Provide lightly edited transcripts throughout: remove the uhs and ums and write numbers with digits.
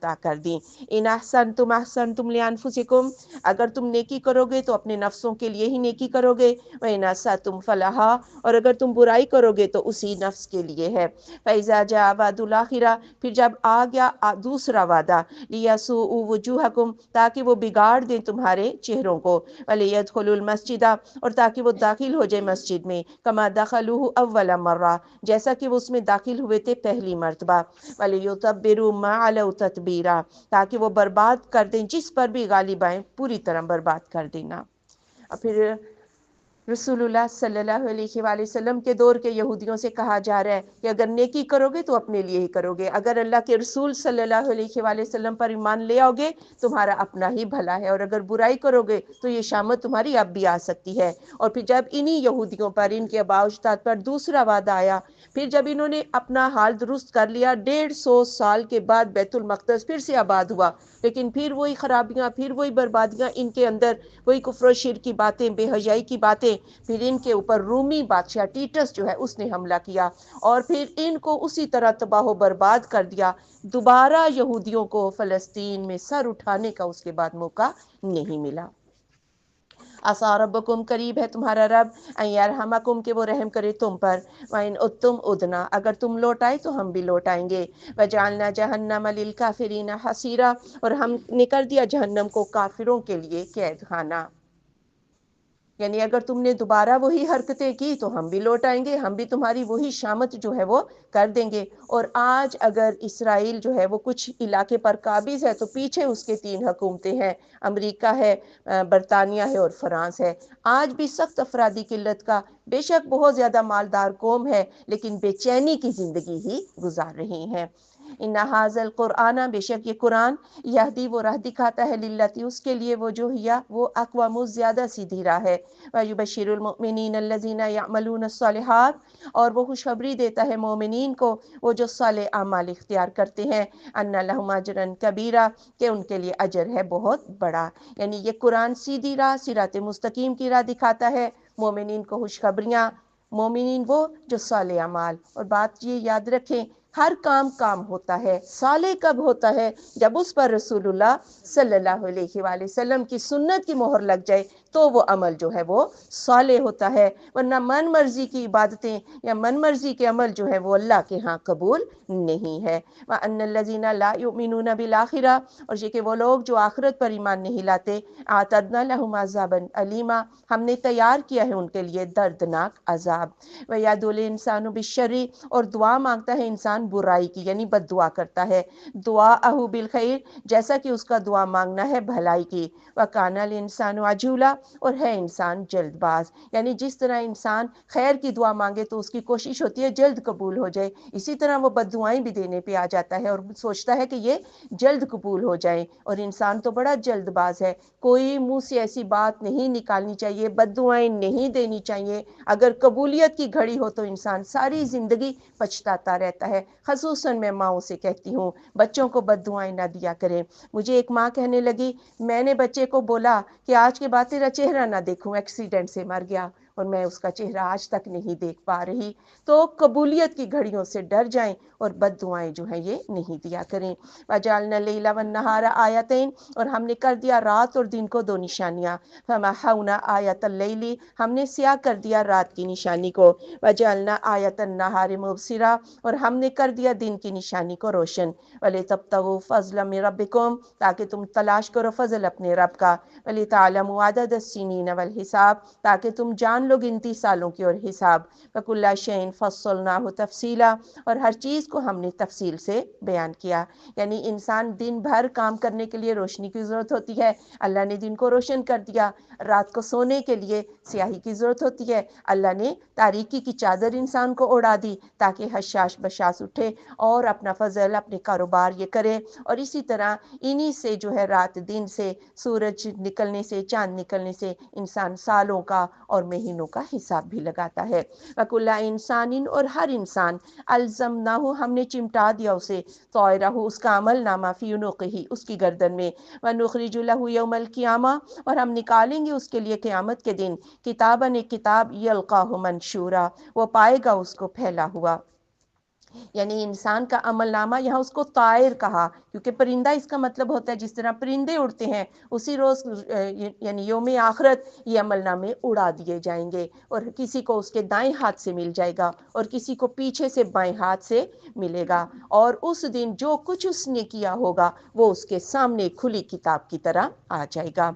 عطا کر دیں۔ ان احسنتم احسنتم لانفسکم، اگر تم نیکی کرو گے تو اپنے نفسوں کے لیے ہی نیکی کرو گے، وَإِنْ أَسَأْتُمْ فَلَهَا، اور اگر تم برائی کرو گے تو اسی نفس کے لیے ہے۔ فَإِذَا جَاءَ وَعْدُ الْآخِرَةِ، پھر جب آ گیا دوسرا وعدہ، لِيَسُوءُوا وُجُوهَكُمْ، تاکہ وہ بگاڑ دیں تمہارے چہروں کو، وَلِيَدْخُلُوا الْمَسْجِدَ، اور تاکہ وہ داخل ہو جائے مسجد میں، كَمَا دَخَلُوهُ أَوَّلَ مَرَّةٍ، جیسا کہ وہ اس میں داخل ہوئے تھے پہلی مرتبہ، وَلِيُتَبِّرُوا مَا عَلَوْا تَتْبِيرًا، تاکہ وہ برباد کر دیں جس پر بھی غالب آئیں، پوری طرح برباد کر دینا۔ اور پھر رسول اللہ صلی اللہ علیہ وآلہ وسلم کے دور کے یہودیوں سے کہا جا رہا ہے کہ اگر نیکی کرو گے تو اپنے لیے ہی کرو گے، اگر اللہ کے رسول صلی اللہ علیہ وآلہ وسلم پر ایمان لے آؤ گے تمہارا اپنا ہی بھلا ہے، اور اگر برائی کرو گے تو یہ شامت تمہاری اب بھی آ سکتی ہے۔ اور پھر جب انہی یہودیوں پر، ان کے آباء و اجداد پر دوسرا وعدہ آیا، پھر جب انہوں نے اپنا حال درست کر لیا، 150 سال کے بعد بیت المقدس پھر سے آباد ہوا، لیکن پھر وہی خرابیاں، پھر وہی بربادیاں ان کے اندر، وہی کفر و شرک کی باتیں، بے حیائی کی باتیں، پھر ان کے اوپر رومی بادشاہ ٹیٹس جو ہے اس نے حملہ کیا اور پھر ان کو اسی طرح تباہ و برباد کر دیا۔ دوبارہ یہودیوں کو فلسطین میں سر اٹھانے کا اس کے بعد موقع نہیں ملا۔ عسیٰ ربکم، قریب ہے تمہارا رب، ان یرحمکم، کہ وہ رحم کرے تم پر، وَإِنْ عُدْتُمْ عُدْنَا، اگر تم لوٹ آئے تو ہم بھی لوٹ آئیں گے، وَجَعَلْنَا جَهَنَّمَ لِلْكَافِرِينَ حَصِيرًا، اور ہم نے کر دیا جہنم کو کافروں کے لیے قید خانہ۔ یعنی اگر تم نے دوبارہ وہی حرکتیں کی تو ہم بھی لوٹ آئیں گے، ہم بھی تمہاری وہی شامت جو ہے وہ کر دیں گے۔ اور آج اگر اسرائیل جو ہے وہ کچھ علاقے پر قابض ہے تو پیچھے اس کے 3 حکومتیں ہیں، امریکہ ہے، برطانیہ ہے اور فرانس ہے۔ آج بھی سخت افرادی قلت کا، بے شک بہت زیادہ مالدار قوم ہے لیکن بے چینی کی زندگی ہی گزار رہی ہیں۔ ان ھذا القرآن، بے شک یہ قرآن، یہدی، وہ راہ دکھاتا ہے، للتی، اس کے لیے وہ جو ہیا وہ اقوام زیادہ سیدھی راہ ہے، وَيُبَشِّرُ الْمُؤْمِنِينَ الَّذِينَ يَعْمَلُونَ الصَّالِحَاتِ، اور وہ خوشخبری دیتا ہے مومنین کو، وہ جو صالح اعمال اختیار کرتے ہیں، ان لہم اجرا کبیرا، کہ ان کے لیے اجر ہے بہت بڑا۔ یعنی یہ قرآن سیدھی راہ، صراط مستقیم کی راہ دکھاتا ہے، مومنین کو خوشخبریاں، مومنین وہ جو صالح اعمال، اور بات یہ یاد رکھیں، ہر کام ہوتا ہے، صالح کب ہوتا ہے؟ جب اس پر رسول اللہ صلی اللہ علیہ وآلہ وسلم کی سنت کی مہر لگ جائے تو وہ عمل جو ہے وہ صالح ہوتا ہے، ورنہ من مرضی کی عبادتیں یا من مرضی کے عمل جو ہے وہ اللہ کے ہاں قبول نہیں ہے۔ وَأَنَّ الَّذِينَ لَا يُؤْمِنُونَ بِالْآخِرَةِ، اور یہ کہ وہ لوگ جو آخرت پر ایمان نہیں لاتے، اعتدنا لهم عذابا علیما، ہم نے تیار کیا ہے ان کے لیے دردناک عذاب۔ وَيَدْعُو الْإِنسَانُ بِالشَّرِّ، اور دعا مانگتا ہے انسان برائی کی، یعنی بد دعا کرتا ہے، دعاءہ بالخیر، جیسا کہ اس کا دعا مانگنا ہے بھلائی کی، وَكَانَ الْإِنسَانُ عَجُولًا، اور ہے انسان جلد باز، یعنی جس طرح انسان خیر کی دعا مانگے تو اس کی کوشش ہوتی ہے جلد قبول ہو جائے، اسی طرح وہ بد دعائیں بھی دینے پہ آ جاتا ہے اور سوچتا ہے کہ یہ جلد قبول ہو جائیں، اور انسان تو بڑا جلد باز ہے، کوئی منہ سے ایسی بات نہیں نکالنی چاہیے، بد دعائیں نہیں دینی چاہیے، اگر قبولیت کی گھڑی ہو تو انسان ساری زندگی پچھتاتا رہتا ہے۔ خصوصاً میں ماؤں سے کہتی ہوں بچوں کو بد دعائیں نہ دیا کریں۔ مجھے ایک ماں کہنے لگی، میں نے بچے کو بولا کہ آج کے بعد تیرا چہرہ نہ دیکھوں، ایکسیڈنٹ سے مر گیا اور میں اس کا چہرہ آج تک نہیں دیکھ پا رہی۔ تو قبولیت کی گھڑیوں سے ڈر جائیں اور بد دعائیں جو ہیں یہ نہیں دیا کریں۔ وَجَعَلْنَا اللَّيْلَ وَالنَّهَارَ آیَتَيْنِ، اور ہم نے کر دیا رات اور دن کو 2 نشانیاں، فَمَحَوْنَا آیَةَ اللَّيْلِ، ہم نے سیاہ کر دیا رات کی نشانی کو، وَجَعَلْنَا آیَةَ النَّهَارِ مُبْصِرًا، اور ہم نے کر دیا دن کی نشانی کو روشن، وَلِتَبْتَغُوا فَضْلًا مِّن رَبِّكُمْ، تاکہ تم تلاش کرو فضل اپنے رب کا، وَلِتَعْلَمُوا عَدَدَ السِّنِينَ وَالْحِسَابَ، تاکہ تم جان لو گنتی سالوں کی اور حساب، وَكُلَّ شَيْءٍ فَصَّلْنَاهُ تَفْصِيلًا، اور ہر چیز کو ہم نے تفصیل سے بیان کیا۔ یعنی انسان دن بھر کام کرنے کے لیے روشنی کی ضرورت ہوتی ہے، اللہ نے دن کو روشن کر دیا، رات کو سونے کے لیے سیاہی کی ضرورت ہوتی ہے، اللہ نے تاریکی کی چادر انسان کو اڑا دی تاکہ حشاش بشاش اٹھے اور اپنا فضل، اپنے کاروبار یہ کرے، اور اسی طرح انہی سے جو ہے رات دن سے، سورج نکلنے سے، چاند نکلنے سے انسان سالوں کا اور مہینوں کا حساب بھی لگاتا ہے۔ وَكُلَّ إِنسَانٍ، اور ہر انسان، أَلْزَمْنَاهُ، ہم نے چمٹا دیا اسے، طَائِرَهُ، اس کا عمل نامہ، فِي عُنُقِهِ، اس کی گردن میں، وَنُخْرِجُ لَهُ يَوْمَ الْقِيَامَةِ، اور ہم نکالیں گے اس کے لیے قیامت کے دن، کتاباً، ایک کتاب، يَلْقَاهُ مَنشُورًا، وہ پائے گا اس کو پھیلا ہوا۔ یعنی انسان کا عمل نامہ، یہاں اس کو طائر کہا، کیونکہ پرندہ اس کا مطلب ہوتا ہے جس طرح پرندے اڑتے ہیں اسی روز یعنی یوم آخرت یہ عمل نامے اڑا دیے جائیں گے، اور کسی کو اس کے دائیں ہاتھ سے مل جائے گا اور کسی کو پیچھے سے بائیں ہاتھ سے ملے گا، اور اس دن جو کچھ اس نے کیا ہوگا وہ اس کے سامنے کھلی کتاب کی طرح آ جائے گا۔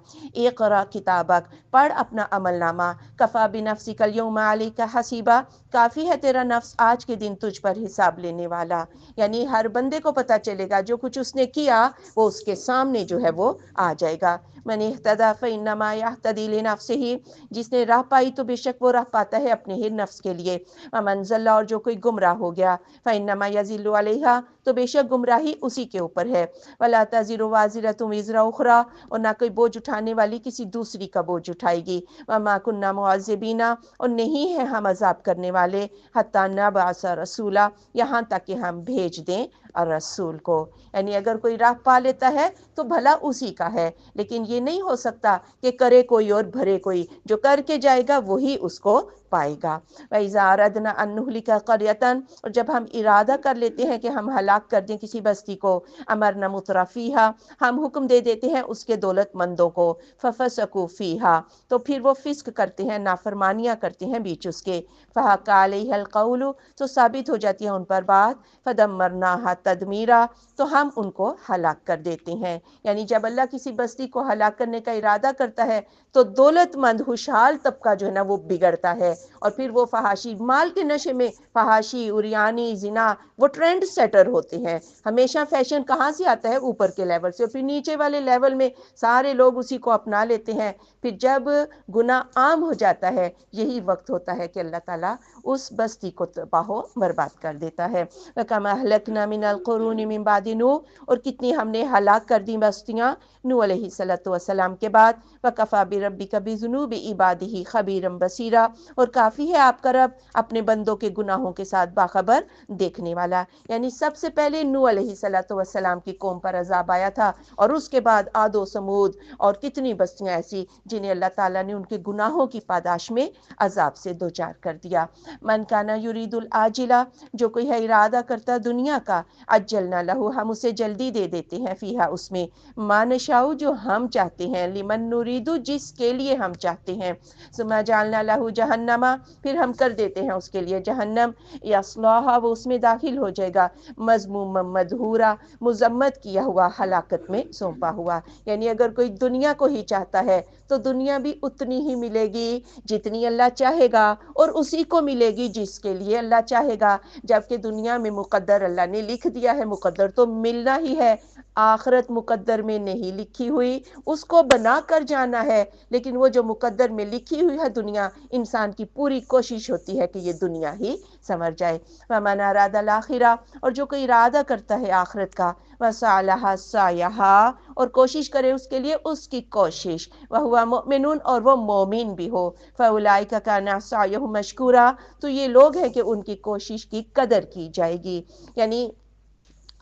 اقرا کتابک، پڑھ اپنا عمل نامہ، کفا بنفسک الیوم علیک حسیبا، کافی ہے تیرا نفس آج کے دن تجھ پر حساب لینے والا، یعنی ہر بندے کو پتہ چلے گا جو کچھ اس نے کیا وہ اس کے سامنے جو ہے وہ آ جائے گا۔ من اہتدی فانما یہتدی لنفسہ، جس نے راہ پائی تو بے شک وہ راہ پاتا ہے اپنے ہی نفس کے لیے، ومن ضل، اور جو کوئی گمراہ ہو گیا، فانما یضل علیہا، تو بے شک گمراہی اسی کے اوپر ہے، ولا تزر وازرۃ وزر اخری، اور نہ کوئی بوجھ اٹھانے والی کسی دوسری کا بوجھ اٹھائے گی، وما کنا معذبین، اور نہیں ہے ہم عذاب کرنے والے، حتی نبعث رسولا، یہاں تک کہ ہم بھیج دیں رسول کو، یعنی اگر کوئی راہ پا لیتا ہے تو بھلا اسی کا ہے، لیکن یہ نہیں ہو سکتا کہ کرے کوئی اور بھرے کوئی، جو کر کے جائے گا وہی اس کو پائے گا۔ وَإِذَا أَرَدْنَا أَن نُهْلِكَ قَرْيَةً، اور جب ہم ارادہ کر لیتے ہیں کہ ہم ہلاک کر دیں کسی بستی کو، امرنا مترفیہا، ہم حکم دے دیتے ہیں اس کے دولت مندوں کو، فَفَسَقُوا فِيهَا، تو پھر وہ فسق کرتے ہیں، نافرمانیاں کرتے ہیں بیچ اس کے، فَحَقَّ عَلَيْهَا الْقَوْلُ، تو ثابت ہو جاتی ہے ان پر بات، فَدَمَّرْنَاهَا تَدْمِيرًا، تو ہم ان کو ہلاک کر دیتے ہیں، یعنی جب اللہ کسی بستی کو ہلاک کرنے کا ارادہ کرتا ہے تو دولت مند خوشحال طبقہ جو ہے نا وہ بگڑتا ہے، اور پھر وہ فحاشی، مال کے نشے میں فحاشی، عریانی، زنا، وہ ٹرینڈ سیٹر ہوتے ہیں، ہمیشہ فیشن کہاں سے آتا ہے؟ اوپر کے لیول سے، اور پھر نیچے والے لیول میں سارے لوگ اسی کو اپنا لیتے ہیں، پھر جب گناہ عام ہو جاتا ہے یہی وقت ہوتا ہے کہ اللہ تعالیٰ اس بستی کو تباہ و برباد کر دیتا ہے۔ وَكَمَا أَهْلَكْنَا مِنَ الْقُرُونِ مِن بَعْدِ نُوحٍ، اور کتنی ہم نے ہلاک کر دی بستیاں نوح علیہ السلام کے بعد، وَكَفَى بِرَبِّكَ بِذُنُوبِ عِبَادِهِ خَبِيرًا بَصِيرًا، اور کافی ہے آپ کا رب اپنے بندوں کے گناہوں کے ساتھ باخبر دیکھنے والا، یعنی سب سے پہلے نوح علیہ السلام کی قوم پر عذاب آیا تھا، اور اس کے بعد عاد و سمود اور کتنی بستیاں ایسی جنہیں اللہ تعالیٰ نے ان کے گناہوں کی پاداش میں عذاب سے دوچار کر دیا۔ من کانا یرید العاجلہ، جو کوئی ہے ارادہ کرتا دنیا کا، عجلنا لہو، ہم اسے جلدی دے دیتے ہیں، فیہا اس میں، ما نشاء جو ہم چاہتے ہیں، لمن نرید جس کے لیے ہم چاہتے ہیں، ثم جعلنا لہو جہنم، پھر ہم کر دیتے ہیں اس کے لیے جہنم، یصلاھا، وہ اس میں داخل ہو جائے گا، مذموما مدحورا، مذمت کیا ہوا، ہلاکت میں سونپا ہوا، یعنی اگر کوئی دنیا کو ہی چاہتا ہے تو دنیا بھی اتنی ہی ملے گی جتنی اللہ چاہے گا، اور اسی کو ملے گی جس کے لیے اللہ چاہے گا، جبکہ دنیا میں مقدر اللہ نے لکھ دیا ہے، مقدر تو ملنا ہی ہے، آخرت مقدر میں نہیں لکھی ہوئی، اس کو بنا کر جانا ہے، لیکن وہ جو مقدر میں لکھی ہوئی ہے دنیا، انسان کی پوری کوشش ہوتی ہے کہ یہ دنیا ہی سنور جائے۔ وَمَنْ أَرَادَ الْآخِرَةَ، اور جو کوئی ارادہ کرتا ہے آخرت کا، وَسَعَى لَهَا سَعْيَهَا، اور کوشش کرے اس کے لیے اس کی کوشش، وَهُوَ مُؤْمِنٌ، اور وہ مومن بھی ہو، فَأُولَئِكَ كَانَ سَعْيُهُمْ مَشْكُورًا، تو یہ لوگ ہیں کہ ان کی کوشش کی قدر کی جائے گی، یعنی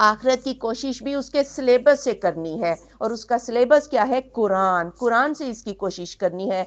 آخرت کی کوشش بھی اس کے سلیبس سے کرنی ہے، اور اس کا سلیبس کیا ہے؟ قرآن، قرآن سے اس کی کوشش کرنی ہے،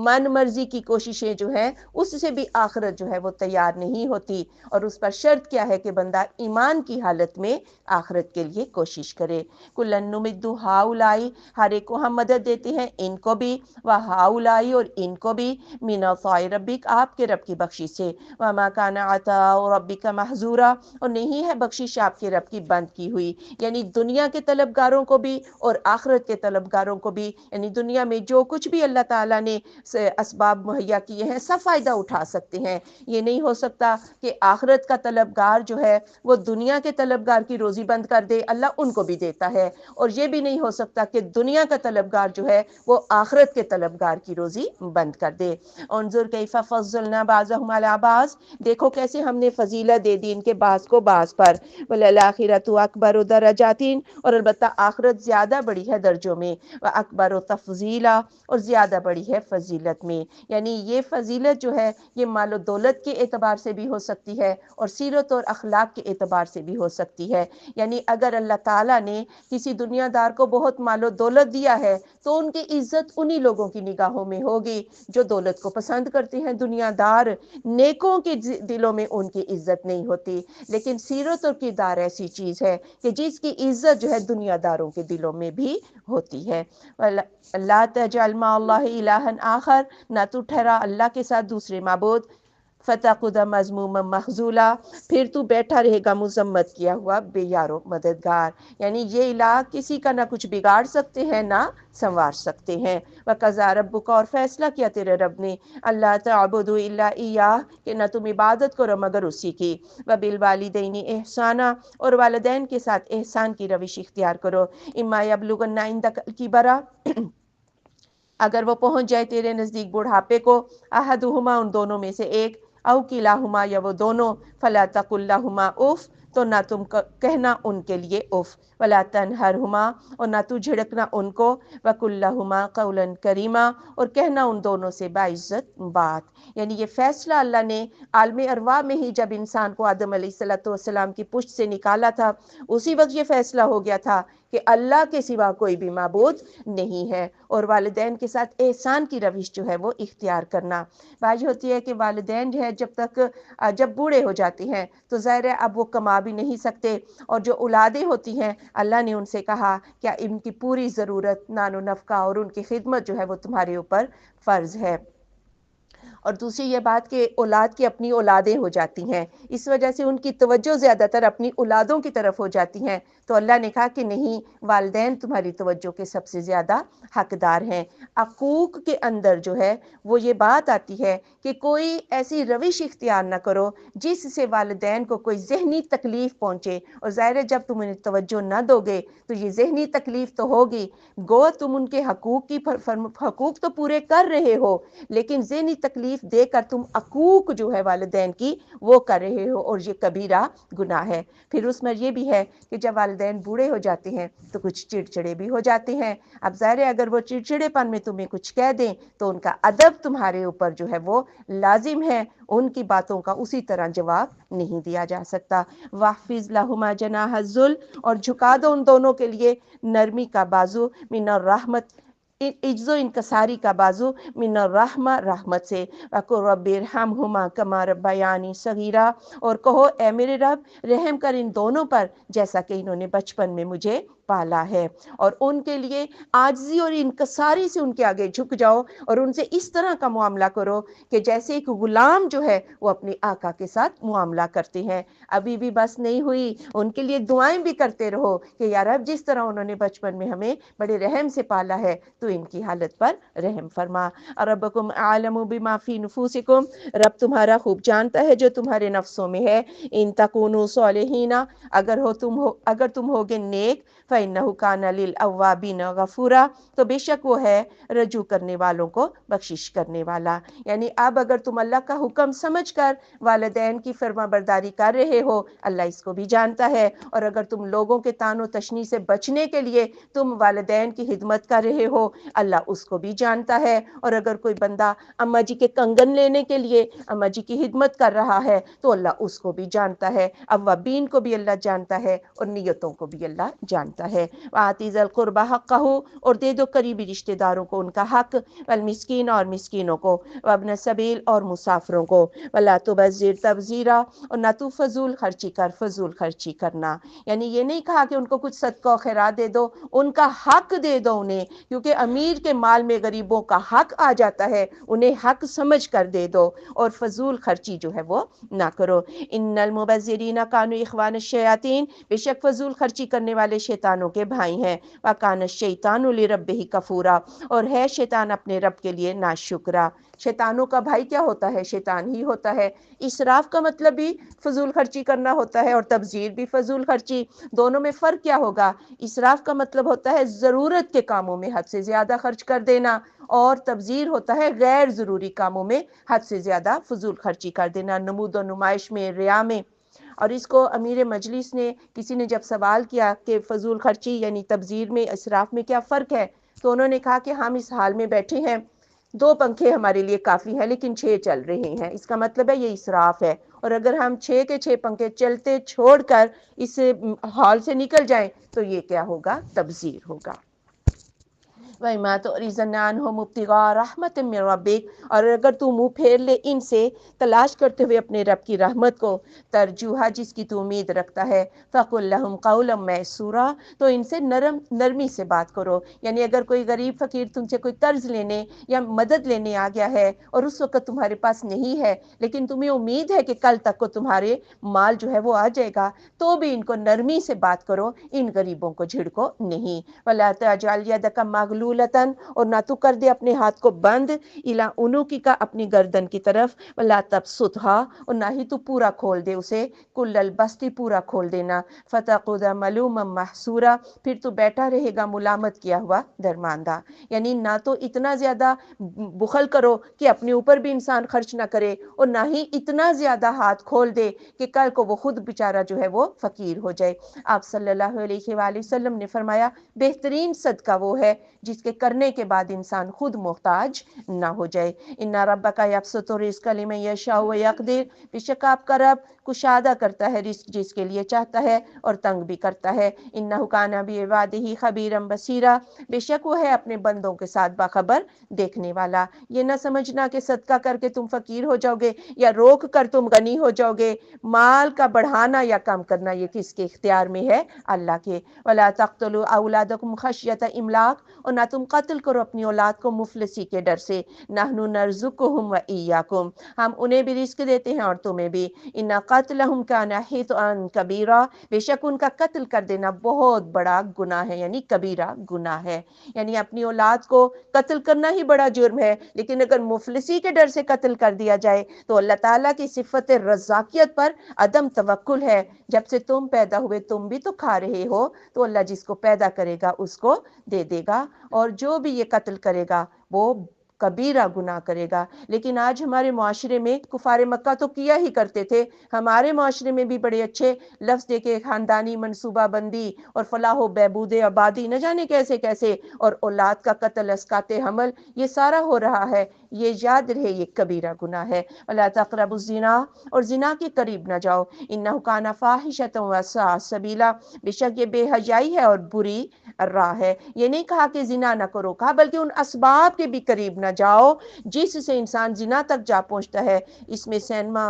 من مرضی کی کوششیں جو ہیں اس سے بھی آخرت جو ہے وہ تیار نہیں ہوتی، اور اس پر شرط کیا ہے کہ بندہ ایمان کی حالت میں آخرت کے لیے کوشش کرے۔ کُلًّا نُمِدُّ ہَؤُلَاءِ، ہر ایک کو ہم مدد دیتے ہیں، ان کو بھی، وَہَؤُلَاءِ، اور ان کو بھی، مِنْ عَطَاءِ رَبِّكَ، آپ کے رب کی بخشش سے، وَمَا كَانَ عَطَاءُ رَبِّكَ مَحْظُورًا، اور نہیں ہے بخشش آپ کے رب کی بند کی ہوئی، یعنی دنیا کے طلبگاروں کو بھی اور آخرت کے طلبگاروں کو بھی، یعنی دنیا میں جو کچھ بھی اللہ تعالیٰ نے اسباب مہیا کیے ہیں سب فائدہ اٹھا سکتے ہیں، یہ نہیں ہو سکتا کہ آخرت کا طلبگار جو ہے وہ دنیا کے طلبگار کی روزی بند کر دے، اللہ ان کو بھی دیتا ہے، اور یہ بھی نہیں ہو سکتا کہ دنیا کا طلبگار جو ہے وہ آخرت کے طلبگار کی روزی بند کر دے۔ انظر کیف فضلنا بعضهم علی بعض، دیکھو کیسے ہم نے فضیلت دے دی ان کے بعض کو بعض پر، وَلَلْآخِرَةُ أَكْبَرُ دَرَجَاتٍ، اور البتہ آخرت زیادہ بڑی بڑی ہے درجوں میں، و اکبر و تفضیلا، اور زیادہ بڑی ہے فضیلت میں۔ یعنی یہ فضیلت جو ہے یہ مال و دولت کے اعتبار سے بھی ہو سکتی ہے اور سیرت اور اخلاق کے اعتبار سے بھی ہو سکتی ہے۔ یعنی اگر اللہ تعالیٰ نے کسی دنیا دار کو بہت مال و دولت دیا ہے تو ان کی عزت انہی لوگوں کی نگاہوں میں ہوگی جو دولت کو پسند کرتے ہیں۔ دنیا دار نیکوں کے دلوں میں ان کی عزت نہیں ہوتی، لیکن سیرت اور کردار ایسی چیز ہے کہ جس کی عزت جو ہے دنیا داروں کے دلوں میں بھی ہوتی ہے۔ لا تجعل مع اللہ الہا آخر، نہ تو ٹھہرا اللہ کے ساتھ دوسرے معبود، فتقعد مذموما مخذولا، پھر تو بیٹھا رہے گا مذمت کیا ہوا بے یار و مددگار۔ یعنی یہ الہ کسی کا نہ کچھ بگاڑ سکتے ہیں نہ سنوار سکتے ہیں۔ وَقَضَىٰ رَبُّكَ، اور فیصلہ کیا تیرے رب نے، اللہ تعبدوا الا ایاہ، کہ نہ تم عبادت کرو مگر اسی کی، وَبِالْوَالِدَيْنِ احسانا، اور والدین کے ساتھ احسان کی روش اختیار کرو، اما یبلغن عندک الکبر، اگر وہ پہنچ جائے تیرے نزدیک بڑھاپے کو، احدہما، ان دونوں میں سے ایک، او کلاہما، یا وہ دونوں، فلا تقل لہما اف، تو نہ تم کہنا ان کے لیے اف، ولا تنہرہما، اور نہ تو جھڑکنا ان کو، وقل لہما قولا کریما، اور کہنا ان دونوں سے باعزت بات۔ یعنی یہ فیصلہ اللہ نے عالم ارواح میں ہی جب انسان کو آدم علیہ السلام کی پشت سے نکالا تھا، اسی وقت یہ فیصلہ ہو گیا تھا کہ اللہ کے سوا کوئی بھی معبود نہیں ہے، اور والدین کے ساتھ احسان کی روش جو ہے وہ اختیار کرنا۔ بات ہوتی ہے کہ والدین جو ہے جب بوڑھے ہو جاتے ہیں تو ظاہر ہے اب وہ کما بھی نہیں سکتے، اور جو اولادیں ہوتی ہیں اللہ نے ان سے کہا کہ ان کی پوری ضرورت، نان و نفقہ اور ان کی خدمت جو ہے وہ تمہارے اوپر فرض ہے۔ اور دوسری یہ بات کہ اولاد کی اپنی اولادیں ہو جاتی ہیں، اس وجہ سے ان کی توجہ زیادہ تر اپنی اولادوں کی طرف ہو جاتی ہیں، تو اللہ نے کہا کہ نہیں، والدین تمہاری توجہ کے سب سے زیادہ حقدار ہیں۔ عقوق کے اندر جو ہے وہ یہ بات آتی ہے کہ کوئی ایسی روش اختیار نہ کرو جس سے والدین کو کوئی ذہنی تکلیف پہنچے، اور ظاہر ہے جب تم انہیں توجہ نہ دو گے تو یہ ذہنی تکلیف تو ہوگی، گو تم ان کے حقوق تو پورے کر رہے ہو، لیکن ذہنی تکلیف دے کر تم عقوق جو ہے والدین کی وہ کر رہے ہو، اور یہ کبیرہ گناہ ہے۔ پھر اس میں یہ بھی ہے کہ جب والدین بوڑھے ہو جاتے ہیں تو کچھ چڑچڑے بھی ہو جاتے ہیں۔ اب ظاہر ہے اگر وہ چڑچڑے پن میں تمہیں کچھ کہہ دیں تو ان کا ادب تمہارے اوپر جو ہے وہ لازم ہے، ان کی باتوں کا اسی طرح جواب نہیں دیا جا سکتا۔ وَاحْفِظْ لَهُمَا جَنَاحَ الذُّلِّ، اور جھکا دو ان دونوں کے لیے نرمی کا بازو، من الرحمت، عجز و انکساری کا بازو، من الرحمہ، رحمت سے، وَقُلْ رَبِّ ارْحَمْهُمَا كَمَا رَبَّيَانِي صَغِيرًا، اور کہو اے میرے رب رحم کر ان دونوں پر جیسا کہ انہوں نے بچپن میں مجھے پالا ہے۔ اور ان کے لیے عاجزی اور انکساری سے ان کے آگے جھک جاؤ، اور ان سے اس طرح کا معاملہ کرو کہ جیسے ایک غلام جو ہے وہ اپنے آقا کے ساتھ معاملہ کرتے ہیں۔ ابھی بھی بس نہیں ہوئی، ان کے لیے دعائیں بھی کرتے رہو کہ یا رب جس طرح انہوں نے بچپن میں ہمیں بڑے رحم سے پالا ہے تو ان کی حالت پر رحم فرما۔ ربکم اعلم بما فی نفوسکم، رب تمہارا خوب جانتا ہے جو تمہارے نفسوں میں ہے، ان تکونوا صالحین، اگر تم ہوگے نیک، فإنہ کان للأوابین غفورا، تو بے شک وہ ہے رجوع کرنے والوں کو بخشش کرنے والا۔ یعنی اب اگر تم اللہ کا حکم سمجھ کر والدین کی فرما برداری کر رہے ہو، اللہ اس کو بھی جانتا ہے، اور اگر تم لوگوں کے طعن و تشنیع سے بچنے کے لیے تم والدین کی خدمت کر رہے ہو، اللہ اس کو بھی جانتا ہے، اور اگر کوئی بندہ اماں جی کے کنگن لینے کے لیے اماں جی کی خدمت کر رہا ہے تو اللہ اس کو بھی جانتا ہے، اوابین کو بھی اللہ جانتا ہے، اور نیتوں کو بھی اللہ جانتا ہے۔ وآتی ذی القربى حقہ، اور دے دو قریبی رشتہ داروں کو ان کا حق، والمسکین، اور مسکینوں کو، وابن السبیل، اور مسافروں کو، ولا تبذر تبذیرا، اور نہ تو فضول خرچی کر، فضول خرچی کرنا۔ یعنی یہ نہیں کہا کہ ان کو کچھ صدقہ و خیرات دے دو، ان کا حق دے دو انہیں، کیونکہ امیر کے مال میں غریبوں کا حق آ جاتا ہے، انہیں حق سمجھ کر دے دو، اور فضول خرچی جو ہے وہ نہ کرو۔ ان المبذرین کانوا اخوان الشیاطین، بے شک فضول خرچی کرنے والے شیطانوں کے بھائی ہیں، وکان الشیطان لربہ کفورا، اور ہے شیطان اپنے رب کے لیے ناشکرا۔ شیطانوں کا بھائی کیا ہوتا ہے؟ شیطان ہی ہوتا ہے۔ اسراف کا مطلب بھی فضول خرچی کرنا ہوتا ہے، اور تبذیر بھی فضول خرچی، دونوں میں فرق کیا ہوگا؟ اسراف کا مطلب ہوتا ہے ضرورت کے کاموں میں حد سے زیادہ خرچ کر دینا، اور تبذیر ہوتا ہے غیر ضروری کاموں میں حد سے زیادہ فضول خرچی کر دینا، نمود و نمائش میں، ریا میں۔ اور اس کو امیر مجلس نے، کسی نے جب سوال کیا کہ فضول خرچی یعنی تبذیر میں، اسراف میں کیا فرق ہے، تو انہوں نے کہا کہ ہم اس حال میں بیٹھے ہیں، 2 پنکھے ہمارے لیے کافی ہیں لیکن 6 چل رہے ہیں، اس کا مطلب ہے یہ اسراف ہے، اور اگر ہم 6 کے 6 پنکھے چلتے چھوڑ کر اس ہال سے نکل جائیں تو یہ کیا ہوگا؟ تبذیر ہوگا۔ وَإِمَّا تُعْرِضَنَّ عَنْهُمُ ابْتِغَاءَ رَحْمَةٍ مِّن رَّبِّكَ، اور اگر تو منہ پھیر لے ان سے تلاش کرتے ہوئے اپنے رب کی رحمت کو، ترجوہا جس کی تو امید رکھتا ہے، فَقُل لَّهُمْ قَوْلًا مَيْسُورًا، تو ان سے نرمی سے بات کرو، یعنی اگر کوئی غریب فقیر تم سے کوئی قرض لینے یا مدد لینے آ گیا ہے اور اس وقت تمہارے پاس نہیں ہے لیکن تمہیں امید ہے کہ کل تک کو تمہارے مال جو ہے وہ آ جائے گا، تو بھی ان کو نرمی سے بات کرو، ان غریبوں کو جھڑکو نہیں۔ وَلَا تَجْعَلْ يَدَكَ مَغْلُولَةً، اور نہ تو کر دے اپنے ہاتھ کو بند، إِلَىٰ عُنُقِكَ، اپنی گردن کی طرف، وَلَا تَبْسُطْهَا، اور نہ ہی تو پورا کھول دے اسے، كُلَّ الْبَسْطِ، پورا کھول دینا، فَتَقْعُدَ مَلُومًا مَحْسُورًا، پھر تو بیٹھا رہے گا ملامت کیا ہوا درماندہ۔ یعنی نہ تو اتنا زیادہ بخل کرو کہ اپنے اوپر بھی انسان خرچ نہ کرے، اور نہ ہی اتنا زیادہ ہاتھ کھول دے کہ کل کو وہ خود بیچارہ جو ہے وہ فقیر ہو جائے۔ آپ صلی اللہ علیہ وآلہ وسلم نے فرمایا بہترین صدقہ وہ ہے جس کے کرنے کے بعد انسان خود محتاج نہ ہو جائے۔ ان ربک یبسط الرزق لمن یشاء ویقدر، بے شک آپ کا رب کشادہ کرتا ہے رزق جس کے لیے چاہتا ہے اور تنگ بھی کرتا ہے۔ انہ کان بعبادہ خبیرا بصیرا، بے شک وہ ہے اپنے بندوں کے ساتھ باخبر دیکھنے والا۔ یہ نہ سمجھنا کہ صدقہ کر کے تم فقیر ہو جاؤ گے یا روک کر تم غنی ہو جاؤ گے، مال کا بڑھانا یا کم کرنا یہ کس کے اختیار میں ہے؟ اللہ کے۔ وَلَا تَقْتُلُوا أَوْلَادَكُمْ خَشْيَةَ إِمْلَاقٍ، اور نہ تم قتل کرو اپنی اولاد کو مفلسی کے ڈر سے، نَحْنُ نَرْزُقُهُمْ وَإِيَّاكُمْ، ہم انہیں بھی رزق دیتے ہیں اور تمہیں بھی، إِنَّ قَتْلَهُمْ كَانَ خِطْئًا كَبِيرًا، بے شک ان کا قتل کر دینا بہت بڑا گناہ ہے، یعنی کبیرہ گناہ ہے، یعنی اپنی اولاد کو قتل کرنا ہی بڑا جرم ہے، لیکن اگر مفلسی کے ڈر سے قتل کر دیا جائے تو اللہ تعالیٰ کی صفت رزاقیت پر عدم توکل ہے۔ جب سے تم پیدا ہوئے تم بھی تو کھا رہے ہو، تو اللہ جس کو پیدا کرے گا اس کو دے دے گا، اور جو بھی یہ قتل کرے گا وہ کبیرہ گناہ کرے گا۔ لیکن آج ہمارے معاشرے میں کفار مکہ تو کیا ہی کرتے تھے، ہمارے معاشرے میں بھی بڑے اچھے لفظ دے کے خاندانی منصوبہ بندی اور فلاح و بہبود آبادی نہ جانے کیسے کیسے، اور اولاد کا قتل اسقاط حمل یہ سارا ہو رہا ہے، یہ یاد رہے یہ کبیرہ گناہ ہے۔ وَلَا تَقْرَبُوا الزِّنَا، اور زنا کے قریب نہ جاؤ، إِنَّهُ كَانَ فَاحِشَةً وَسَاءَ سَبِيلًا، بے شک یہ بے حیائی ہے اور بری راہ ہے۔ یہ نہیں کہا کہ زنا نہ کرو، کہا بلکہ ان اسباب کے بھی قریب نہ جاؤ جس سے انسان زنا تک جا پہنچتا ہے۔ اس میں سینما،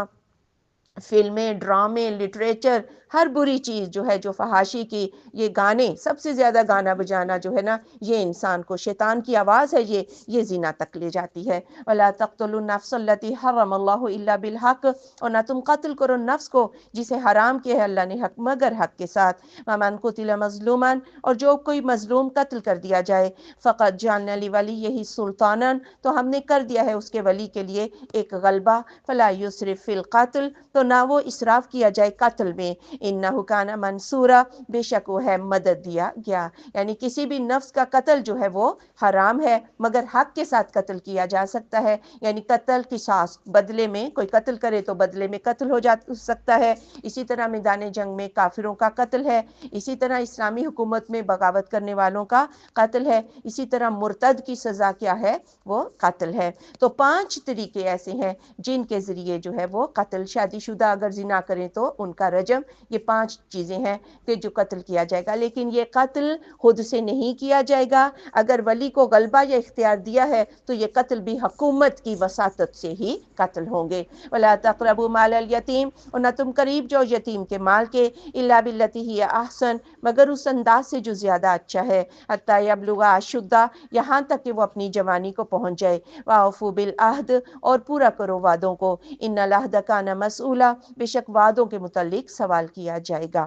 فلمیں، ڈرامے، لٹریچر، ہر بری چیز جو ہے جو فحاشی کی، یہ گانے، سب سے زیادہ گانا بجانا جو ہے نا یہ انسان کو، شیطان کی آواز ہے یہ زنا تک لے جاتی ہے۔ وَلَا تَقْتُلُوا النَّفْسَ الَّتِي حَرَّمَ اللَّهُ إِلَّا بِالْحَقِّ، اور نہ تم قتل کرو نفس کو جسے حرام کیا ہے اللہ نے حق مگر حق کے ساتھ۔ وَمَنْ قُتِلَ مَظْلُومًا، اور جو کوئی مظلوم قتل کر دیا جائے، فَقَدْ جَعَلْنَا لِوَلِيِّهِ سُلْطَانًا، تو ہم نے کر دیا ہے اس کے ولی کے لیے ایک غلبہ، فَلَا يُسْرِفْ فِي الْقَتْلِ، تو نہ وہ اسراف کیا جائے قتل میں، انہ کان منصورا، بے شک وہ ہے مدد دیا گیا۔ یعنی کسی بھی نفس کا قتل جو ہے وہ حرام ہے مگر حق کے ساتھ قتل کیا جا سکتا ہے، یعنی قتل قصاص، بدلے میں کوئی قتل کرے تو بدلے میں قتل ہو سکتا ہے۔ اسی طرح میدان جنگ میں کافروں کا قتل ہے، اسی طرح اسلامی حکومت میں بغاوت کرنے والوں کا قتل ہے، اسی طرح مرتد کی سزا کیا ہے؟ وہ قتل ہے۔ تو 5 طریقے ایسے ہیں جن کے ذریعے جو ہے وہ قتل، شادی شدہ اگر زنا کریں تو ان کا رجم، یہ 5 چیزیں ہیں کہ جو قتل کیا جائے گا، لیکن یہ قتل خود سے نہیں کیا جائے گا، اگر ولی کو غلبہ یا اختیار دیا ہے تو یہ قتل بھی حکومت کی وساطت سے ہی قتل ہوں گے۔ وَلَا تَقْرَبُوا مَالَ الْيَتِيمِ، اور نہ تم قریب جاؤ یتیم کے مال کے، إِلَّا بِالَّتِي هِيَ أَحْسَنُ، مگر اس انداز سے جو زیادہ اچھا ہے، حَتَّىٰ يَبْلُغَ أَشُدَّهُ، یہاں تک کہ وہ اپنی جوانی کو پہنچ جائے، وَأَوْفُوا بِالْعَهْدِ، اور پورا کرو وعدوں کو، إِنَّ الْعَهْدَ كَانَ مَسْئُولًا، بے شک وعدوں کے متعلق سوال کیا جائے گا۔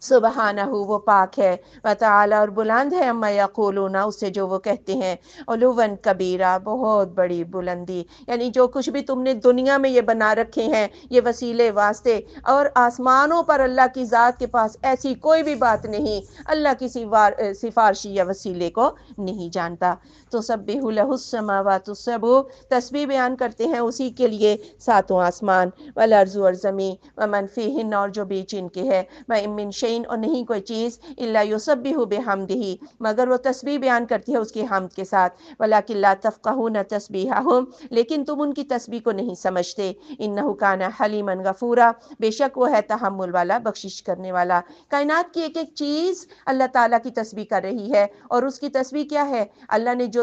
سبحانہ وہ پاک ہے، وتعالی اور بلند ہے، اما یقولون اس سے جو وہ کہتے ہیں، علوا کبیرہ بہت بڑی بلندی، یعنی جو کچھ بھی تم نے دنیا میں یہ بنا رکھے ہیں، یہ وسیلے واسطے، اور آسمانوں پر اللہ کی ذات کے پاس ایسی کوئی بھی بات نہیں، اللہ کسی سفارشی یا وسیلے کو نہیں جانتا۔ تو سبح لہ السماوات السبع، تسبیح بیان کرتے ہیں اسی کے لیے ساتوں آسمان، والارض اور زمین، ومن فیہن اور جو بیچ ان کے ہے، وَإِن مِّن شَيْءٍ اور نہیں کوئی چیز، إِلَّا يُسَبِّحُ بِحَمْدِهِ مگر وہ تسبیح بیان کرتی ہے اس کی حمد کے ساتھ، وَلَٰكِن لَّا تَفْقَهُونَ تَسْبِيحَهُمْ لیکن تم ان کی تسبیح کو نہیں سمجھتے، إِنَّهُ كَانَ حَلِيمًا غَفُورًا بے شک وہ ہے تحمل والا، بخشش کرنے والا۔ کائنات کی ایک ایک چیز اللہ تعالیٰ کی تسبیح کر رہی ہے، اور اس کی تسبیح کیا ہے؟ اللہ نے جو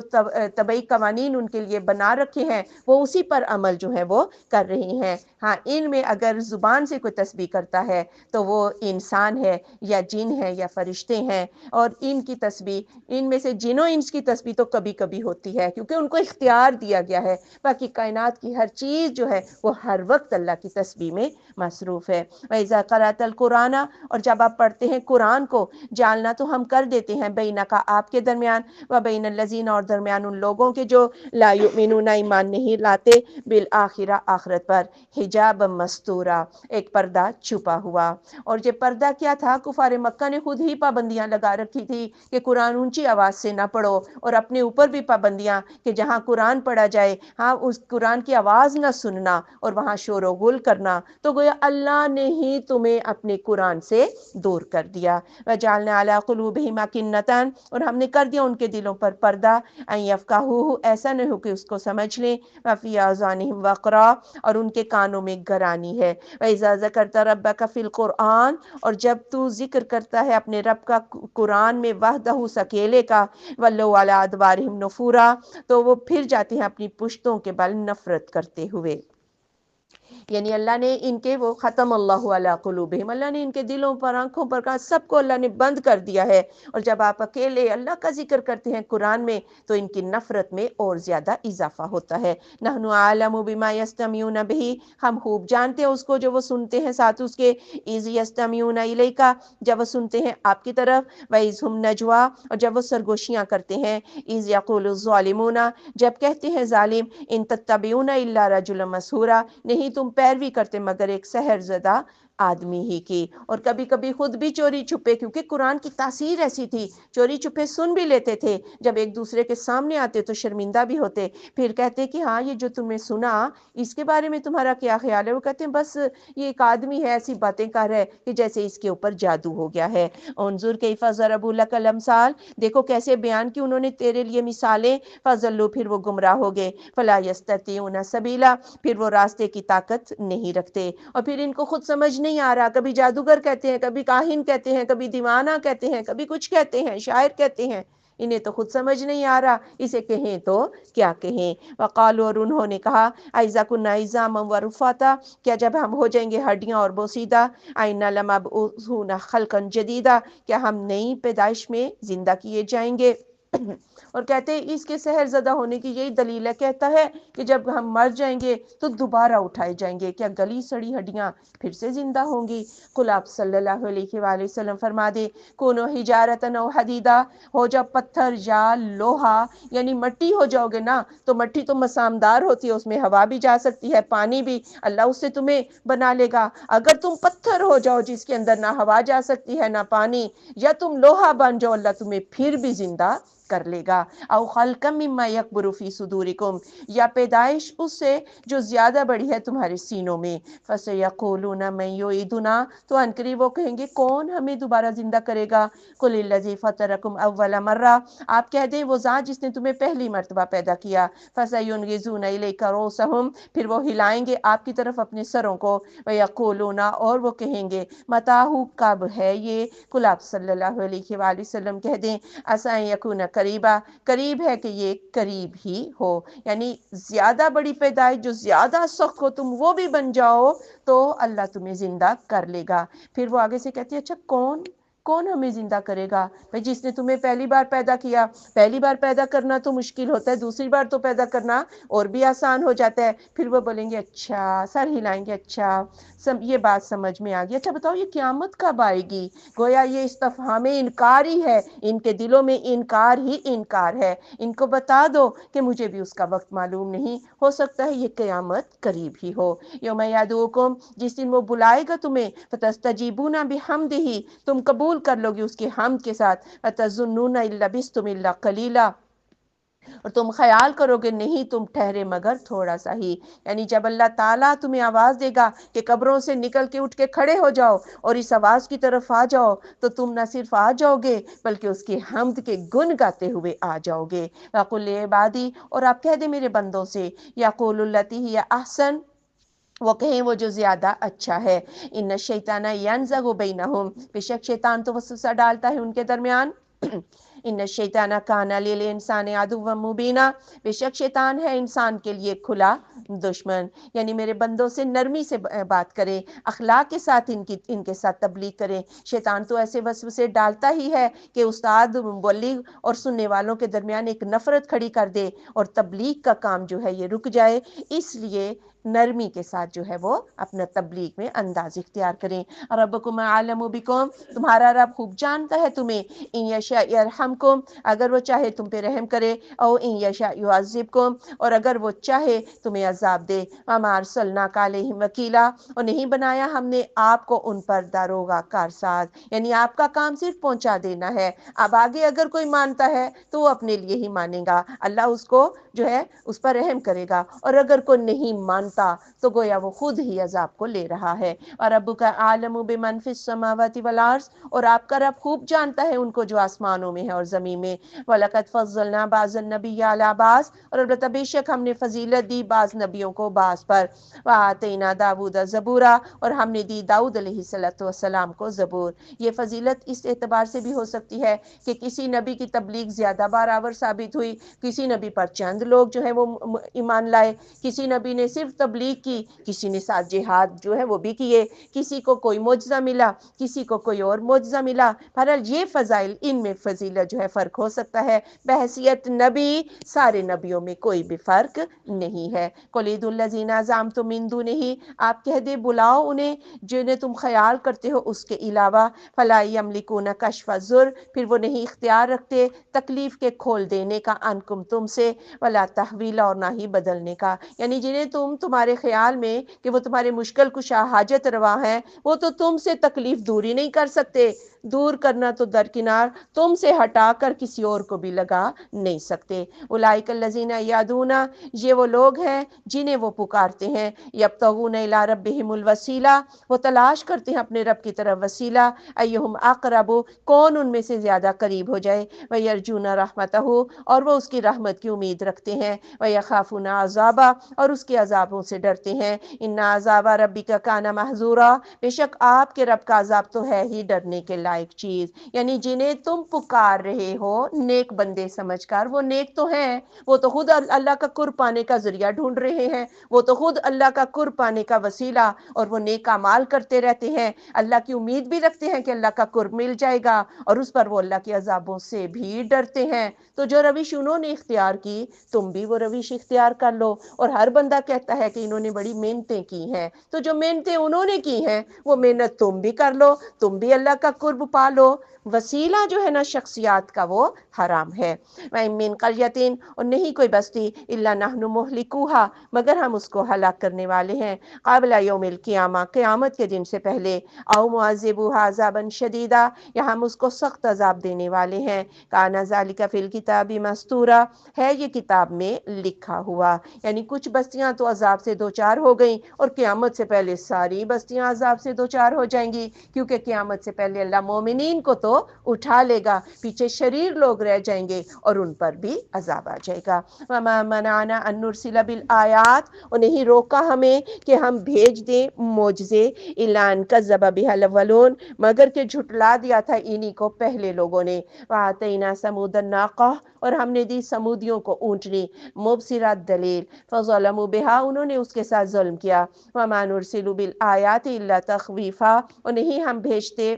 طبعی قوانین ان کے لیے بنا رکھے ہیں وہ اسی پر عمل جو ہے وہ کر رہی ہیں۔ ہاں ان میں اگر زبان سے کوئی تسبیح کرتا ہے تو وہ انسان ہے یا جن ہے یا فرشتے ہیں، اور ان کی تسبیح، ان میں سے جنوں انس کی تسبیح تو کبھی کبھی ہوتی ہے کیونکہ ان کو اختیار دیا گیا ہے، باقی کائنات کی ہر چیز جو ہے وہ ہر وقت اللہ کی تسبیح میں مصروف ہے۔ وَإِذَا قَرَأْتَ الْقُرْآنَ اور جب آپ پڑھتے ہیں قرآن کو، جالنا تو ہم کر دیتے ہیں بینک آپ کے درمیان، وبین الذین اور درمیان ان لوگوں کے جو لا یؤمنون ایمان نہیں لاتے، بالآخرہ آخرت پر، حجاب مستورا ایک پردہ چھپا ہوا۔ اور یہ پردہ کیا تھا؟ کفار مکہ نے خود ہی پابندیاں لگا رکھی تھی کہ قرآن اونچی آواز سے نہ پڑھو، اور اپنے اوپر بھی پابندیاں کہ جہاں قرآن پڑھا جائے ہاں اس قرآن کی آواز نہ سننا اور وہاں شور و غل کرنا، تو گویا اللہ نے ہی تمہیں اپنے قرآن سے دور کر دیا۔ وَجَعَلْنَا عَلَىٰ قُلُوبِهِمْ أَكِنَّةً اور ہم نے کر دیا ان کے دلوں پر پردہ، أَن يَفْقَهُوهُ ایسا نہیں ہو کہ اس کو سمجھ لیں، وَفِي آذَانِهِمْ وَقْرًا اور ان کے کانوں میں گرانی ہے۔ وَإِذَا ذَكَرْتَ رَبَّكَ فِي الْقُرْآنِ اور جب تو ذکر کرتا ہے اپنے رب کا قرآن میں، وحدہ اکیلے کا، وَلَّوْا عَلَىٰ أَدْبَارِهِمْ نُفُورًا تو وہ پھر جاتے ہیں اپنی پشتوں کے بل نفرت کرتے ہوئے۔ یعنی اللہ نے ان کے وہ ختم اللہ علی قلوبہم، اللہ نے ان کے دلوں پر، آنکھوں پر، سب کو اللہ نے بند کر دیا ہے، اور جب آپ اکیلے اللہ کا ذکر کرتے ہیں قرآن میں تو ان کی نفرت میں اور زیادہ اضافہ ہوتا ہے۔ نحن اعلم بما یستمعون بہ ہم خوب جانتے ہیں اس کو جو وہ سنتے ہیں ساتھ اس کے، اذ یستمعون الیک جب وہ سنتے ہیں آپ کی طرف، واذ ہم نجوا اور جب وہ سرگوشیاں کرتے ہیں، اذ یقول الظالمون جب کہتے ہیں ظالم، ان تتبعون الا رجلا مسحورا نہیں تم پیروی کرتے مگر ایک سحر زدہ آدمی ہی کی۔ اور کبھی کبھی خود بھی چوری چھپے، کیونکہ قرآن کی تاثیر ایسی تھی، چوری چھپے سن بھی لیتے تھے، جب ایک دوسرے کے سامنے آتے تو شرمندہ بھی ہوتے، پھر کہتے کہ ہاں یہ جو تم نے سنا اس کے بارے میں تمہارا کیا خیال ہے؟ وہ کہتے ہیں بس یہ ایک آدمی ہے ایسی باتیں کر رہا ہے کہ جیسے اس کے اوپر جادو ہو گیا ہے۔ انظر کیف ضربوا لک الامثال دیکھو کیسے بیان کی انہوں نے تیرے لیے مثالیں، فضلوا پھر وہ گمراہ ہو گئے، فلا یستطیعون سبیلا پھر وہ راستے کی طاقت نہیں رکھتے، اور پھر ان کو خود سمجھ نہیں آ رہا، کبھی جادوگر کہتے ہیں، کبھی کاہن کہتے ہیں، کبھی دیوانہ کہتے ہیں، کبھی کچھ کہتے ہیں، شاعر کہتے ہیں، انہیں تو خود سمجھ نہیں آ رہا اسے کہیں تو کیا کہیں۔ وقالوا اور انہوں نے کہا، اذا كنا عظاما ورفاتا کیا جب ہم ہو جائیں گے ہڈیاں اور بوسیدہ، اینا لمبعوثون خلقا جدیدا کیا ہم نئی پیدائش میں زندہ کیے جائیں گے؟ اور کہتے ہیں اس کے سحر زدہ ہونے کی یہی دلیل ہے، کہتا ہے کہ جب ہم مر جائیں گے تو دوبارہ اٹھائے جائیں گے، کیا گلی سڑی ہڈیاں پھر سے زندہ ہوں گی؟ قل آپ صلی اللہ علیہ وآلہ وسلم فرما دے، کونو حجارۃ او حدیدہ ہو جاؤ پتھر یا لوہا، یعنی مٹی ہو جاؤ گے نا تو مٹی تو مسامدار ہوتی ہے، اس میں ہوا بھی جا سکتی ہے، پانی بھی، اللہ اس سے تمہیں بنا لے گا۔ اگر تم پتھر ہو جاؤ جس کے اندر نہ ہوا جا سکتی ہے نہ پانی، یا تم لوہا بن جاؤ اللہ تمہیں پھر بھی زندہ کر لے گا۔ او خلقا مما یکبر فی صدورکم یا پیدائش اس سے جو زیادہ بڑی ہے تمہارے سینوں میں، فسیقولون من یعیدنا تو عنقریب وہ کہیں گے کون ہمیں دوبارہ زندہ کرے گا؟ قل الذی فطرکم اول مرہ آپ کہہ دیں وہ ذات جس نے تمہیں پہلی مرتبہ پیدا کیا، فسینغضون الیک رؤوسہم پھر وہ ہلائیں گے آپ کی طرف اپنے سروں کو، ویقولون اور وہ کہیں گے متاہ کب ہے یہ؟ قل آپ صلی اللہ علیہ وآلہ وسلم کہہ دیں عسیٰ ان یکون قریبا قریب ہے کہ یہ قریب ہی ہو، یعنی زیادہ بڑی پیدائش جو زیادہ سخت ہو تم وہ بھی بن جاؤ تو اللہ تمہیں زندہ کر لے گا۔ پھر وہ آگے سے کہتی ہے اچھا کون کون ہمیں زندہ کرے گا؟ بھائی جس نے تمہیں پہلی بار پیدا کیا، پہلی بار پیدا کرنا تو مشکل ہوتا ہے، دوسری بار تو پیدا کرنا اور بھی آسان ہو جاتا ہے۔ پھر وہ بولیں گے اچھا، سر ہلائیں گے، اچھا یہ بات سمجھ میں آ گئی۔ اچھا بتاؤ یہ قیامت کب آئے گی؟ گویا یہ استفہام انکار ہی ہے، ان کے دلوں میں انکار ہی انکار ہے۔ ان کو بتا دو کہ مجھے بھی اس کا وقت معلوم نہیں، ہو سکتا ہے یہ قیامت قریب ہی ہو۔ یوم یدعوکم، جس دن وہ بلائے گا تمہیں، فتستجیبون بحمدہ، تم قبول کر لو گے اس کی حمد کے ساتھ، فتظنون ان لبثتم الا قلیلا، اور تم خیال کرو گے نہیں تم ٹھہرے مگر تھوڑا سا ہی۔ یعنی جب اللہ تعالیٰ تمہیں آواز دے گا کہ قبروں سے نکل کے اٹھ کے کھڑے ہو جاؤ اور اس آواز کی طرف آ جاؤ، تو تم نہ صرف آ جاؤ گے بلکہ اس کی حمد کے گن گاتے ہوئے آ جاؤ گے۔ وَقُلْ لِعِبَادِي، اور آپ کہہ دیں میرے بندوں سے، یَقُولُ الَّتِی ہِیَ احسن، وہ کہیں وہ جو زیادہ اچھا ہے، ان الشیطان ینزغ بینہم، بے شک شیطان تو وسوسہ ڈالتا ہے ان کے درمیان، ان الشیطان کان للانسان عدوا مبینا، بے شک شیطان ہے انسان کے لیے کھلا دشمن۔ یعنی میرے بندوں سے نرمی سے بات کریں، اخلاق کے ساتھ ان کے ساتھ تبلیغ کریں۔ شیطان تو ایسے وسوسے ڈالتا ہی ہے کہ استاد مبلغ اور سننے والوں کے درمیان ایک نفرت کھڑی کر دے اور تبلیغ کا کام جو ہے یہ رک جائے۔ اس لیے نرمی کے ساتھ جو ہے وہ اپنا تبلیغ میں انداز اختیار کریں۔ ربکم اعلم بکم، تمہارا رب خوب جانتا ہے تمہیں، ان یشاء یرحمکم، اگر وہ چاہے تم پہ رحم کرے، او ان یشاء یعذبکم، اور اگر وہ چاہے تمہیں عذاب دے۔ وما ارسلناک علیہم وکیلا، اور نہیں بنایا ہم نے آپ کو ان پر داروغہ کارساز، یعنی آپ کا کام صرف پہنچا دینا ہے۔ اب آگے اگر کوئی مانتا ہے تو وہ اپنے لیے ہی مانے گا، اللہ اس کو جو ہے اس پر رحم کرے گا، اور اگر کوئی نہیں مانتا تو گویا وہ خود ہی عذاب کو لے رہا ہے۔ اور ربک اعلم بمن فی السماوات والارض، اور آپ کا رب خوب جانتا ہے ان کو جو آسمانوں میں ہے اور زمین میں۔ وَلَقَدْ فَضَّلْنَا بَعْضَ النَّبِيِّ عَلَىٰ بَعْضٍ، اور البتہ بے شک ہم نے فضیلت دی بعض نبیوں کو بعض پر۔ وَآتَيْنَا دَاوُودَ زَبُورًا، اور ہم نے دی داؤد علیہ السلام کو زبور۔ یہ فضیلت اس اعتبار سے بھی ہو سکتی ہے کہ کسی نبی کی تبلیغ زیادہ بارآور ثابت ہوئی، کسی نبی پر چند لوگ جو ہے وہ ایمان لائے، کسی نبی نے صرف تبلیغ کی، کسی نے ساتھ جہاد جو ہے وہ بھی کیے، کسی کو کوئی معجزہ ملا، کسی کو کوئی اور معجزہ ملا۔ بہرحال یہ فضائل، ان میں فضیلت جو ہے فرق ہو سکتا ہے، بحیثیت نبی سارے نبیوں میں کوئی بھی فرق نہیں ہے۔ قُلِ ادْعُوا الَّذِينَ زَعَمْتُم مِّن دُونِهِ، آپ کہہ دے بلاؤ انہیں جنہیں تم خیال کرتے ہو اس کے علاوہ، فَلَا يَمْلِكُونَ كَشْفَ الضُّرِّ، پھر وہ نہیں اختیار رکھتے تکلیف کے کھول دینے کا، عنکم تم سے، وَلَا تَحْوِيلَ، اور نہ ہی بدلنے کا۔ یعنی جنہیں تمہارے خیال میں کہ وہ تمہارے مشکل کشا حاجت روا ہیں، وہ تو تم سے تکلیف دور ہی نہیں کر سکتے، دور کرنا تو درکنار، تم سے ہٹا کر کسی اور کو بھی لگا نہیں سکتے۔ اولئک الذین یدعون، یہ وہ لوگ ہیں جنہیں وہ پکارتے ہیں، یبتغون الی ربہم الوسیلہ، وہ تلاش کرتے ہیں اپنے رب کی طرف وسیلہ، ایہم اقرب، کون ان میں سے زیادہ قریب ہو جائے، ویرجون رحمتہ، اور وہ اس کی رحمت کی امید رکھتے ہیں، ویخافون عذابہ، اور اس کے عذابوں سے ڈرتے ہیں، ان عذاب ربک کان محذورا، بے شک آپ کے رب کا عذاب تو ہے ہی ڈرنے کے لائق چیز۔ یعنی جنہیں تم پکار رہے ہو نیک بندے سمجھ کر، وہ نیک تو ہیں، وہ تو خود اللہ کا قرب پانے کا ذریعہ ڈھونڈ رہے ہیں، وہ تو خود اللہ کا قرب پانے کا وسیلہ، اور وہ نیک اعمال کرتے رہتے ہیں، اللہ کی امید بھی رکھتے ہیں کہ اللہ کا قرب مل جائے گا، اور اس پر وہ اللہ کے عذابوں سے بھی ڈرتے ہیں۔ تو جو روش انہوں نے اختیار کی، تم بھی وہ روش اختیار کر لو۔ اور ہر بندہ کہتا ہے کہ انہوں نے بڑی محنتیں کی ہیں، تو جو محنتیں انہوں نے کی ہیں وہ محنت تم بھی کر لو، تم بھی اللہ کا قرب پا لو۔ وسیلہ جو ہے نا شخصیات کا وہ حرام ہے۔ وَإِن مِّن قَرْيَةٍ، اور نہیں کوئی بستی، إِلَّا نَحْنُ مُهْلِكُوهَا، مگر ہم اس کو ہلاک کرنے والے ہیں، قَبْلَ يَوْمِ الْقِيَامَةِ، قیامت کے دن سے پہلے، أَوْ مُعَذِّبُوهَا عَذَابًا شَدِيدًا، یا ہم اس کو سخت عذاب دینے والے ہیں، كَانَ ذَلِكَ فِي الْكِتَابِ مَسْطُورًا، ہے یہ کتاب میں لکھا ہوا۔ یعنی کچھ بستیاں تو عذاب سے دوچار ہو گئیں، اور قیامت سے پہلے ساری بستیاں عذاب سے دوچار ہو جائیں گی، کیونکہ قیامت سے پہلے اللہ مومنین کو تو اٹھا لے گا، پیچھے شریر لوگ رہ جائیں گے اور ان پر بھی عذاب آ جائے گا۔ وَمَا مَنَعَنَا أَن نُرْسِلَ بِالْآيَاتِ، اور نہیں روکا ہمیں کہ ہم بھیج دیں معجزے، إِلَّا أَن كَذَّبَ بِهَا الْأَوَّلُونَ، مگر کہ جھٹلا دیا تھا انہی کو پہلے لوگوں نے۔ وَآتَيْنَا ثَمُودَ النَّاقَةَ، اور ہم نے دی سمودیوں کو اونٹنی، مبصرۃ دلیل، فَظَلَمُوا بِهَا، انہوں نے اس کے ساتھ ظلم کیا۔ وَمَا نُرْسِلُ بِالْآيَاتِ إِلَّا تَخْوِيفًا، اور نہیں ہم بھیجتے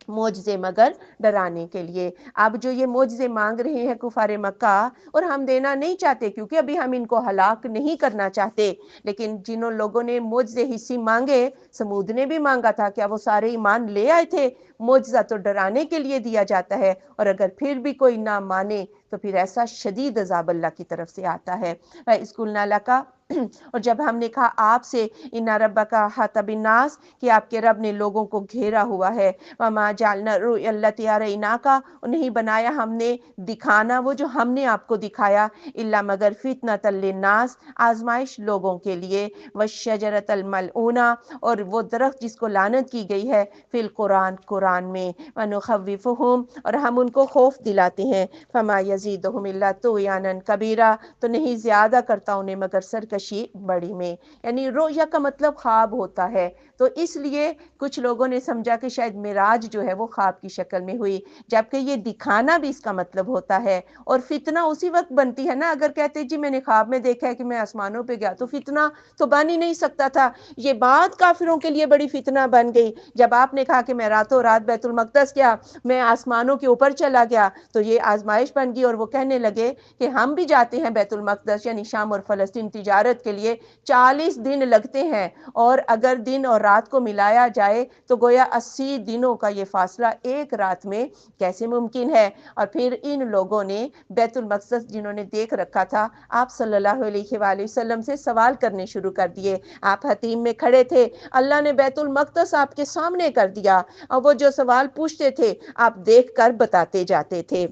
معجزے مگر ڈرانے کے لیے۔ اب جو یہ معجزے مانگ رہے ہیں کفار مکہ، اور ہم دینا نہیں چاہتے کیونکہ ابھی ہم ان کو ہلاک نہیں کرنا چاہتے، لیکن جنہوں لوگوں نے معجزے حصی مانگے، سمود نے بھی مانگا تھا، کیا وہ سارے ایمان لے آئے تھے؟ معجزہ تو ڈرانے کے لیے دیا جاتا ہے، اور اگر پھر بھی کوئی نہ مانے تو پھر ایسا شدید عذاب اللہ کی طرف سے آتا ہے۔ اس قُلْنَا لَكَ اور جب ہم نے کہا آپ سے اِنَّ رَبَّكَ أَحَاطَ بِالنَّاسِ کہ آپ کے رب نے لوگوں کو گھیرا ہوا ہے، وَمَا جَعَلْنَا الرُّؤْيَا الَّتِي أَرَيْنَاكَ اور نہیں بنایا ہم نے دکھانا وہ جو ہم نے آپ کو دکھایا، إِلَّا مگر فِتْنَةً لِلنَّاسِ آزمائش لوگوں کے لیے، وَالشَّجَرَةَ الْمَلْعُونَةَ اور وہ درخت جس کو لعنت کی گئی ہے، فی القرآن قرآن میں، وَنُخَوِّفُهُمْ اور ہم ان کو خوف دلاتے ہیں، فَمَا يَزِيدُهُمْ إِلَّا طُغْيَانًا كَبِيرًا تو نہیں زیادہ کرتا انہیں مگر سرکشی بڑی میں۔ یعنی رؤیا کا مطلب خواب ہوتا ہے، تو اس لیے کچھ لوگوں نے سمجھا کہ شاید معراج جو ہے وہ خواب کی شکل میں ہوئی، جبکہ یہ دکھانا بھی اس کا مطلب ہوتا ہے۔ اور فتنہ اسی وقت بنتی ہے نا، اگر کہتے جی میں نے خواب میں دیکھا ہے کہ میں آسمانوں پہ گیا، تو فتنہ تو بن ہی نہیں سکتا تھا۔ یہ بات کافروں کے لیے بڑی فتنہ بن گئی جب آپ نے کہا کہ میں راتوں رات بیت المقدس گیا، میں آسمانوں کے اوپر چلا گیا، تو یہ آزمائش بن گئی، اور وہ کہنے لگے کہ ہم بھی جاتے ہیں بیت المقدس یعنی شام اور فلسطین تجارت کے لیے، 40 دن لگتے ہیں، اور اگر دن اور رات کو ملایا جائے تو گویا 80 دنوں کا یہ فاصلہ ایک رات میں کیسے ممکن ہے؟ اور پھر ان لوگوں نے بیت المقدس جنہوں نے دیکھ رکھا تھا، آپ صلی اللہ علیہ وآلہ وسلم سے سوال کرنے شروع کر دیے۔ آپ حتیم میں کھڑے تھے، اللہ نے بیت المقدس آپ کے سامنے کر دیا، اور وہ جو سوال پوچھتے تھے آپ دیکھ کر بتاتے جاتے تھے۔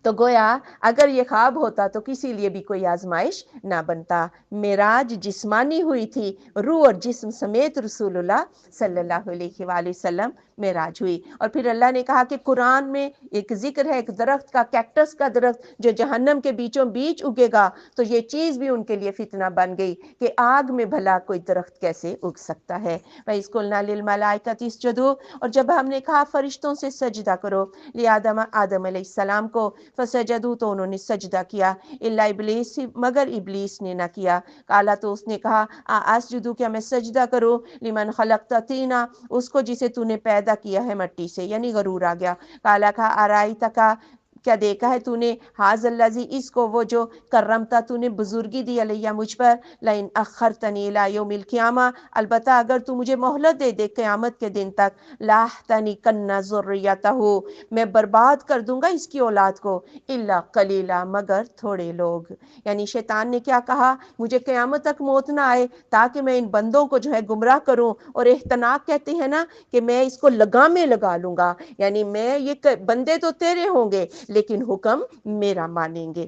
تو گویا اگر یہ خواب ہوتا تو کسی لیے بھی کوئی آزمائش نہ بنتا۔ معراج جسمانی ہوئی تھی، روح اور جسم سمیت رسول اللہ صلی اللہ علیہ وآلہ وسلم معراج ہوئی۔ اور پھر اللہ نے کہا کہ قرآن میں ایک ذکر ہے ایک درخت کا، کیکٹس کا درخت جو جہنم کے بیچوں بیچ اگے گا، تو یہ چیز بھی ان کے لیے فتنہ بن گئی کہ آگ میں بھلا کوئی درخت کیسے اگ سکتا ہے۔ وَإِذْ قُلْنَا لِلْمَلَائِكَةِ اسْجُدُوا اور جب ہم نے کہا فرشتوں سے سجدہ کرو، لِآدَمَ آدم علیہ السلام کو، فسجدوا تو انہوں نے سجدہ کیا، الا ابلیس مگر ابلیس نے نہ کیا، کالا تو اس نے کہا اسجدو کیا میں سجدہ کروں، لمن خلقت طینا اس کو جسے تو نے پیدا کیا ہے مٹی سے، یعنی غرور آ گیا، کالا کہا ارائیتک کیا دیکھا ہے تو نے، حاذ الذی اس کو وہ جو کرمتا تو نے بزرگی دی علیہ مجھ پر، لئن اخرتنی الی یوم القیامہ البتہ اگر تو مجھے مہلت دے دے قیامت کے دن تک، لاحتنکن ذریتہ میں برباد کر دوں گا اس کی اولاد کو، الا قلیلا مگر تھوڑے لوگ۔ یعنی شیطان نے کیا کہا، مجھے قیامت تک موت نہ آئے تاکہ میں ان بندوں کو جو ہے گمراہ کروں، اور احتناق کہتے ہیں نا کہ میں اس کو لگامیں لگا لوں گا، یعنی میں یہ بندے تو تیرے ہوں گے لیکن حکم میرا مانیں گے۔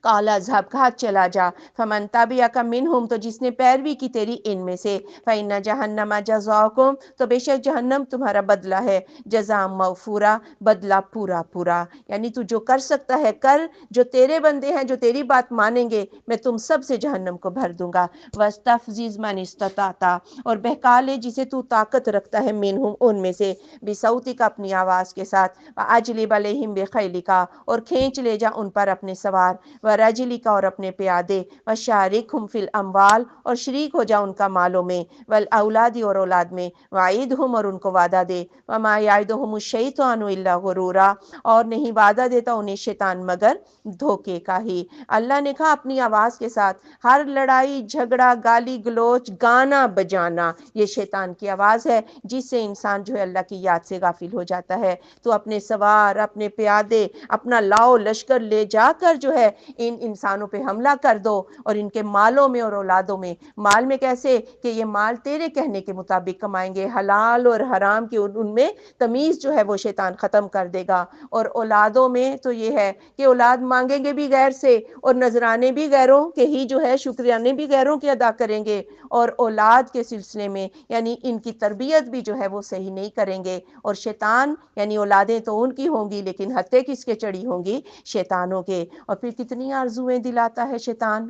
کالا اذهب کہا چلا جا، فمن تبعک منہم تو جس نے پیروی کی تیری ان میں سے، فإن جہنم جزاؤکم تو بے شک جہنم تمہارا بدلہ ہے، جزاء موفورا بدلہ پورا پورا، یعنی تو جو کر سکتا ہے کر، جو تیرے بندے ہیں جو تیری بات مانیں گے میں تم سب سے جہنم کو بھر دوں گا، واستفزز من استطعت اور بہکا لے جسے تو طاقت رکھتا ہے، منہم ان میں سے، بصوتک اپنی آواز کے ساتھ، واجلب علیہم بخیلک اور کھینچ لے جا ان پر اپنے سوار، ورجلک اور اپنے پیادے، وشارکہم فی الاموال اور شریک ہو جا ان کا مالوں میں، والاولاد اور اولاد میں، وعیدہم اور ان کو وعدہ دے، وما یعدہم الشیطان الا غرورا اور نہیں وعدہ دیتا انہیں شیطان مگر دھوکے کا ہی۔ اللہ نے کہا اپنی آواز کے ساتھ، ہر لڑائی جھگڑا گالی گلوچ گانا بجانا یہ شیطان کی آواز ہے جس سے انسان جو ہے اللہ کی یاد سے غافل ہو جاتا ہے۔ تو اپنے سوار اپنے پیادے اپنا لاؤ لشکر لے جا کر جو ہے ان انسانوں پہ حملہ کر دو، اور ان کے مالوں میں اور اولادوں میں، مال میں کیسے کہ یہ مال تیرے کہنے کے مطابق کمائیں گے، حلال اور حرام کی ان میں تمیز جو ہے وہ شیطان ختم کر دے گا، اور اولادوں میں تو یہ ہے کہ اولاد مانگیں گے بھی غیر سے، اور نذرانے بھی غیروں کے ہی جو ہے شکریانے بھی غیروں کے ادا کریں گے، اور اولاد کے سلسلے میں یعنی ان کی تربیت بھی جو ہے وہ صحیح نہیں کریں گے، اور شیطان یعنی اولادیں تو ان کی ہوں گی لیکن ہتھے کس کے چڑھی ہوں گی، شیطانوں کے۔ اور پھر کتنی کتنی آرزویں دلاتا ہے شیطان،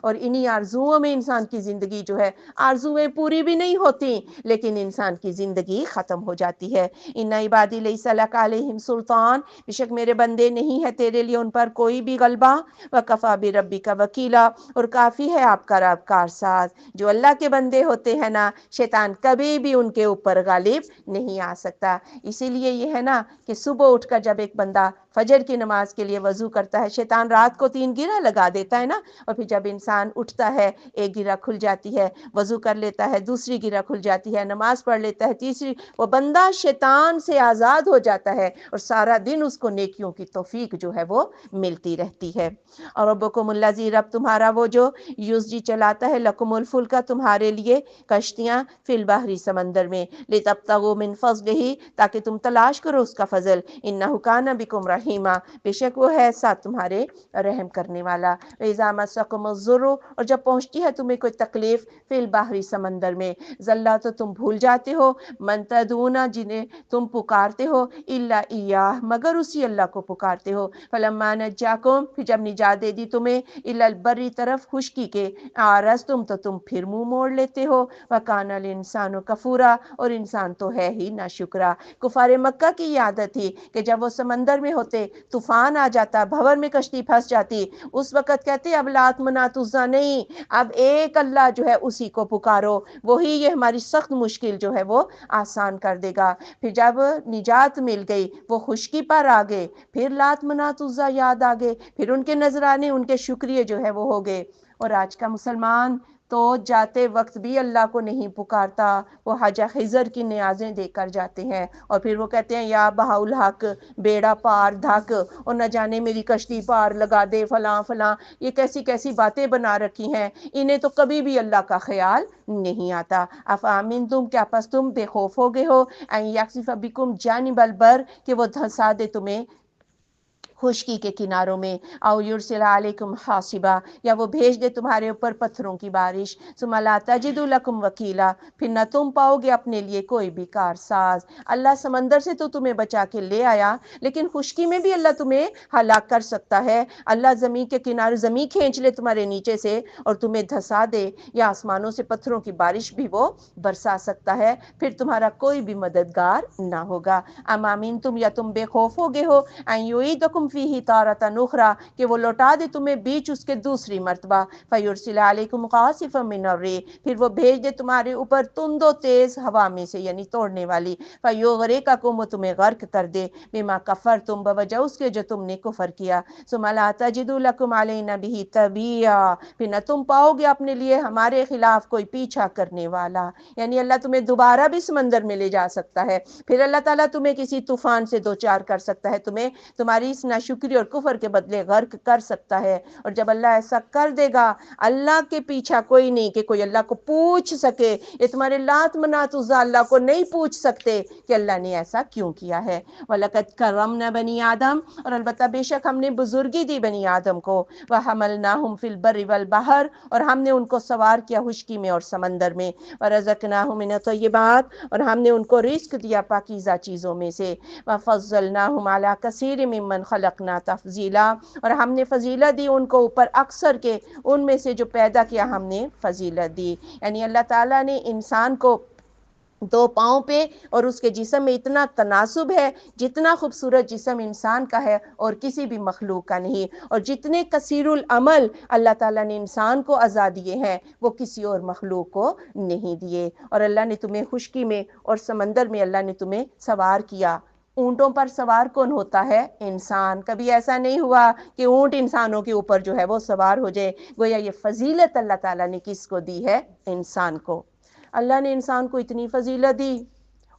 اور انہی آرزوؤں میں انسان کی زندگی جو ہے، آرزویں پوری بھی نہیں ہوتی لیکن انسان کی زندگی ختم ہو جاتی ہے۔ ان عبادی لیس لک علیہم سلطان، بے شک میرے بندے نہیں ہے تیرے لیے ان پر کوئی بھی غلبہ، وکفی بربک وکیلا، اور کافی ہے آپ کا رب کارساز۔ جو اللہ کے بندے ہوتے ہیں نا، شیطان کبھی بھی ان کے اوپر غالب نہیں آ سکتا۔ اسی لیے یہ ہے نا کہ صبح اٹھ کر جب ایک بندہ فجر کی نماز کے لیے وضو کرتا ہے، شیطان رات کو 3 گرہ لگا دیتا ہے نا، اور پھر جب انسان اٹھتا ہے ایک گرہ کھل جاتی ہے، وضو کر لیتا ہے دوسری گرہ کھل جاتی ہے، نماز پڑھ لیتا ہے تیسری، وہ بندہ شیطان سے آزاد ہو جاتا ہے اور سارا دن اس کو نیکیوں کی توفیق جو ہے وہ ملتی رہتی ہے۔ اور ربکم الذی، رب تمہارا وہ جو یسجی چلاتا ہے، لکم الفلک، تمہارے لیے کشتیاں، فی البحر، سمندر میں، لتبتغوا من فضلہ، تاکہ تم تلاش کرو اس کا فضل، انہ کان بکم رحیما، بے شک وہ ہے ساتھ تمہارے رحم کرنے والا۔ اذا مسکم الضر، اور جب پہنچتی ہے تمہیں کوئی تکلیف، فی البحر، سمندر میں، ذلہ، تو تم بھول جاتے ہو، من تدعون، جنہیں تم پکارتے ہو، الا ایاہ، مگر اسی اللہ کو پکارتے ہو، فلما نجاکم، پھر جب نجات دے دی تمہیں، الا البر، طرف خشکی کے، اعرضتم، تو تم پھر منہ موڑ لیتے ہو، وکان الانسان کفورا، اور انسان تو ہے ہی ناشکرا۔ کفار مکہ کی یہ عادت تھی کہ جب وہ سمندر میں ہوتے، طوفان آ جاتا، بھنور میں کشتی پھنس جاتی، اس وقت کہتے اب لات منات عزیٰ نہیں، اب ایک اللہ جو ہے اسی کو پکارو، وہی یہ ہماری سخت مشکل جو ہے وہ آسان کر دے گا۔ پھر جب نجات مل گئی، وہ خشکی پر آ گئے، پھر لات منات عزیٰ یاد آ گئے، پھر ان کے نذرانے، ان کے شکریہ جو ہے وہ ہو گئے۔ اور آج کا مسلمان تو جاتے وقت بھی اللہ کو نہیں پکارتا، وہ حاجہ خضر کی نیازیں دے کر جاتے ہیں، اور پھر وہ کہتے ہیں یا بہاء الحق، بیڑا پار دھک، اور نہ جانے میری کشتی پار لگا دے، فلاں فلاں، یہ کیسی کیسی باتیں بنا رکھی ہیں، انہیں تو کبھی بھی اللہ کا خیال نہیں آتا۔ افامنتم، کیا پس تم بے خوف ہو گئے ہو، ان یخسف بکم جانب البر، کہ وہ دھسا دے تمہیں خشکی کے کناروں میں، او یرسل علیکم حاصبا، یا وہ بھیج دے تمہارے اوپر پتھروں کی بارش، ثم لا تجدوا لکم وکیلا، پھر نہ تم پاؤ گے اپنے لیے کوئی بھی کارساز۔ اللہ سمندر سے تو تمہیں بچا کے لے آیا، لیکن خشکی میں بھی اللہ تمہیں ہلاک کر سکتا ہے۔ اللہ زمین کے کنارے، زمین کھینچ لے تمہارے نیچے سے اور تمہیں دھسا دے، یا آسمانوں سے پتھروں کی بارش بھی وہ برسا سکتا ہے، پھر تمہارا کوئی بھی مددگار نہ ہوگا۔ ام امنتم، یا تم بے خوف ہو گئے ہو، ان یعیدکم فیہ تارۃ اخری، کہ وہ لوٹا دے تمہیں بیچ اس کے دوسری مرتبہ، فیرسل علیکم قاصفا من الريح، پھر وہ بھیج دے تمہارے اوپر تند و تیز ہوا میں سے، یعنی توڑنے والی، فیغرقکم، وہ تمہیں غرق کر دے، بما کفرتم، بوجہ اس کے جو تم نے کفر کیا، ثم لا تجدوا لکم علینا بہ تبیعا، پھر نہ تم پاؤ گے اپنے لیے ہمارے خلاف کوئی پیچھا کرنے والا، یعنی اللہ تمہیں دوبارہ بھی سمندر میں لے جا سکتا ہے، پھر اللہ تعالیٰ تمہیں کسی طوفان سے دوچار کر سکتا ہے، تمہیں تمہاری اس ناشکری اور کفر کے بدلے غرق کر سکتا ہے، اور جب اللہ ایسا کر دے گا، اللہ کے پیچھا کوئی نہیں کہ کوئی اللہ کو پوچھ سکے، یہ تمہارے لات منات عزیٰ اللہ کو نہیں پوچھ سکتے کہ اللہ نے ایسا کیوں کیا ہے۔ وَلَقَدْ كَرَّمْنَا بَنِي آدم، اور البتہ بے شک ہم نے بزرگی دی بنی آدم کو، وَحَمَلْنَاهُمْ فِي الْبَرِّ وَالْبَحْرِ، اور ہم نے ان کو سوار کیا خشکی میں اور سمندر میں، وَرَزَقْنَاهُمْ مِنَ الطَّيِّبَاتِ، اور ہم نے ان کو رزق دیا پاکیزہ چیزوں میں سے، وَفَضَّلْنَاهُمْ عَلَى كَثِيرٍ مِّمَّنْ خَلَقْنَا تَفْضِيلًا، اور ہم نے فضیلت دی ان کو اوپر اکثر کے ان میں سے جو پیدا کیا ہم نے فضیلت دی، یعنی اللہ تعالیٰ نے انسان کو 2 پاؤں پہ اور اس کے جسم میں اتنا تناسب ہے، جتنا خوبصورت جسم انسان کا ہے اور کسی بھی مخلوق کا نہیں، اور جتنے کثیر العمل اللہ تعالیٰ نے انسان کو عطا دیے ہیں وہ کسی اور مخلوق کو نہیں دیے۔ اور اللہ نے تمہیں خشکی میں اور سمندر میں اللہ نے تمہیں سوار کیا۔ اونٹوں پر سوار کون ہوتا ہے؟ انسان۔ کبھی ایسا نہیں ہوا کہ اونٹ انسانوں کے اوپر جو ہے وہ سوار ہو جائے، گویا یہ فضیلت اللہ تعالیٰ نے کس کو دی ہے؟ انسان کو۔ اللہ نے انسان کو اتنی فضیلت دی،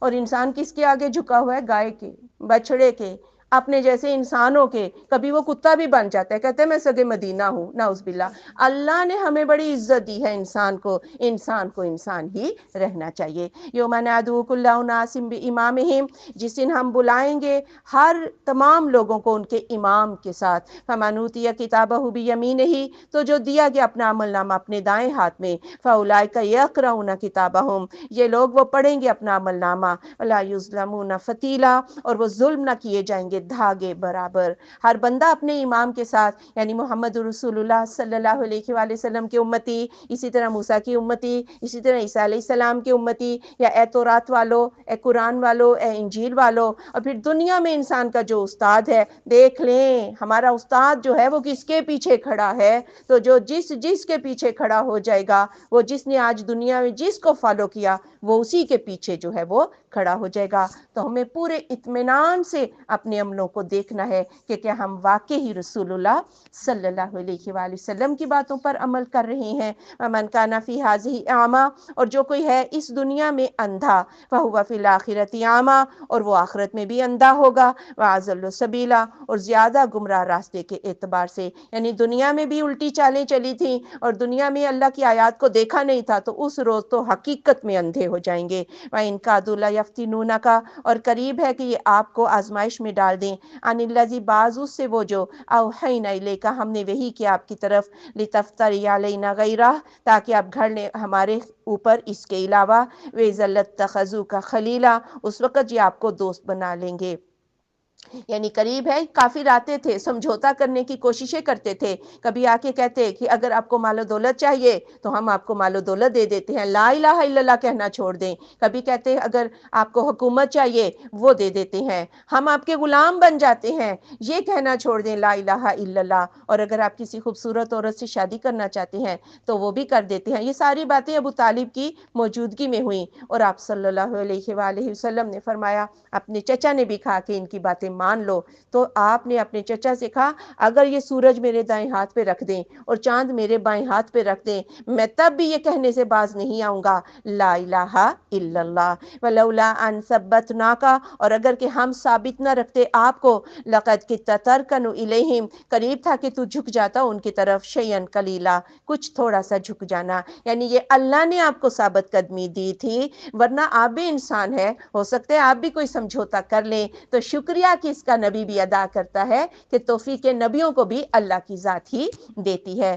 اور انسان کس کے آگے جھکا ہوا ہے؟ گائے کے، بچھڑے کے، اپنے جیسے انسانوں کے، کبھی وہ کتا بھی بن جاتا ہے، کہتے ہیں میں سگے مدینہ ہوں، نعوذ باللہ۔ اللہ نے ہمیں بڑی عزت دی ہے انسان کو انسان ہی رہنا چاہیے۔ یوم ندعو کل اناس بامامہم، جس دن ہم بلائیں گے ہر تمام لوگوں کو ان کے امام کے ساتھ، فمن اوتی کتابہ بیمینہ، تو جو دیا گیا اپنا عمل نامہ اپنے دائیں ہاتھ میں، فاولئک یقرؤون کتابہم، یہ لوگ وہ پڑھیں گے اپنا عمل نامہ، ولا یظلمون فتیلا، اور وہ ظلم نہ کیے جائیں گے گے دھاگے برابر. ہر بندہ اپنے امام کے ساتھ یعنی محمد رسول اللہ صلی اللہ علیہ وآلہ وسلم کی امتی، اسی طرح موسیٰ کی امتی، اسی طرح عیسیٰ علیہ السلام کی امتی، یا اے تورات والو، اے قرآن والو، اے انجیل والو. اور پھر دنیا میں انسان کا جو استاد ہے، دیکھ لیں ہمارا استاد جو ہے وہ کس کے پیچھے کھڑا ہے. تو جو جس کے پیچھے کھڑا ہو جائے گا، وہ جس نے آج دنیا میں جس کو فالو کیا، وہ اسی کے پیچھے جو ہے وہ کھڑا ہو جائے گا. تو ہمیں پورے اطمینان سے اپنے عملوں کو دیکھنا ہے کہ کیا ہم واقعی رسول اللہ صلی اللہ علیہ وآلہ وسلم کی باتوں پر عمل کر رہے ہیں. وَمَنْ كَانَ فِي هَٰذِهِ أَعْمَىٰ، اور جو کوئی ہے اس دنیا میں اندھا، فَهُوَ فِي الْآخِرَةِ أَعْمَىٰ، اور وہ آخرت میں بھی اندھا ہوگا. وَأَضَلُّ سَبِيلًا، اور زیادہ گمراہ راستے کے اعتبار سے. یعنی دنیا میں بھی الٹی چالیں چلی تھیں اور دنیا میں اللہ کی آیات کو دیکھا نہیں تھا، تو اس روز تو حقیقت میں اندھے ہو جائیں گے. وَإِنْ كَادُوا لَيَفْتِنُونَكَ، اور قریب ہے کہ یہ آپ کو آزمائش میں ڈال دیں. عَنِ الَّذِي، بعض اس سے وہ جو أَوْحَيْنَا إِلَيْكَ، ہم نے وحی کیا آپ کی طرف، لِتَفْتَرِيَ عَلَيْنَا غَيْرَهُ، تاکہ آپ گھڑ لیں ہمارے اوپر اس کے علاوہ. وَإِذًا لَاتَّخَذُوكَ خَلِيلًا، اس وقت یہ آپ کو دوست بنا لیں گے. یعنی قریب ہے، کافر آتے تھے سمجھوتا کرنے کی کوششیں کرتے تھے. کبھی آ کے کہتے کہ اگر آپ کو مال و دولت چاہیے تو ہم آپ کو مال و دولت دے دیتے ہیں، لا الہ الا اللہ کہنا چھوڑ دیں. کبھی کہتے ہیں اگر آپ کو حکومت چاہیے وہ دے دیتے ہیں، ہم آپ کے غلام بن جاتے ہیں، یہ کہنا چھوڑ دیں لا الہ الا اللہ. اور اگر آپ کسی خوبصورت عورت سے شادی کرنا چاہتے ہیں تو وہ بھی کر دیتے ہیں. یہ ساری باتیں ابو طالب کی موجودگی میں ہوئیں، اور آپ صلی اللہ علیہ وآلہ وسلم نے فرمایا، اپنے چچا نے بھی کہا کہ ان کی باتیں مان لو. تو آپ نے اپنے چچا سے کہا اگر یہ سورج میرے دائیں ہاتھ پہ رکھ دیں اور چاند میرے بائیں ہاتھ پہ رکھ دیں، میں تب بھی یہ کہنے سے باز نہیں آؤں گا لا الہ الا اللہ. ولولا ان ثبتناک، اور اگر کہ ہم ثابت نہ رکھتے آپ کو، لقد کدت ترکن الیہم، قریب تھا کہ تو جھک جاتا ان کی طرف، شیئن قلیلا، کچھ تھوڑا سا جھک جانا. یعنی یہ اللہ نے آپ کو ثابت قدمی دی تھی، ورنہ آپ بھی انسان ہے، ہو سکتا ہے آپ بھی کوئی سمجھوتا کر لیں. تو شکریہ کہ اس کا نبی بھی ادا کرتا ہے کہ توفیق نبیوں کو بھی اللہ کی ذات ہی دیتی ہے.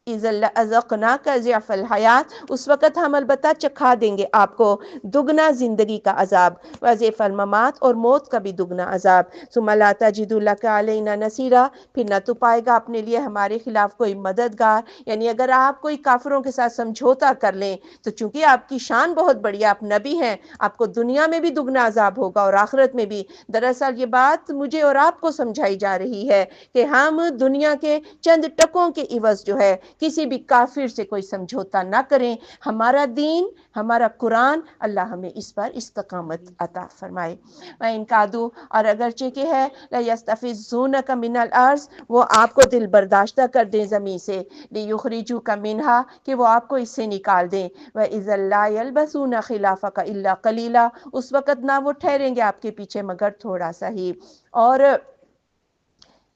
اِذَا لَأَذَقْنَاكَ ضِعْفَ الْحَیَاةِ، اس وقت ہم البتہ چکھا دیں گے آپ کو دگنا زندگی کا عذاب، وَضِعْفَ الْمَمَاتِ، اور موت کا بھی دگنا عذاب. ثُمَّ لَا تَجِدُ لَكَ عَلَيْنَا نَصِيرًا، پھر نہ تو پائے گا اپنے لیے ہمارے خلاف کوئی مددگار. یعنی اگر آپ کوئی کافروں کے ساتھ سمجھوتا کر لیں تو چونکہ آپ کی شان بہت بڑی ہے، آپ نبی ہیں، آپ کو دنیا میں بھی دگنا عذاب ہوگا اور آخرت میں بھی. دراصل یہ بات مجھے اور آپ کو سمجھائی جا رہی ہے کہ ہم دنیا کے چند ٹکوں کے عوض جو ہے کسی بھی کافر سے کوئی سمجھوتا نہ کریں. ہمارا دین، ہمارا قرآن، اللہ ہمیں اس پر استقامت عطا فرمائے. وَإِنْ كَادُوا، اور اگرچہ کہ ہے لَيَسْتَفِزُّونَكَ مِنَ الْأَرْضِ، وہ آپ کو دل برداشتہ کر دیں زمین سے، لِيُخْرِجُوكَ مِنْهَا، کہ وہ آپ کو اس سے نکال دیں. وَإِذًا لَا يَلْبَثُونَ خِلَافَكَ إِلَّا قَلِيلًا، اس وقت نہ وہ ٹھہریں گے آپ کے پیچھے مگر تھوڑا سا ہی. اور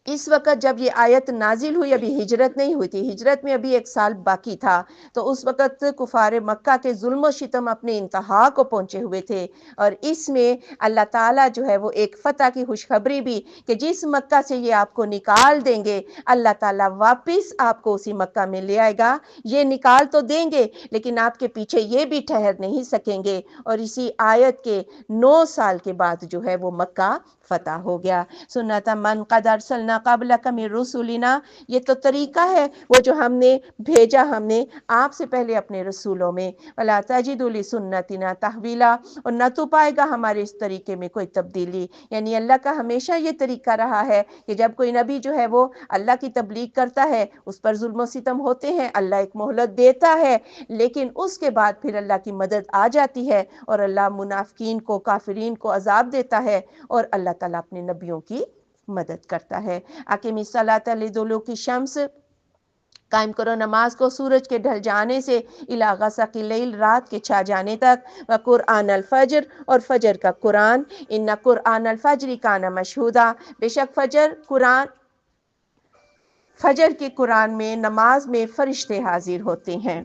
اس وقت جب یہ آیت نازل ہوئی، ابھی ہجرت نہیں ہوئی تھی، ہجرت میں ابھی 1 سال باقی تھا، تو اس وقت کفار مکہ کے ظلم و ستم اپنے انتہا کو پہنچے ہوئے تھے. اور اس میں اللہ تعالیٰ جو ہے وہ ایک فتح کی خوشخبری بھی کہ جس مکہ سے یہ آپ کو نکال دیں گے، اللہ تعالیٰ واپس آپ کو اسی مکہ میں لے آئے گا. یہ نکال تو دیں گے لیکن آپ کے پیچھے یہ بھی ٹھہر نہیں سکیں گے. اور اسی آیت کے 9 سال کے بعد جو ہے وہ مکہ فتح ہو گیا. سنت من قد ارسلنا قبلک من رسولنا، یہ تو طریقہ ہے وہ جو ہم نے بھیجا ہم نے آپ سے پہلے اپنے رسولوں میں. ولا تجد لسنتنا تحویلا، اور نہ تو پائے گا ہمارے اس طریقے میں کوئی تبدیلی. یعنی اللہ کا ہمیشہ یہ طریقہ رہا ہے کہ جب کوئی نبی جو ہے وہ اللہ کی تبلیغ کرتا ہے، اس پر ظلم و ستم ہوتے ہیں، اللہ ایک مہلت دیتا ہے، لیکن اس کے بعد پھر اللہ کی مدد آ جاتی ہے اور اللہ منافقین کو، کافرین کو عذاب دیتا ہے، اور اللہ تعالیٰ اپنے نبیوں کی مدد کرتا ہے. اقیم الصلاۃ لدلوک الشمس، قائم کرو نماز کو سورج کے ڈھل جانے سے، الی غسق اللیل، رات کے چھا جانے تک، وقرآن الفجر، اور فجر کا قرآن، ان قرآن الفجر کان مشہودا، بے شک فجر کے قرآن میں، نماز میں فرشتے حاضر ہوتے ہیں.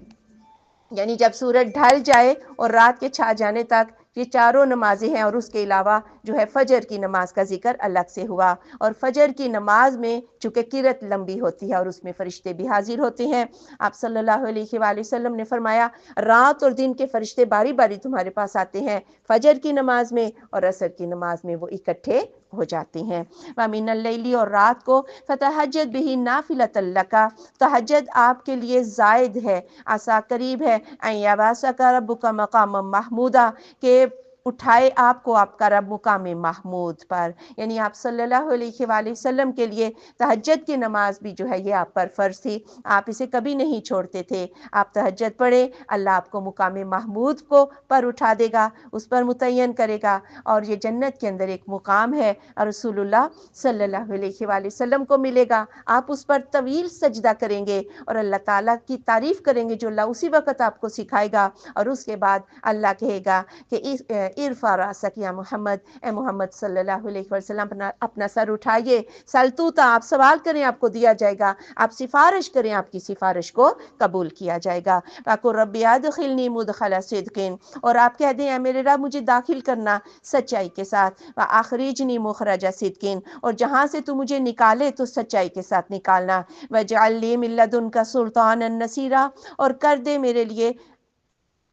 یعنی جب سورج ڈھل جائے اور رات کے چھا جانے تک، یہ چاروں نمازیں ہیں، اور اس کے علاوہ جو ہے فجر کی نماز کا ذکر الگ سے ہوا۔ اور فجر کی نماز میں چونکہ قرات لمبی ہوتی ہے اور اس میں فرشتے بھی حاضر ہوتے ہیں، آپ صلی اللہ علیہ وآلہ وسلم نے فرمایا رات اور دن کے فرشتے باری باری تمہارے پاس آتے ہیں، فجر کی نماز میں اور عصر کی نماز میں وہ اکٹھے ہو جاتے ہیں۔ وَمِنَ اللَّيْلِ، اور رات کو فَتَہَجَّدْ بِهِ نَافِلَةً لَكَ، تہجد آپ کے لیے زائد ہے، آسا قریب ہے، ان یبعثک ربک مقاما محمودا، کہ اٹھائے آپ کو آپ کا رب مقام محمود پر۔ یعنی آپ صلی اللہ علیہ وآلہ وسلم کے لیے تہجد کی نماز بھی جو ہے یہ آپ پر فرض تھی، آپ اسے کبھی نہیں چھوڑتے تھے۔ آپ تہجد پڑھیں، اللہ آپ کو مقام محمود کو پر اٹھا دے گا، اس پر متعین کرے گا، اور یہ جنت کے اندر ایک مقام ہے اور رسول اللہ صلی اللہ علیہ وآلہ وسلم کو ملے گا۔ آپ اس پر طویل سجدہ کریں گے اور اللہ تعالیٰ کی تعریف کریں گے جو اللہ اسی وقت آپ کو سکھائے گا، اور اس کے بعد اللہ کہے گا کہ ارفع رأسک یا محمد، اے محمد صلی اللہ علیہ وسلم اپنا سر اٹھائیے، سل توتا، آپ سوال کریں آپ کو دیا جائے گا، آپ سفارش کریں آپ کی سفارش کو قبول کیا جائے گا۔ وَقُلْ رَبِّ أَدْخِلْنِي مُدْخَلَ صِدْقٍ، اور آپ کہہ دیں اے میرے رب مجھے داخل کرنا سچائی کے ساتھ، وَأَخْرِجْنِي مُخْرَجَ صِدْقٍ، اور جہاں سے تو مجھے نکالے تو سچائی کے ساتھ نکالنا، وَاجْعَل لِّي مِن لَّدُنْكَ سُلْطَانًا نَصِيرًا، اور کر دے میرے لیے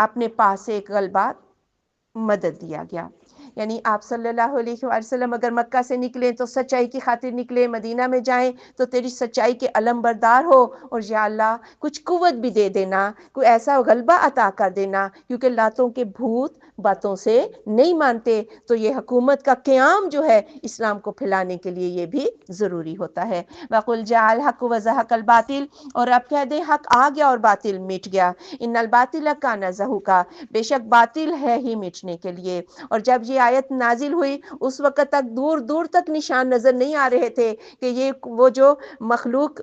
اپنے پاس سے ایک غلبہ مدد دیا گیا۔ یعنی آپ صلی اللہ علیہ وآلہ وسلم اگر مکہ سے نکلیں تو سچائی کی خاطر نکلیں، مدینہ میں جائیں تو تیری سچائی کے علم بردار ہو، اور یا اللہ کچھ قوت بھی دے دینا، کوئی ایسا غلبہ عطا کر دینا، کیونکہ لاتوں کے بھوت باتوں سے نہیں مانتے، تو یہ حکومت کا قیام جو ہے اسلام کو پھیلانے کے لیے یہ بھی ضروری ہوتا ہے۔ وَقُلْ جَاءَ الْحَقُّ وَزَهَقَ الْبَاطِلُ، اور اب کہہ دے حق آ گیا اور باطل مٹ گیا، ان الباطل کان زہوقا، بے شک باطل ہے ہی مٹنے کے لیے۔ اور جب یہ آیت نازل ہوئی اس وقت تک دور دور تک نشان نظر نہیں آ رہے تھے کہ یہ وہ جو مخلوق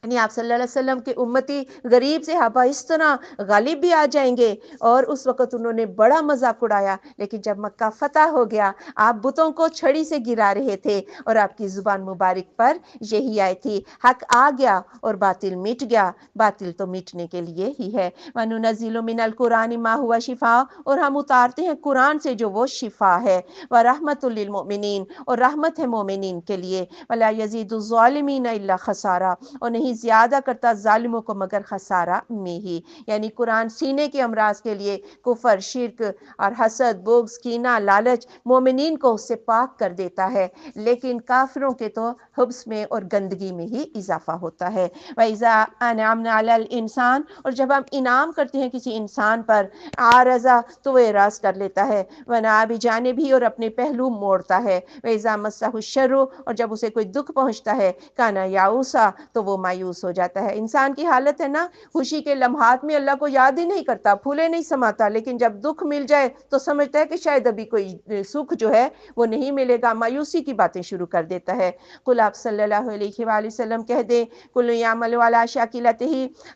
یعنی آپ صلی اللہ علیہ وسلم کے امتی غریب سے ہبا اس طرح غالب بھی آ جائیں گے، اور اس وقت انہوں نے بڑا مذاق اڑایا۔ لیکن جب مکہ فتح ہو گیا آپ بتوں کو چھڑی سے گرا رہے تھے، اور آپ کی زبان مبارک پر یہی آئی تھی حق آ گیا اور باطل مٹ گیا، باطل تو مٹنے کے لیے ہی ہے۔ وَنُنَزِّلُ مِنَ الْقُرْآنِ مَا هُوَ شِفَاءٌ، اور ہم اتارتے ہیں قرآن سے جو وہ شفا ہے، وَرَحْمَةٌ لِّلْمُؤْمِنِينَ، اور رحمت ہے مومنین کے لیے، وَلَا يَزِيدُ الظَّالِمِينَ إِلَّا خَسَارًا، اور نہیں زیادہ کرتا ظالموں کو مگر خسارہ میں ہی۔ یعنی قرآن سینے کے امراض کے لیے کفر، شرک اور حسد، بغض، کینہ، لالچ مومنین کو اس سے پاک کر دیتا ہے، لیکن کافروں کے تو حبس میں اور گندگی میں ہی اضافہ ہوتا ہے۔ وَإِذَا أَنْعَمْنَا عَلَى الْإِنسَانِ، اور جب ہم انعام کرتے ہیں کسی انسان پر، عارضہ تو وہ اعراض کر لیتا ہے، وَنَأَىٰ بِجَانِبِهِ، اور اپنے پہلو موڑتا ہے، وَإِذَا مَسَّهُ الشَّرُّ، اور جب اسے کوئی دکھ پہنچتا ہے، كَانَ يَئُوسًا، تو وہ مایوس ہو جاتا ہے۔ انسان کی حالت ہے نا، خوشی کے لمحات میں اللہ کو یاد ہی نہیں کرتا، پھولے نہیں سماتا، لیکن جب دکھ مل جائے تو سمجھتا ہے کہ شاید ابھی کوئی سکھ جو ہے وہ نہیں ملے گا، مایوسی کی باتیں شروع کر دیتا ہے۔ قل آپ صلی اللہ علیہ وآلہ وسلم کہہ دیں کل یعمل علی شاکلتہ،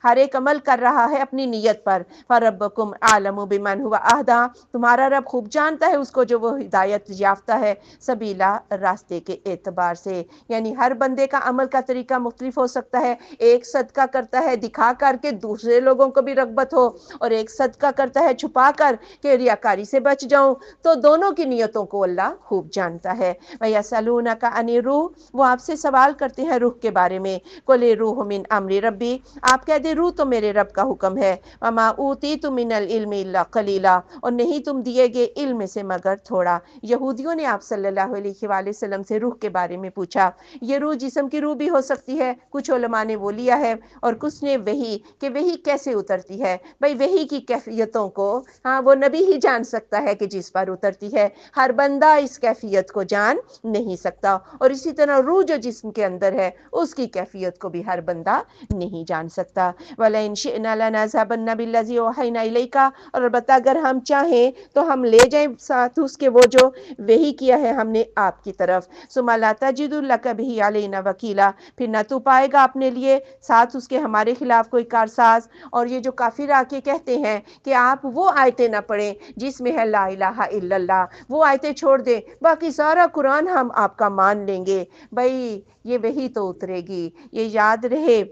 ہر ایک عمل کر رہا ہے اپنی نیت پر، فربکم اعلم بمن هو اہدی، تمہارا رب خوب جانتا ہے اس کو جو وہ ہدایت یافتہ ہے، سبیلا، راستے کے اعتبار سے۔ یعنی ہر بندے کا عمل کا طریقہ مختلف ہو سکتا ہے، ایک صدقہ کرتا ہے دکھا کر کے دوسرے لوگوں کو بھی رغبت ہو، اور ایک صدقہ کرتا ہے چھپا کر کہ ریاکاری سے بچ جاؤں، تو دونوں کی نیتوں کو اللہ خوب جانتا ہے۔ وَيَسْأَلُونَكَ عَنِ الرُّوحِ، وہ آپ سے سوال کرتے ہیں روح کے بارے میں، قُلِ الرُّوحُ مِنْ أَمْرِ رَبِّي، آپ کہہ دیں روح تو میرے رب کا حکم ہے، وَمَا أُوتِيتُم مِّنَ الْعِلْمِ إِلَّا قَلِيلًا، اور نہیں تم دیے گئے علم میں سے مگر تھوڑا۔ یہودیوں نے آپ صلی اللہ علیہ وآلہ وسلم سے روح کے بارے میں پوچھا، یہ روح جسم کی روح بھی ہو سکتی ہے، کچھ علماء نے وہ لیا ہے، اور کچھ نے وحی، کہ وحی کیسے اترتی ہے، بھئی وحی کی کیفیتوں کو وہ نبی ہی جان سکتا ہے کہ جس پر اترتی ہے، ہر بندہ اس کیفیت کو جان نہیں سکتا، اور اسی طرح روح جو جسم کے اندر ہے اس کی کیفیت کو بھی ہر بندہ نہیں جان سکتا۔ وَلَئِن شِئْنَا لَنَذْهَبَنَّ بِالَّذِي أَوْحَيْنَا إِلَيْكَ، اور البتہ اگر ہم چاہیں تو ہم لے جائیں ساتھ اس کے وہ جو وحی کیا ہے ہم نے آپ کی طرف، ثُمَّ لَا تَجِدُ لَكَ بِهِ عَلَيْنَا وَكِيلًا، پھر نہ تو پائے گا اپنے لیے ساتھ اس کے ہمارے خلاف کوئی کارساز۔ اور یہ جو کافر آ کے کہتے ہیں کہ آپ وہ آیتیں نہ پڑھیں جس میں ہے لا الہ الا اللہ، وہ آیتیں چھوڑ دیں، باقی سارا قرآن ہم آپ کا مان لیں گے، بھئی یہ وحی تو اترے گی، یہ یاد رہے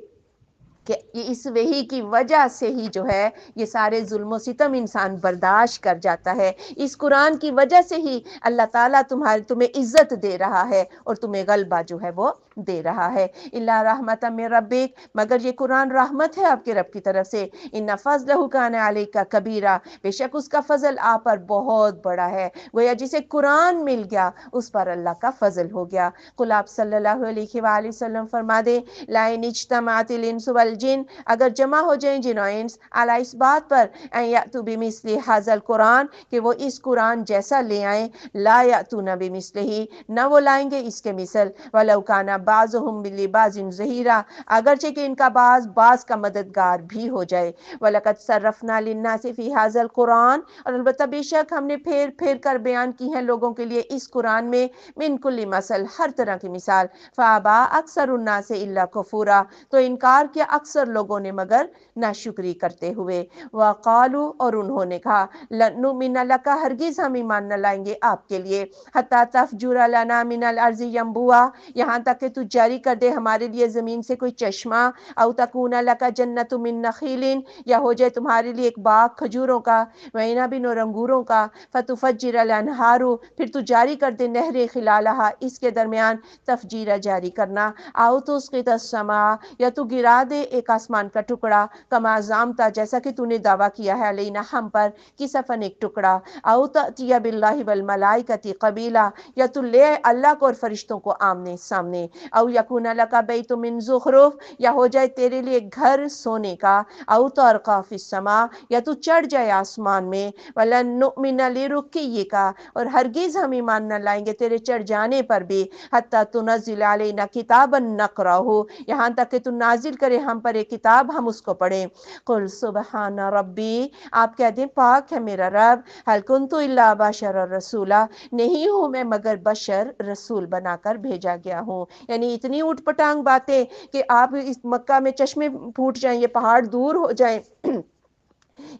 کہ اس وحی کی وجہ سے ہی جو ہے یہ سارے ظلم و ستم انسان برداشت کر جاتا ہے، اس قرآن کی وجہ سے ہی اللہ تعالیٰ تمہیں عزت دے رہا ہے اور تمہیں غلبہ جو ہے وہ دے رہا ہے۔ اللہ رحمت من ربک، مگر یہ قرآن رحمت ہے آپ کے رب کی طرف سے، ان فضلہ کان علیک کبیرہ، بے شک اس کا فضل آپ پر بہت بڑا ہے، گویا جسے قرآن مل گیا اس پر اللہ کا فضل ہو گیا۔ قل آپ صلی اللہ علیہ وآلہ وسلم فرما دیں لئن اجتمعت الانس والجن، اگر جمع ہو جائیں جن و انس علی اس بات پر ان یأتوا بمثل ھذا القرآن کہ وہ اس قرآن جیسا لے آئیں، لا یأتون بمثلہ، نہ وہ لائیں گے اس کے مثل، ولو کان بعضهم لبعض ظہیرا، اگرچہ کہ ان کا بعض کا مددگار بھی ہو جائے۔ وَلَقَدْ صَرَّفْنَا لِلنَّاسِ فِي هَذَا الْقُرْآنِ، اور البتہ بے شک ہم نے پھیر پھیر کر بیان کی ہیں لوگوں کے لیے اس قرآن میں، من کل مثل، ہر طرح کی مثال، فَأَبَىٰ أَكْثَرُ النَّاسِ إِلَّا كُفُورًا، تو انکار کیا اکثر لوگوں نے مگر ناشکری کرتے ہوئے۔ وَقَالُوا، اور انہوں نے کہا، لَن نُؤْمِنَ لَكَ، ہرگز ہم ایمان نہ لائیں گے آپ کے لیے، حَتَّىٰ تَفْجُرَ لَنَا مِنَ الْأَرْضِ يَنبُوعًا، یہاں تک کہ تو جاری کر دے ہمارے لیے زمین سے کوئی چشمہ، او تکون لک جنت من نخیل، یا ہو جائے تمہارے لیے ایک باغ کھجوروں کا، وعنب اور انگوروں کا، فتفجر الانہار، پھر تو جاری کر دے نہریں خلالہا اس کے درمیان، تفجیرہ جاری کرنا، او تسقط السماء، یا تو گرا دے ایک آسمان کا ٹکڑا، کما زعمتا جیسا کہ تو نے دعویٰ کیا ہے علینا ہم پر، کسفن ایک ٹکڑا، او تأتی باللہ والملائکۃ قبیلا، یا تو لے اللہ کو اور فرشتوں کو آمنے سامنے، او یکون لک بیت من زخرف، یا ہو جائے تیرے لیے گھر سونے کا، او ترقی فی السماء، یا تو چڑھ جائے آسمان میں، ولن نؤمن لرقیک، اور ہرگز ہم ایمان نہ لائیں گے تیرے چڑھ جانے پر بھی، حتی تنزل علینا کتابا نقرأہ، یہاں تک کہ تو نازل کرے ہم پر ایک کتاب ہم اس کو پڑھیں۔ قل سبحان ربی، آپ کہہ دیں پاک ہے میرا رب، هل کنت الا بشرا رسولا، نہیں ہوں میں مگر بشر رسول بنا کر بھیجا گیا ہوں۔ یعنی اتنی اوٹ پٹانگ باتیں کہ آپ اس مکہ میں چشمے پھوٹ جائیں، یہ پہاڑ دور ہو جائیں،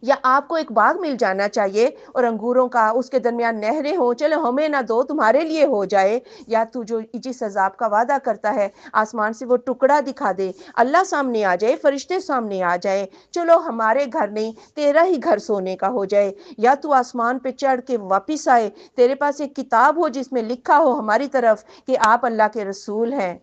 یا آپ کو ایک باغ مل جانا چاہیے اور انگوروں کا، اس کے درمیان نہریں ہوں، چلو ہمیں نہ دو تمہارے لیے ہو جائے، یا تو جو جس عذاب کا وعدہ کرتا ہے آسمان سے وہ ٹکڑا دکھا دے، اللہ سامنے آ جائے، فرشتے سامنے آ جائے، چلو ہمارے گھر نہیں تیرا ہی گھر سونے کا ہو جائے، یا تو آسمان پہ چڑھ کے واپس آئے، تیرے پاس ایک کتاب ہو جس میں لکھا ہو ہماری طرف کہ آپ اللہ کے رسول ہیں۔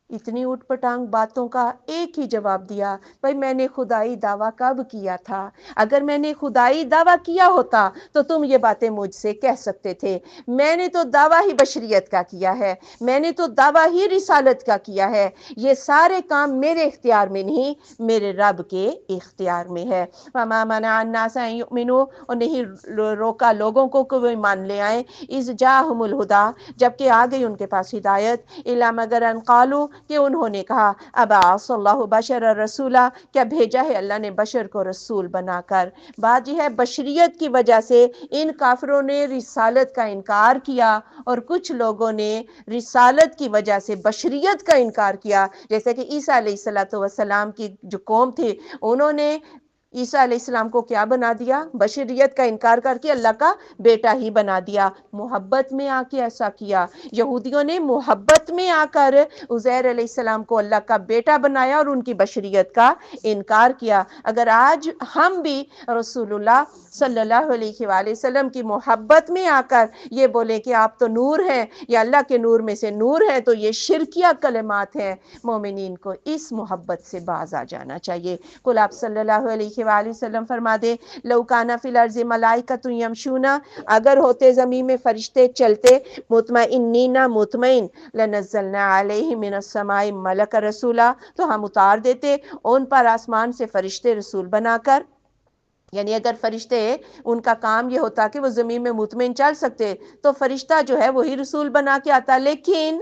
اتنی اوٹ پٹانگ باتوں کا ایک ہی جواب دیا، بھائی میں نے خدائی دعویٰ کب کیا تھا؟ اگر میں نے خدائی دعویٰ کیا ہوتا تو تم یہ باتیں مجھ سے کہہ سکتے تھے، میں نے تو دعویٰ ہی بشریت کا کیا ہے، میں نے تو دعویٰ ہی رسالت کا کیا ہے، یہ سارے کام میرے اختیار میں نہیں، میرے رب کے اختیار میں ہے۔ وَمَا مَنَعَ النَّاسَ أَن يُؤْمِنُوا، اور نہیں روکا لوگوں کو کہ وہ ایمان لے آئیں، اِذْ جَاءَهُمُ الْهُدَىٰ، جبکہ آ گئی ان کے پاس ہدایت، إِلَّا مَگَرْ أَن قَالُوا، کہ انہوں نے کہا، أَبَعَثَ اللَّهُ بَشَرًا رَسُولًا، کیا بھیجا ہے اللہ نے بشر کو رسول بنا کر؟ بات یہ ہے بشریت کی وجہ سے ان کافروں نے رسالت کا انکار کیا، اور کچھ لوگوں نے رسالت کی وجہ سے بشریت کا انکار کیا، جیسے کہ عیسیٰ علیہ السلام کی جو قوم تھی انہوں نے عیسیٰ علیہ السلام کو کیا بنا دیا؟ بشریت کا انکار کر کے اللہ کا بیٹا ہی بنا دیا۔ محبت میں آ کے ایسا کیا، یہودیوں نے محبت میں آ کر عزیر علیہ السلام کو اللہ کا بیٹا بنایا اور ان کی بشریت کا انکار کیا۔ اگر آج ہم بھی رسول اللہ صلی اللہ علیہ وآلہ وسلم کی محبت میں آ کر یہ بولے کہ آپ تو نور ہیں یا اللہ کے نور میں سے نور ہیں، تو یہ شرکیہ کلمات ہیں۔ مومنین کو اس محبت سے باز آ جانا چاہیے۔ قل آپ صلی اللہ علیہ وآلہ وسلم فرما دے، لو کان فی الارض ملائکۃ یمشون، اگر ہوتے زمین میں فرشتے چلتے، مطمئنین مطمئن، لنزلنا علیہم من السماء ملک رسولا، تو ہم اتار دیتے ان پر آسمان سے فرشتے رسول بنا کر۔ یعنی اگر فرشتے ان کا کام یہ ہوتا کہ وہ زمین میں مطمئن چل سکتے تو فرشتہ جو ہے وہی رسول بنا کے آتا، لیکن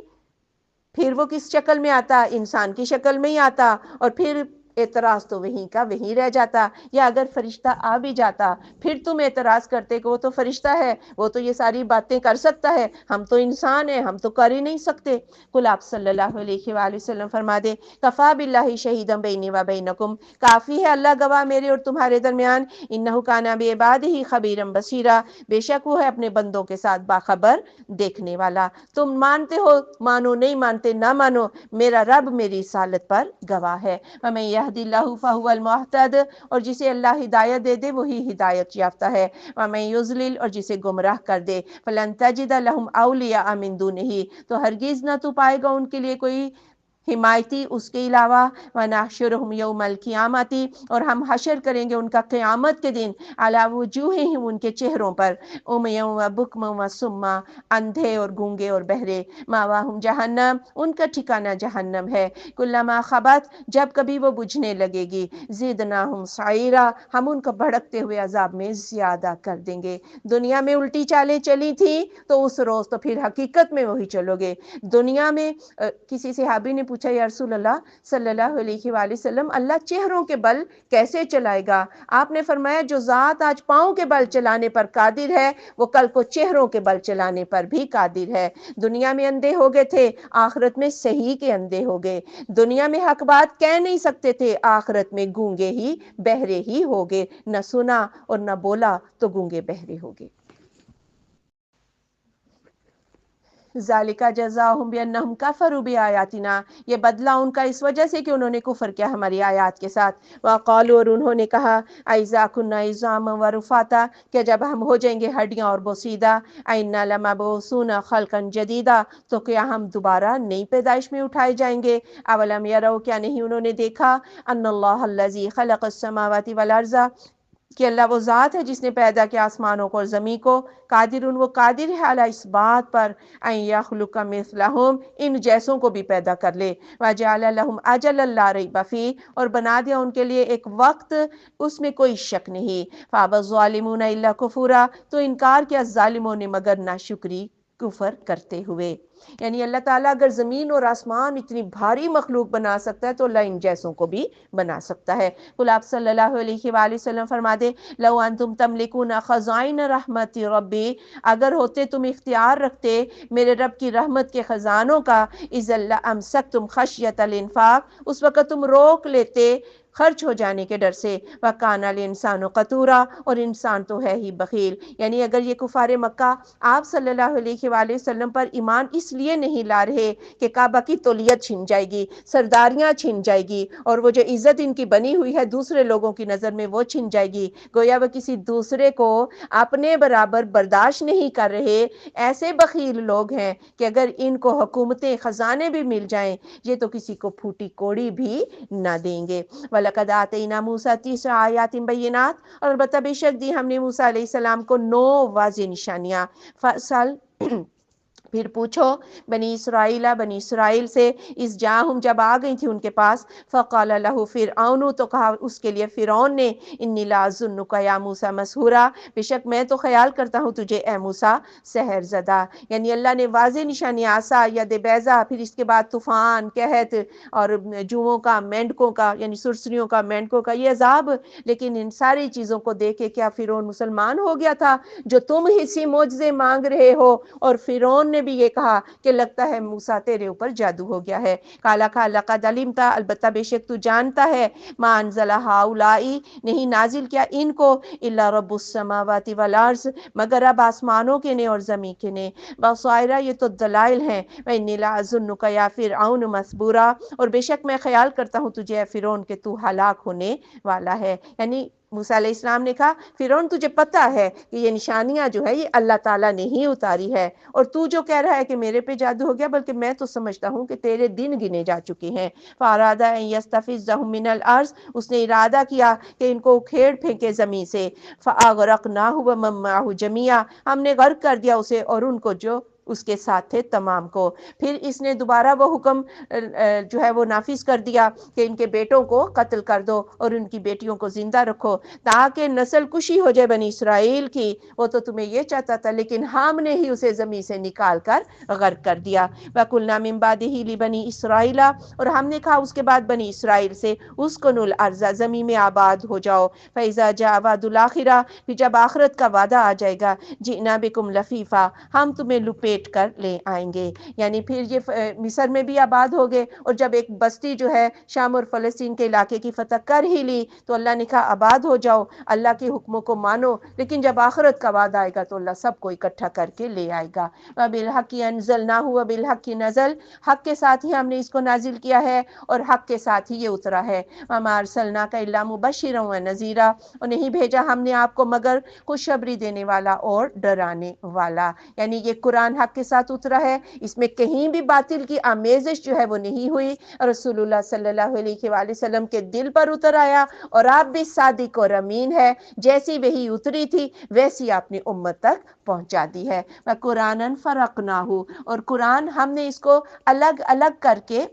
پھر وہ کس شکل میں آتا؟ انسان کی شکل میں ہی آتا، اور پھر اعتراض تو وہیں کا وہیں رہ جاتا۔ یا اگر فرشتہ آ بھی جاتا پھر تم اعتراض کرتے کہ وہ تو فرشتہ ہے، وہ تو یہ ساری باتیں کر سکتا ہے، ہم تو انسان ہیں، ہم تو کر ہی نہیں سکتے۔ قل آپ صلی اللہ علیہ وآلہ وسلم فرما دے، کفا باللہ شہیدا بینی و بینکم، کافی ہے اللہ گواہ میرے اور تمہارے درمیان، انہ کان بعبادہ خبیرا بصیرا، بے شک وہ ہے اپنے بندوں کے ساتھ باخبر دیکھنے والا۔ تم مانتے ہو مانو، نہیں مانتے نہ مانو، میرا رب میری رسالت پر گواہ ہے۔ وَمَن یہد اللہ فہو المہتد، اور جسے اللہ ہدایت دے دے وہی ہدایت یافتہ ہے، ومن یضلل، اور جسے گمراہ کر دے، فلن تجد لہم اولیاء من دونہ، تو ہرگز نہ تو پائے گا ان کے لیے کوئی حمایتی اس کے علاوہ، وَنَحْشُرُهُمْ يَوْمَ الْقِيَامَةِ، اور ہم حشر کریں گے ان کا قیامت کے دن، عَلَى وُجُوهِهِمْ ان کے چہروں پر، عُمْيًا وَبُكْمًا وَصُمًّا، اندھے اور گونگے اور بہرے، مَأْوَاهُمْ جہنم، ان کا ٹھکانہ جہنم ہے، کلما خبت، جب کبھی وہ بجھنے لگے گی، زدناہم سعیرا، ہم ان کو بھڑکتے ہوئے عذاب میں زیادہ کر دیں گے۔ دنیا میں الٹی چالیں چلی تھی تو اس روز تو پھر حقیقت میں وہی چلو گے۔ دنیا میں کسی صحابی نے پوچھا یا رسول اللہ صلی اللہ علیہ وآلہ وسلم، اللہ چہروں کے بل کیسے چلائے گا؟ آپ نے فرمایا جو ذات آج پاؤں کے بل چلانے پر قادر ہے وہ کل کو چہروں کے بل چلانے پر بھی قادر ہے۔ دنیا میں اندھے ہو گئے تھے، آخرت میں صحیح کے اندھے ہو گئے۔ دنیا میں حق بات کہہ نہیں سکتے تھے، آخرت میں گونگے ہی بہرے ہی ہو گئے، نہ سنا اور نہ بولا تو گونگے بہرے ہو گئے۔ ذالک جزاؤہم بانہم کفروا بآیاتنا، یہ بدلہ ان کا اس وجہ سے کہ انہوں نے کفر کیا ہماری آیات کے ساتھ۔ وقالوا، اور انہوں نے کہا، اذا کنا عظاما ورفاتا، کہ جب ہم ہو جائیں گے ہڈیاں اور بوسیدہ، انا لمبعوثون خلقا جدیدا، تو کیا ہم دوبارہ نئی پیدائش میں اٹھائے جائیں گے؟ اولم یروا، کیا نہیں انہوں نے دیکھا، ان اللہ الذی خلق السماوات والارض، کہ اللہ وہ ذات ہے جس نے پیدا کیا آسمانوں کو اور زمین کو، وہ قادر ہے علی اس بات پر، ان یخلق مثلہم، ان جیسوں کو بھی پیدا کر لے، وجعل لہم اجلا لا ریب فیہ، اور بنا دیا ان کے لیے ایک وقت اس میں کوئی شک نہیں، فابى الظالمون الا کفورا، تو انکار کیا ظالموں نے مگر ناشکری کفر کرتے ہوئے۔ یعنی اللہ تعالیٰ اگر زمین اور آسمان اتنی بھاری مخلوق بنا سکتا ہے تو اللہ ان جیسوں کو بھی بنا سکتا ہے۔ قل آپ صلی اللہ علیہ وآلہ وسلم فرما دے، لو انتم تملکون خزائن رحمت ربی، اگر ہوتے تم اختیار رکھتے میرے رب کی رحمت کے خزانوں کا، اذا لامسکتم خشیۃ الانفاق، اس وقت تم روک لیتے خرچ ہو جانے کے ڈر سے، وَكَانَ الْإِنسَانُ قَتُورًا، اور انسان تو ہے ہی بخیل۔ یعنی اگر یہ کفار مکہ آپ صلی اللہ علیہ وآلہ وسلم پر ایمان اس لیے نہیں لا رہے کہ کعبہ کی تولیت چھن جائے گی، سرداریاں چھن جائے گی، اور وہ جو عزت ان کی بنی ہوئی ہے دوسرے لوگوں کی نظر میں وہ چھن جائے گی، گویا وہ کسی دوسرے کو اپنے برابر برداشت نہیں کر رہے، ایسے بخیل لوگ ہیں کہ اگر ان کو حکومتیں خزانے بھی مل جائیں یہ تو کسی کو پھوٹی کوڑی بھی نہ دیں گے۔ وَلَقَدْ آتَيْنَا مُوسَىٰ 9 آیَاتٍ بَيِّنَاتٍ، اور البتہ بے شک دی ہم نے موسیٰ علیہ السلام کو 9 واضح نشانیاں، فَاسْأَلْ، پھر پوچھو بنی اسرائیل سے، اس جاہم جب آ گئی تھی ان کے پاس، فقال لہ فرعون، تو کہا اس کے لیے فرعون نے، انی لاظنک یا موسیٰ مسحورا، بے شک میں تو خیال کرتا ہوں تجھے اے موسیٰ سحر زدہ۔ یعنی اللہ نے واضح نشانی عصا، ید بیضا، پھر اس کے بعد طوفان، قحط اور جوؤں کا، مینڈکوں کا، یعنی سرسریوں کا، مینڈکوں کا یہ عذاب، لیکن ان ساری چیزوں کو دیکھے کیا فرعون مسلمان ہو گیا تھا جو تم حصی معجزے مانگ رہے ہو؟ اور فرعون نے بھی یہ کہا کہ لگتا ہے موسیٰ تیرے اوپر جادو ہو گیا ہے۔ کالا کہا لقد علمت، البتہ بے شک تو جانتا ہے، ما انزل ہؤلاء، نہیں نازل کیا ان کو، الا رب السماوات والارض، مگر رب آسمانوں کے نے اور زمین کے نے، بصائر، یہ تو دلائل ہیں، وانی لاظنک یا فرعون مثبورا، اور بے شک میں خیال کرتا ہوں تجھے اے فرعون کہ تو ہلاک ہونے والا ہے۔ یعنی موسیٰ علیہ السلام نے کہا فرعون تجھے پتہ ہے کہ یہ نشانیاں جو ہے یہ اللہ تعالیٰ نے ہی اتاری ہے، اور تو جو کہہ رہا ہے کہ میرے پہ جادو ہو گیا، بلکہ میں تو سمجھتا ہوں کہ تیرے دن گنے جا چکے ہیں۔ فَأَرَادَ أَن يَسْتَفِزَّهُم مِّنَ الْأَرْضِ، اس نے ارادہ کیا کہ ان کو کھیڑ پھینکے زمین سے، فَأَغْرَقْنَاهُ وَمَن مَّعَهُ جَمِيعًا، ہم نے غرق کر دیا اسے اور ان کو جو اس کے ساتھ تھے تمام کو۔ پھر اس نے دوبارہ وہ حکم جو ہے وہ نافذ کر دیا کہ ان کے بیٹوں کو قتل کر دو اور ان کی بیٹیوں کو زندہ رکھو تاکہ نسل کشی ہو جائے بنی اسرائیل کی، وہ تو تمہیں یہ چاہتا تھا لیکن ہم نے ہی اسے زمین سے نکال کر غرق کر دیا۔ وَقُلْنَا مِن بَعْدِهِ لِبَنِي إِسْرَائِيلَ، اور ہم نے کہا اس کے بعد بنی اسرائیل سے، اسْكُنُوا الْأَرْضَ، زمین میں آباد ہو جاؤ، فَإِذَا جَاءَ وَعْدُ الْآخِرَةِ، پھر جب آخرت کا وعدہ آ جائے گا، جِئْنَا بِكُمْ لَفِيفًا، ہم تمہیں لپیٹ لپیٹ کر لے آئیں گے. یعنی پھر یہ مصر میں بھی آباد ہو گئے، اور جب ایک بستی جو ہے شام اور فلسطین کے علاقے کی فتح کر ہی لی تو اللہ نے کہا آباد ہو جاؤ، اللہ کے حکموں کو مانو، لیکن جب آخرت کا وعدہ آئے گا تو اللہ سب کو اکٹھا کر کے لے آئے گا. وَبِالْحَقِّ أَنزَلْنَاهُ وَبِالْحَقِّ نَزَلَ، حق کے ساتھ ہی ہم نے اس کو نازل کیا ہے اور حق کے ساتھ ہی یہ اترا ہے. وَمَا أَرْسَلْنَاكَ إِلَّا مُبَشِّرًا وَنَذِيرًا، اور نہیں بھیجا ہم نے آپ کو مگر خوشخبری دینے والا اور ڈرانے والا. یعنی یہ قرآن حق کے ساتھ اترا ہے، اس میں کہیں بھی باطل کی آمیزش جو ہے وہ نہیں ہوئی، رسول اللہ صلی اللہ علیہ وآلہ وسلم کے دل پر اتر آیا، اور آپ بھی صادق اور امین ہے، جیسی وہی اتری تھی ویسی آپ نے امت تک پہنچا دی ہے. وَقُرْآنًا فَرَقْنَاهُ، اور قرآن ہم نے اس کو الگ الگ کر کے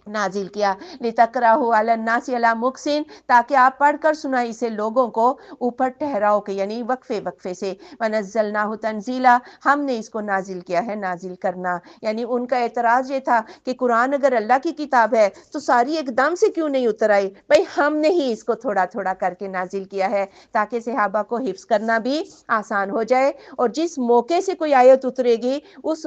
نازل کیا. لِتَقْرَأَهُ عَلَى النَّاسِ عَلَى مُكْثٍ، تاکہ آپ پڑھ کر سنائیں اسے لوگوں کو اوپر ٹھہراؤ کے، یعنی وقفے وقفے سے. وَنَزَّلْنَاهُ تَنزِيلًا، ہم نے اس کو نازل کیا ہے نازل کرنا. یعنی ان کا اعتراض یہ تھا کہ قرآن اگر اللہ کی کتاب ہے تو ساری ایک دم سے کیوں نہیں اتر آئی؟ بھئی ہم نے ہی اس کو تھوڑا تھوڑا کر کے نازل کیا ہے تاکہ صحابہ کو حفظ کرنا بھی آسان ہو جائے، اور جس موقع سے کوئی آیت اترے گی اس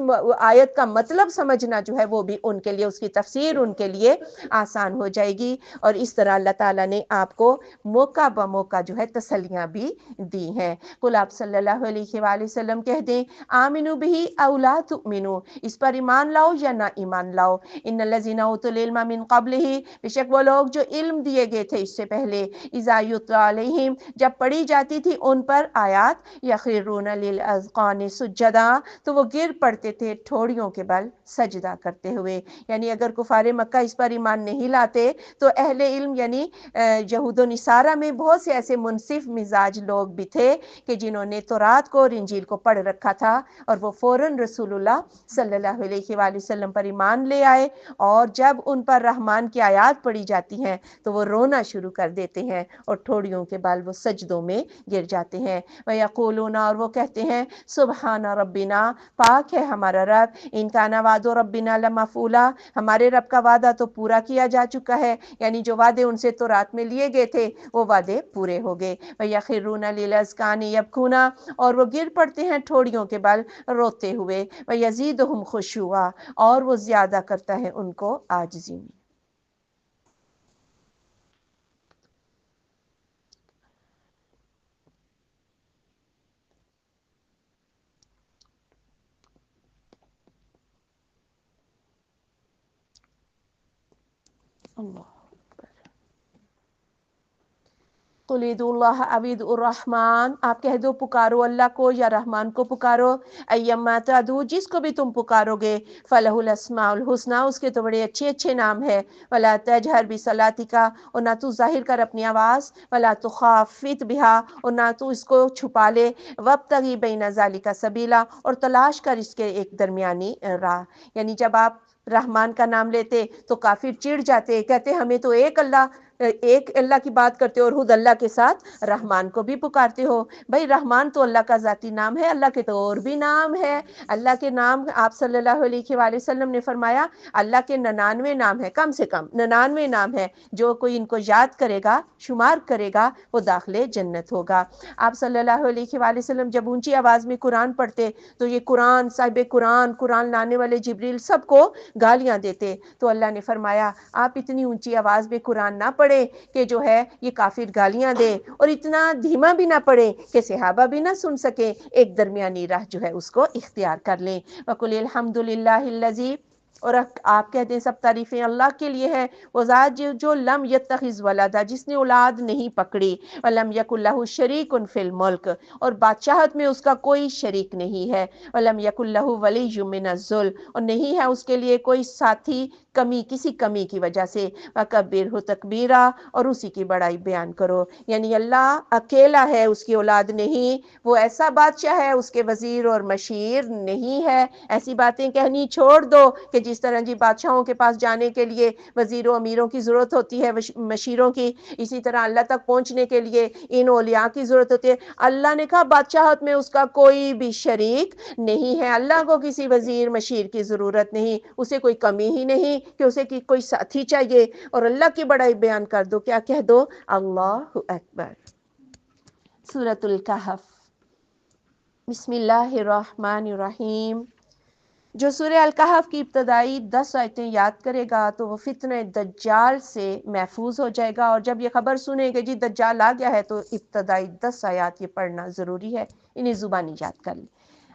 آیت کا مطلب سمجھنا جو ہے وہ بھی ان کے لیے، اس کی تفسیر ان کے لیے آسان ہو جائے گی. اور اس طرح اللہ تعالیٰ نے آپ کو موقع بموقع جو ہے تسلیاں بھی دی ہیں. قل آپ صلی اللہ علیہ وآلہ وسلم کہہ دیں آمنوا بہ او لا تؤمنوا، اس پر ایمان لاؤ یا نہ ایمان لاؤ. ان الذین اوتوا العلم من قبلہ، بے شک وہ لوگ جو علم دیے گئے تھے اس سے پہلے، اذا یتلی علیہم، جب پڑھی جاتی تھی ان پر آیات، یخرون للاذقان سجدا، تو وہ گر پڑتے تھے ٹھوڑیوں کے بل سجدہ کرتے ہوئے. یعنی اگر کفار مکہ اس پر ایمان نہیں لاتے تو اہل علم یعنی یہود و نصارہ میں بہت سے ایسے منصف مزاج لوگ بھی تھے کہ جنہوں نے تورات کو اور انجیل کو پڑھ رکھا تھا، اور وہ فوراً رسول اللہ صلی اللہ علیہ وآلہ وسلم پر ایمان لے آئے، اور جب ان پر رحمان کی آیات پڑھی جاتی ہیں تو وہ رونا شروع کر دیتے ہیں اور ٹھوڑیوں کے بال وہ سجدوں میں گر جاتے ہیں. وَيَقُولُونَ، اور وہ کہتے ہیں سبحان ربنا، پاک ہے ہمارا رب، ان کان وعد ربنا لمفعولا، ہمارے رب کا وعدہ تو پورا کیا جا چکا ہے. یعنی جو وعدے ان سے تورات میں لیے گئے تھے وہ وعدے پورے ہو گئے. وَيَخِرُّونَ لِلْأَذْقَانِ يَبْكُونَ، اور وہ گر پڑتے ہیں ٹھوڑیوں کے بل روتے ہوئے. وَيَزِيدُهُمْ خُشُوعًا، اور وہ زیادہ کرتا ہے ان کو عاجزی میں. اللہ قُلِ ادْعُوا اللَّهَ أَوِ ادْعُوا الرَّحْمَٰنَ، آپ کہہ دو پکارو اللہ کو یا رحمان کو پکارو. ایما تدعوا، جس کو بھی تم پکارو گے، فَلَهُ الْأَسْمَاءُ الْحُسْنَىٰ، اس کے تو بڑے اچھے اچھے نام ہے. وَلَا تَجْهَرْ بِصَلَاتِكَ، اور نہ تو ظاہر کر اپنی آواز، وَلَا تُخَافِتْ بِهَا، اور نہ تو اس کو چھپا لے. وَابْتَغِ بَيْنَ ذَٰلِكَ سَبِيلًا، اور تلاش کر اس کے ایک درمیانی راہ. یعنی جب آپ رحمان کا نام لیتے تو کافر چڑ جاتے، کہتے ہمیں تو ایک اللہ کی بات کرتے ہو اور خود اللہ کے ساتھ رحمان کو بھی پکارتے ہو. بھائی رحمان تو اللہ کا ذاتی نام ہے، اللہ کے تو اور بھی نام ہے. اللہ کے نام، آپ صلی اللہ علیہ وآلہ وسلم نے فرمایا اللہ کے 99 نام ہے، کم سے کم 99 نام ہے. جو کوئی ان کو یاد کرے گا، شمار کرے گا، وہ داخلے جنت ہوگا. آپ صلی اللہ علیہ وآلہ وسلم جب اونچی آواز میں قرآن پڑھتے تو یہ قرآن صاحب قرآن لانے والے جبریل سب کو گالیاں دیتے. تو اللہ نے فرمایا آپ اتنی اونچی آواز میں قرآن نہ پڑھے کہ جو ہے یہ کافر گالیاں دے، اور اتنا دھیما بھی نہ پڑھے کہ صحابہ بھی نہ سن سکے. ایک درمیانی راہ جو ہے اس کو اختیار کر لیں. وَقُلِ الْحَمْدُ لِلَّهِ الَّذِي، اور آپ کہتے ہیں سب تعریفیں اللہ کے لیے ہیں، وہ ذات جو لم یتخذ ولدا، جس نے اولاد نہیں پکڑی. وَلَمْ يَكُنْ لَهُ شَرِيكٌ فِي الْمُلْكِ، اور بادشاہت میں اس کا کوئی شریک نہیں ہے. وَلَمْ يَكُنْ لَهُ وَلِيٌّ مِّنَ الذُّلِّ، اور نہیں ہے اس کے لیے کوئی ساتھی کسی کمی کی وجہ سے. وَكَبِّرْهُ تَكْبِيرًا، اور اسی کی بڑائی بیان کرو. یعنی اللہ اکیلا ہے، اس کی اولاد نہیں، وہ ایسا بادشاہ ہے، اس کے وزیر اور مشیر نہیں ہے. ایسی باتیں کہنی چھوڑ دو کہ جس طرح جی بادشاہوں کے پاس جانے کے لیے وزیروں امیروں کی ضرورت ہوتی ہے، مشیروں کی، اسی طرح اللہ تک پہنچنے کے لیے ان اولیاء کی ضرورت ہوتی ہے. اللہ نے کہا بادشاہت میں اس کا کوئی بھی شریک نہیں ہے. اللہ کو کسی وزیر مشیر کی ضرورت نہیں، اسے کوئی کمی ہی نہیں کہ اسے کوئی ساتھی چاہیے. اور اللہ کی بڑائی بیان کر دو، کیا کہہ دو؟ اللہ اکبر. سورۃ الکہف. بسم اللہ الرحمن الرحیم. جو سورہ الکہف کی ابتدائی 10 آیتیں یاد کرے گا تو وہ فتنہ دجال سے محفوظ ہو جائے گا، اور جب یہ خبر سنے کہ جی دجال آ گیا ہے تو ابتدائی 10 آیات یہ پڑھنا ضروری ہے، انہیں زبانی یاد کر لیں۔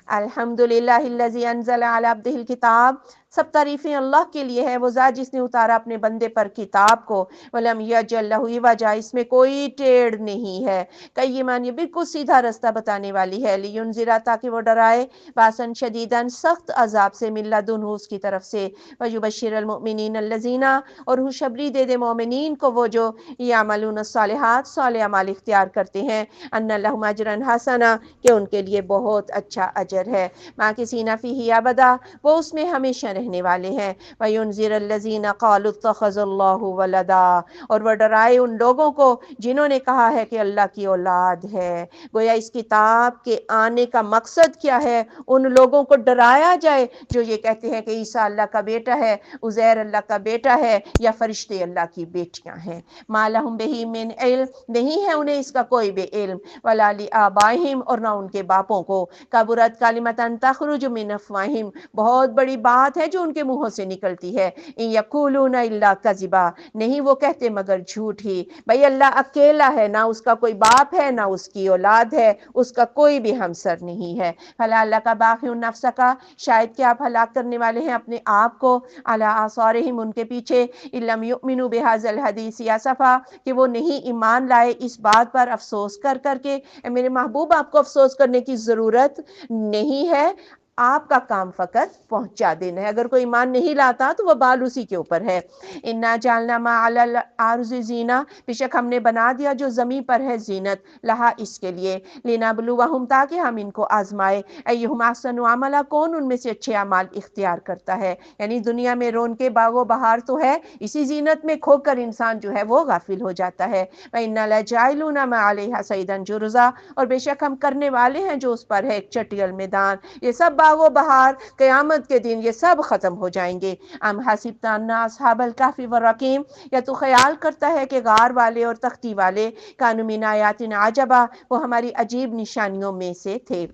الحمدللہ الذی انزل علی عبدہ الکتاب، سب تعریفیں اللہ کے لیے ہے، وہ ذات جس نے اتارا اپنے بندے پر کتاب کو، ولم یجعل لہ عوجا، اس میں کوئی ٹیڑھ نہیں ہے، قیما، یہ بالکل سیدھا رستہ بتانے والی ہے، لینذر، تاکہ وہ ڈرائے، باسن شدیدن، سخت عذاب سے، من لدنہ، اس کی طرف سے، ویبشر المؤمنین الذین، اور خوشخبری دے دے مومنین کو وہ جو یعملون الصالحات، صالح اعمال اختیار کرتے ہیں، ان لہم اجرا حسنا، کہ ان کے لیے بہت اچھا اجر ہے، ماکثین فیہ ابدا، وہ اس میں ہمیشہ رہنے والے ہیں، وینذر الذین قالوا اتخذ اللہ ولدا، اور وہ ڈرائے ان لوگوں کو جنہوں نے کہا ہے کہ اللہ کی اولاد ہے۔ گویا اس کتاب کے آنے کا مقصد کیا ہے؟ ان لوگوں کو ڈرایا جائے جو یہ کہتے ہیں کہ عیسیٰ اللہ کا بیٹا ہے، عزیر اللہ کا بیٹا ہے، یا فرشتے اللہ کی بیٹیاں ہیں۔ ما لہم بہ من علم، نہیں ہے انہیں اس کا کوئی بھی علم، ولا لآبائہم، اور نہ ان کے باپوں کو، کبرت کلمۃ تخرج من افواہہم، بہت بڑی بات ہے جو ان کے منہوں سے نکلتی ہے، ان یقولون الا کذبا، نہیں وہ کہتے مگر جھوٹ ہی۔ بھئی اللہ اکیلا ہے، نہ اس کا کوئی باپ ہے، نہ اس کی اولاد ہے، اس کا کوئی بھی ہمسر نہیں ہے۔ فلا اللہ کا باقی نفس کا، شاید کہ آپ ہلاک کرنے والے ہیں اپنے آپ کو، علی آثارہم، ان کے پیچھے، ان لم یؤمنوا بہذا الحدیث اسفا، کہ وہ نہیں ایمان لائے اس بات پر افسوس کر کر کے۔ اے میرے محبوب، آپ کو افسوس کرنے کی ضرورت نہیں ہے، آپ کا کام فقط پہنچا دینا ہے، اگر کوئی ایمان نہیں لاتا تو وہ بال اسی کے اوپر ہے۔ انا جعلنا ما علی الارض زینہ، بے شک ہم نے بنا دیا جو زمین پر ہے زینت، لہا، اس کے لیے، لنبلوہم، تاکہ ہم ان کو آزمائے، ایہم احسن عملا، کون ان میں سے اچھے اعمال اختیار کرتا ہے۔ یعنی دنیا میں رونقیں باغ و بہار تو ہے، اسی زینت میں کھو کر انسان جو ہے وہ غافل ہو جاتا ہے۔ وَإِنَّا لَجَاعِلُونَ مَا عَلَيْهَا صَعِيدًا جُرُزًا، اور بے شک ہم کرنے والے ہیں جو اس پر ہے ایک چٹیل میدان، یہ سب باغ و بہار قیامت کے دن یہ سب ختم ہو جائیں گے۔ ام حسبت ان اصحاب الکہف والرقیم، یا تو خیال کرتا ہے کہ غار والے اور تختی والے، کانوا من آیاتنا عجبا، وہ ہماری عجیب نشانیوں میں سے تھے۔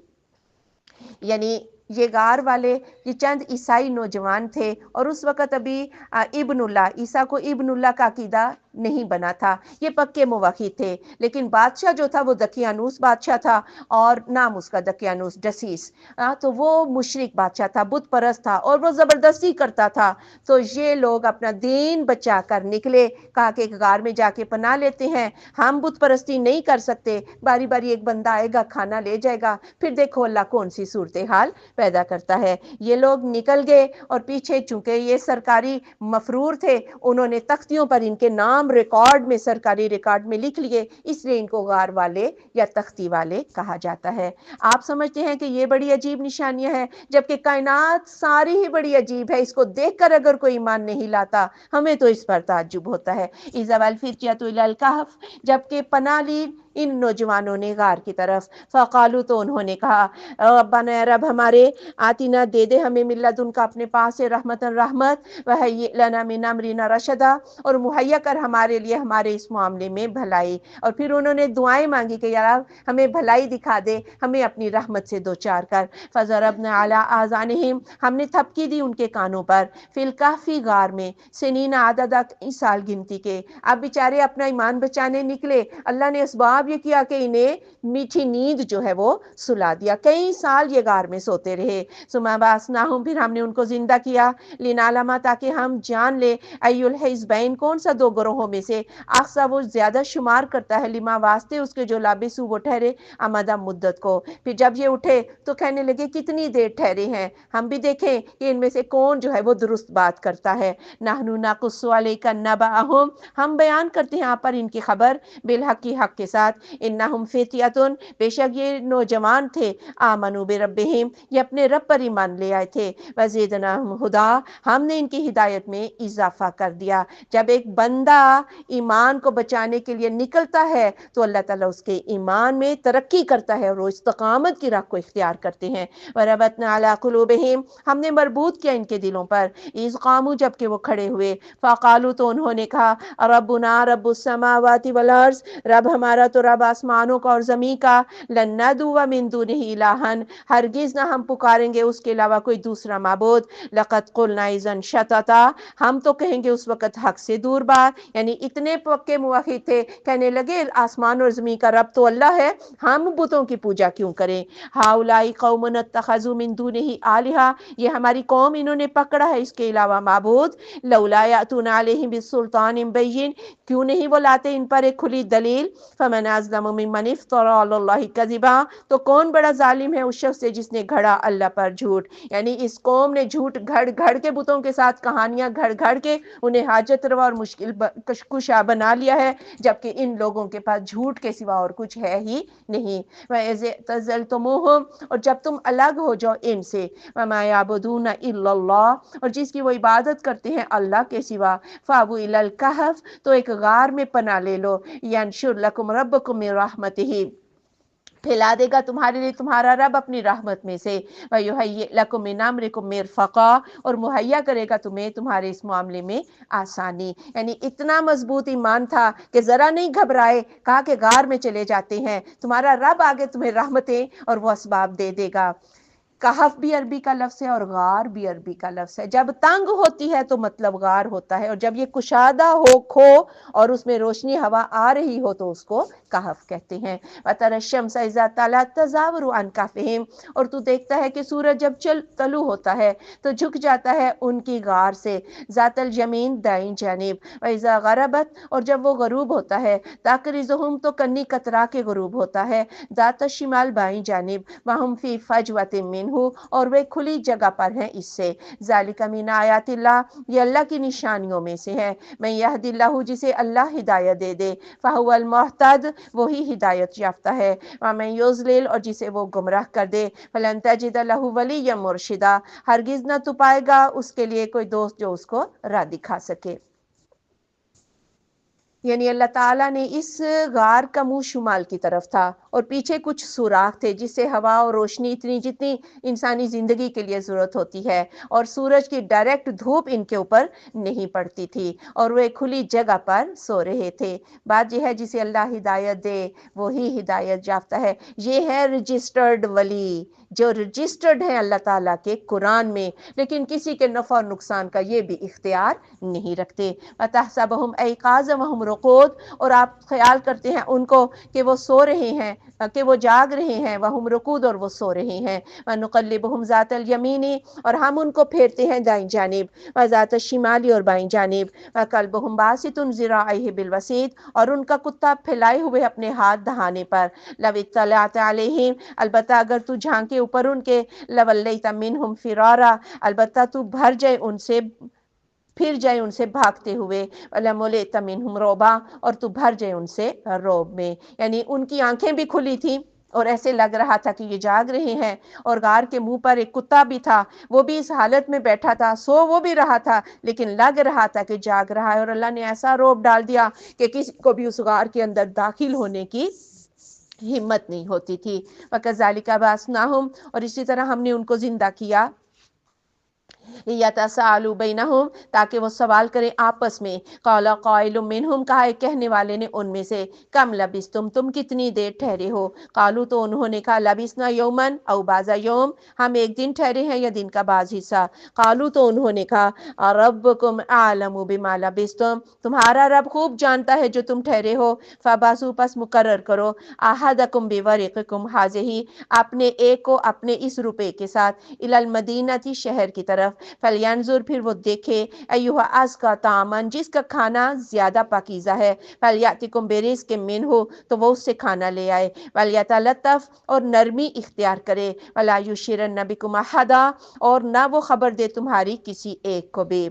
یعنی یہ غار والے یہ چند عیسائی نوجوان تھے، اور اس وقت ابھی ابن اللہ، عیسیٰ کو ابن اللہ کا عقیدہ نہیں بنا تھا، یہ پکے موحد تھے، لیکن بادشاہ جو تھا وہ دقیانوس بادشاہ تھا، اور نام اس کا دقیانوس ڈسیس، تو وہ مشرک بادشاہ تھا، بت پرست تھا، اور وہ زبردستی کرتا تھا۔ تو یہ لوگ اپنا دین بچا کر نکلے، کہا کہ ایک غار میں جا کے پناہ لیتے ہیں، ہم بت پرستی نہیں کر سکتے، باری باری ایک بندہ آئے گا کھانا لے جائے گا، پھر دیکھو اللہ کون سی صورتحال پیدا کرتا ہے۔ یہ لوگ نکل گئے، اور پیچھے چونکہ یہ سرکاری مفرور تھے، انہوں نے تختیوں پر ان کے نام ریکارڈ میں، سرکاری ریکارڈ میں لکھ لیے، اس لیے ان کو غار والے یا تختی والے کہا جاتا ہے۔ آپ سمجھتے ہیں کہ یہ بڑی عجیب نشانیاں ہیں، جبکہ کائنات ساری ہی بڑی عجیب ہے، اس کو دیکھ کر اگر کوئی ایمان نہیں لاتا ہمیں تو اس پر تعجب ہوتا ہے۔ اذا الفتیۃ الی الکہف، جبکہ پناہ لی ان نوجوانوں نے غار کی طرف، فقالو، تو انہوں نے کہا، ربنا، اے رب ہمارے، آتنا، دے دے ہمیں، من لدنک، اپنے پاس سے، رحمت، رحمت، وہیئ لنا من امرنا رشدا، اور مہیا کر ہمارے لیے ہمارے اس معاملے میں بھلائی۔ اور پھر انہوں نے دعائیں مانگی کہ یا رب ہمیں بھلائی دکھا دے، ہمیں اپنی رحمت سے دوچار کر۔ فضربنا علی آذانہم، ہم نے تھپکی دی ان کے کانوں پر، فی الکہف، غار میں، سنین عددا، سال گنتی کے۔ اب بیچارے اپنا ایمان بچانے نکلے، اللہ نے اسباب یہ کیا کہ انہیں میٹھی نیند جو ہے وہ سلا دیا، کئی سال یہ غار میں سوتے رہے۔ ثم بعثناہم، پھر ہم نے ان کو زندہ کیا، لنعلم، تاکہ ہم جان لے، ای الحزبین، کون سا دو گروہوں میں سے، اقصی، وہ زیادہ شمار کرتا ہے، لما، واسطے اس کے، جو لابثوا، وہ ٹھہرے، امدا، مدت کو۔ پھر جب یہ اٹھے تو کہنے لگے کتنی دیر ٹھہرے ہیں، ہم بھی دیکھیں کہ ان میں سے کون جو ہے وہ درست بات کرتا ہے۔ نحن نقص علیک نبأہم، ہم بیان کرتے ہیں آپ پر ان کی خبر، بالحق، حق کے ساتھ، انہم فتیۃ، بے شک یہ نوجوان تھے، آمنوا بربہم، یہ اپنے رب پر ایمان لے آئے تھے، وزیدناہم ہدا، ہم نے ان کی ہدایت میں اضافہ کر دیا۔ جب ایک بندہ ایمان کو بچانے کے لیے نکلتا ہے تو اللہ تعالیٰ اس کے ایمان میں ترقی کرتا ہے، اور وہ استقامت کی راہ کو اختیار کرتے ہیں۔ وربطنا علی قلوبہم، ہم نے مربوط کیا ان کے دلوں پر، اذ قاموا، جب کہ وہ کھڑے ہوئے، فقالوا، تو انہوں نے کہا، ربنا رب السماوات والارض، رب ہمارا تو رب آسمانوں کا اور زمین کا، لن ندعو من دونہ الہن، ہرگز نہ ہم پکاریں گے اس کے علاوہ کوئی دوسرا معبود، لقد قلنا اذا شططا، ہم تو کہیں گے اس وقت حق سے دور بات، یعنی اتنے پکے موحد تھے، کہنے لگے آسمان اور زمین کا رب تو اللہ ہے، ہم بتوں کی پوجا کیوں کریں؟ ہاؤلائی قوم اتخذوا من دونہ آلہہ، یہ ہماری قوم، انہوں نے پکڑا ہے اس کے علاوہ معبود، لولا یاتون علیہم بسلطان بین، کیوں نہیں وہ لاتے ان پر ایک کھلی دلیل، فمن اظلم ممن افترى علی اللہ کذبا، تو کون بڑا ظالم ہے اس شخص سے جس نے گھڑا اللہ پر جھوٹ، یعنی اس قوم نے جھوٹ گھڑ گھڑ کے بتوں کے ساتھ کہانیاں گھڑ گھڑ کے انہیں حاجت روا اور مشکل کشا بنا لیا ہے، جبکہ ان لوگوں کے پاس جھوٹ کے سوا اور کچھ ہے ہی نہیں۔ وَإِذِ اعْتَزَلْتُمُوهُمْ، اور جب تم الگ ہو جاؤ ان سے، وَمَا يَعْبُدُونَ إِلَّا اللَّهُ، اور جس کی وہ عبادت کرتے ہیں اللہ کے سوا، فَأْوُوا إِلَى الْكَهْفِ، تو ایک غار میں پناہ لے لو، يَنشُرْ لَكُمْ رَبُّكُم مِّن رَحْمَتِهِ، پھیلا دے گا تمہارے لیے تمہارا رب اپنی رحمت میں سے، وَيُهَيِّئْ لَكُم مِّنْ أَمْرِكُم مِّرْفَقًا، اور مہیا کرے گا تمہیں تمہارے اس معاملے میں آسانی، یعنی اتنا مضبوط ایمان تھا کہ ذرا نہیں گھبرائے، کہا کہ غار میں چلے جاتے ہیں، تمہارا رب آگے تمہیں رحمتیں اور وہ اسباب دے دے گا۔ کہف بھی عربی کا لفظ ہے اور غار بھی عربی کا لفظ ہے، جب تنگ ہوتی ہے تو مطلب غار ہوتا ہے، اور جب یہ کشادہ ہو کھو اور اس میں روشنی ہوا آ رہی ہو تو اس کو کہف کہتے ہیں۔ وَتَرَى الشَّمْسَ إِذَا طَلَعَت تَزَاوَرُ عَنْ كَهْفِهِمْ، اور تو دیکھتا ہے کہ سورج جب طلوع ہوتا ہے تو جھک جاتا ہے ان کی غار سے، ذات الیمین دائیں جانب، وَإِذَا غَرَبَتْ، اور جب وہ غروب ہوتا ہے، تَقْرِضُهُمْ تو کنی کترا کے غروب ہوتا ہے، ذات الشمال بائیں جانب، وَهُمْ فِي فَجْوَةٍ مِّنْهُ، اور وہ کھلی جگہ پر ہیں اس سے، ذَلِكَ مِنْ آیاتِ اللَّهِ، یہ اللہ کی نشانیوں میں سے ہے، مَن يَهْدِ اللَّهُ، جسے اللہ ہدایت دے دے، فَهُوَ الْمُهْتَدِ، وہی ہدایت یافتہ ہے، وَمَن يُضْلِلْ، اور جسے وہ گمراہ کر دے، فَلَن تَجِدَ لَهُ وَلِيًّا مُرْشِدًا، ہرگز نہ تو پائے گا اس کے لیے کوئی دوست جو اس کو راہ دکھا سکے۔ یعنی اللہ تعالیٰ نے اس غار کا منہ شمال کی طرف تھا اور پیچھے کچھ سوراخ تھے جس سے ہوا اور روشنی اتنی جتنی انسانی زندگی کے لیے ضرورت ہوتی ہے، اور سورج کی ڈائریکٹ دھوپ ان کے اوپر نہیں پڑتی تھی، اور وہ ایک کھلی جگہ پر سو رہے تھے۔ بات یہ ہے جسے اللہ ہدایت دے وہی ہدایت یافتہ ہے، یہ ہے رجسٹرڈ ولی جو رجسٹرڈ ہیں اللہ تعالیٰ کے قرآن میں، لیکن کسی کے نفع اور نقصان کا یہ بھی اختیار نہیں رکھتے۔ وَتَحْسَبُهُمْ أَيْقَاظًا وَهُمْ رُقُودٌ، اور آپ خیال کرتے ہیں ان کو کہ وہ سو رہے ہیں، کہ وہ جاگ رہے ہیں، وَهُمْ رُقُودٌ، اور وہ سو رہے ہیں، وَنُقَلِّبُهُمْ ذَاتَ الْيَمِينِ، اور ہم ان کو پھیرتے ہیں دائیں جانب، وَذَاتَ الشِّمَالِ، اور بائیں جانب، وَكَلْبُهُمْ بَاسِطٌ ذِرَاعَيْهِ بِالْوَسِيدِ، اور ان کا کتا پھیلائے ہوئے اپنے ہاتھ دہانے پر، لَوِ اطَّلَعْتَ عَلَيْهِمْ، البتہ اگر تو جھانکے اوپر ان کے، لَوَلَّيْتَ مِنْهُمْ فِرَارًا، البتہ تو بھر جائے ان سے، پھر جائے ان سے بھاگتے ہوئے، وَلَمُلِئْتَ مِنْهُمْ رُعْبًا، اور تو بھر جائے ان سے رعب میں، یعنی ان کی آنکھیں بھی کھلی تھیں اور ایسے لگ رہا تھا کہ یہ جاگ رہے ہیں، اور غار کے منہ پر ایک کتا بھی تھا، وہ بھی اس حالت میں بیٹھا تھا، سو وہ بھی رہا تھا لیکن لگ رہا تھا کہ جاگ رہا ہے، اور اللہ نے ایسا رعب ڈال دیا کہ کسی کو بھی اس غار کے اندر داخل ہونے کی ہمت نہیں ہوتی تھی۔ وَكَذَلِكَ بَعَثْنَاهُمْ، اور اسی طرح ہم نے ان کو زندہ کیا، یتساءلوا بینہم، تاکہ وہ سوال کریں آپس میں، قال قائل منہم، کہا ایک کہنے والے نے ان میں سے، کم لبثتم، تم کتنی دیر ٹھہرے ہو، قالوا، تو انہوں نے کہا لبثنا یوما او بعض یوم، ہم ایک دن ٹھہرے ہیں یا دن کا بعض حصہ، قالوا، تو انہوں نے کہا ربکم اعلم بما لبثتم، تمہارا رب خوب جانتا ہے جو تم ٹھہرے ہو، فبعثوا، پس مقرر کرو، احدکم بورقکم ھذہ، اپنے ایک کو اپنے اس روپے کے ساتھ، الی المدینہ، شہر کی طرف، فلینظر، پھر وہ دیکھے، ایھا ازکی طعاما، جس کا کھانا زیادہ پاکیزہ ہے، فلیاتکم برزق منہ، تو وہ اس سے کھانا لے آئے، ولیتلطف، اور نرمی اختیار کرے، ولا یشرن بکم احدا، اور نہ وہ خبر دے تمہاری کسی ایک کو بھی۔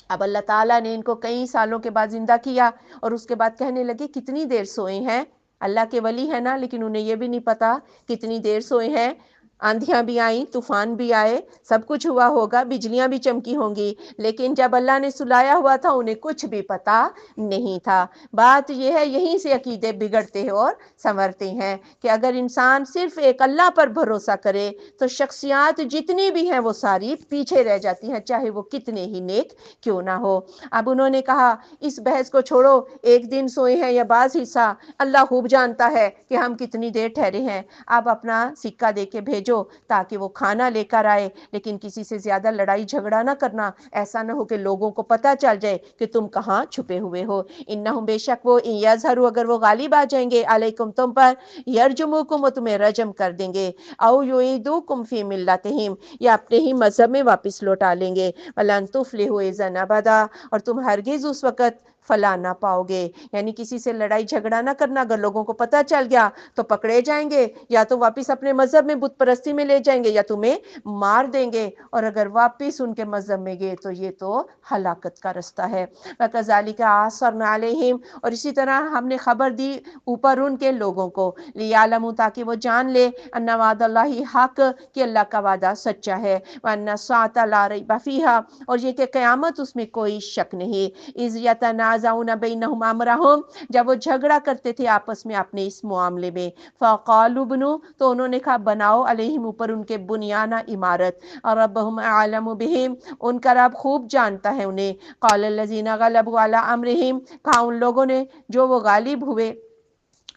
اب اللہ تعالیٰ نے ان کو کئی سالوں کے بعد زندہ کیا، اور اس کے بعد کہنے لگے کتنی دیر سوئے ہیں، اللہ کے ولی ہے نا، لیکن انہیں یہ بھی نہیں پتا کتنی دیر سوئے ہیں، آندھیاں بھی آئیں، طوفان بھی آئے، سب کچھ ہوا ہوگا، بجلیاں بھی چمکی ہوں گی، لیکن جب اللہ نے سلایا ہوا تھا انہیں کچھ بھی پتا نہیں تھا۔ بات یہ ہے، یہیں سے عقیدے بگڑتے ہیں اور سنورتے ہیں کہ اگر انسان صرف ایک اللہ پر بھروسہ کرے تو شخصیات جتنی بھی ہیں وہ ساری پیچھے رہ جاتی ہیں، چاہے وہ کتنے ہی نیک کیوں نہ ہو۔ اب انہوں نے کہا اس بحث کو چھوڑو، ایک دن سوئے ہیں یا بعض حصہ، اللہ خوب جانتا ہے کہ ہم کتنی دیر ٹھہرے ہیں، اب اپنا سکہ دے کے بھیجو تاکہ وہ کھانا لے کر آئے، لیکن کسی سے زیادہ لڑائی جھگڑا نہ کرنا، ایسا نہ ہو کہ لوگوں کو پتہ چل جائے کہ تم کہاں چھپے ہوئے ہو۔ انہم، بے شک وہ، یظہروا، اگر وہ غالب آ جائیں گے، علیکم، تم پر، یرجموکم، وہ تمہیں رجم کر دیں گے، او یعیدوکم فی ملتہم، یا اپنے ہی مذہب میں واپس لوٹا لیں گے، ولن تفلحوا اذا ابدا، اور تم ہرگز اس وقت فلاح نہ پاؤ گے۔ یعنی کسی سے لڑائی جھگڑا نہ کرنا، اگر لوگوں کو پتہ چل گیا تو پکڑے جائیں گے، یا تو واپس اپنے مذہب میں بت پرستی میں لے جائیں گے، یا تمہیں مار دیں گے، اور اگر واپس ان کے مذہب میں گئے تو یہ تو ہلاکت کا رستہ ہے۔ وَكَذَلِكَ أَعْثَرْنَا عَلَيْهِمْ، اور اسی طرح ہم نے خبر دی اوپر ان کے لوگوں کو، لِيَعْلَمُوا، تاکہ وہ جان لے، أَنَّ وعد اللَّهِ حق، کہ اللہ کا وعدہ سچا ہے، وَأَنَّ السَّاعَةَ لَا رَيْبَ فِيهَا، اور یہ کہ قیامت اس میں کوئی شک نہیں، إِذْ يَتَنَازَعُونَ بَيْنَهُمْ أَمْرَهُمْ، جب وہ جھگڑا کرتے تھے آپس میں اپنے اس معاملے میں، فَقَالُوا ابْنُوا، تو انہوں نے کہا بناؤ، علیہم، اوپر ان کے، بنیانہ، عمارت، اور ربہم اعلم بہم، ان کا رب خوب جانتا ہے انہیں، قال الذین غلبوا علی امرہم، کہا ان لوگوں نے جو وہ غالب ہوئے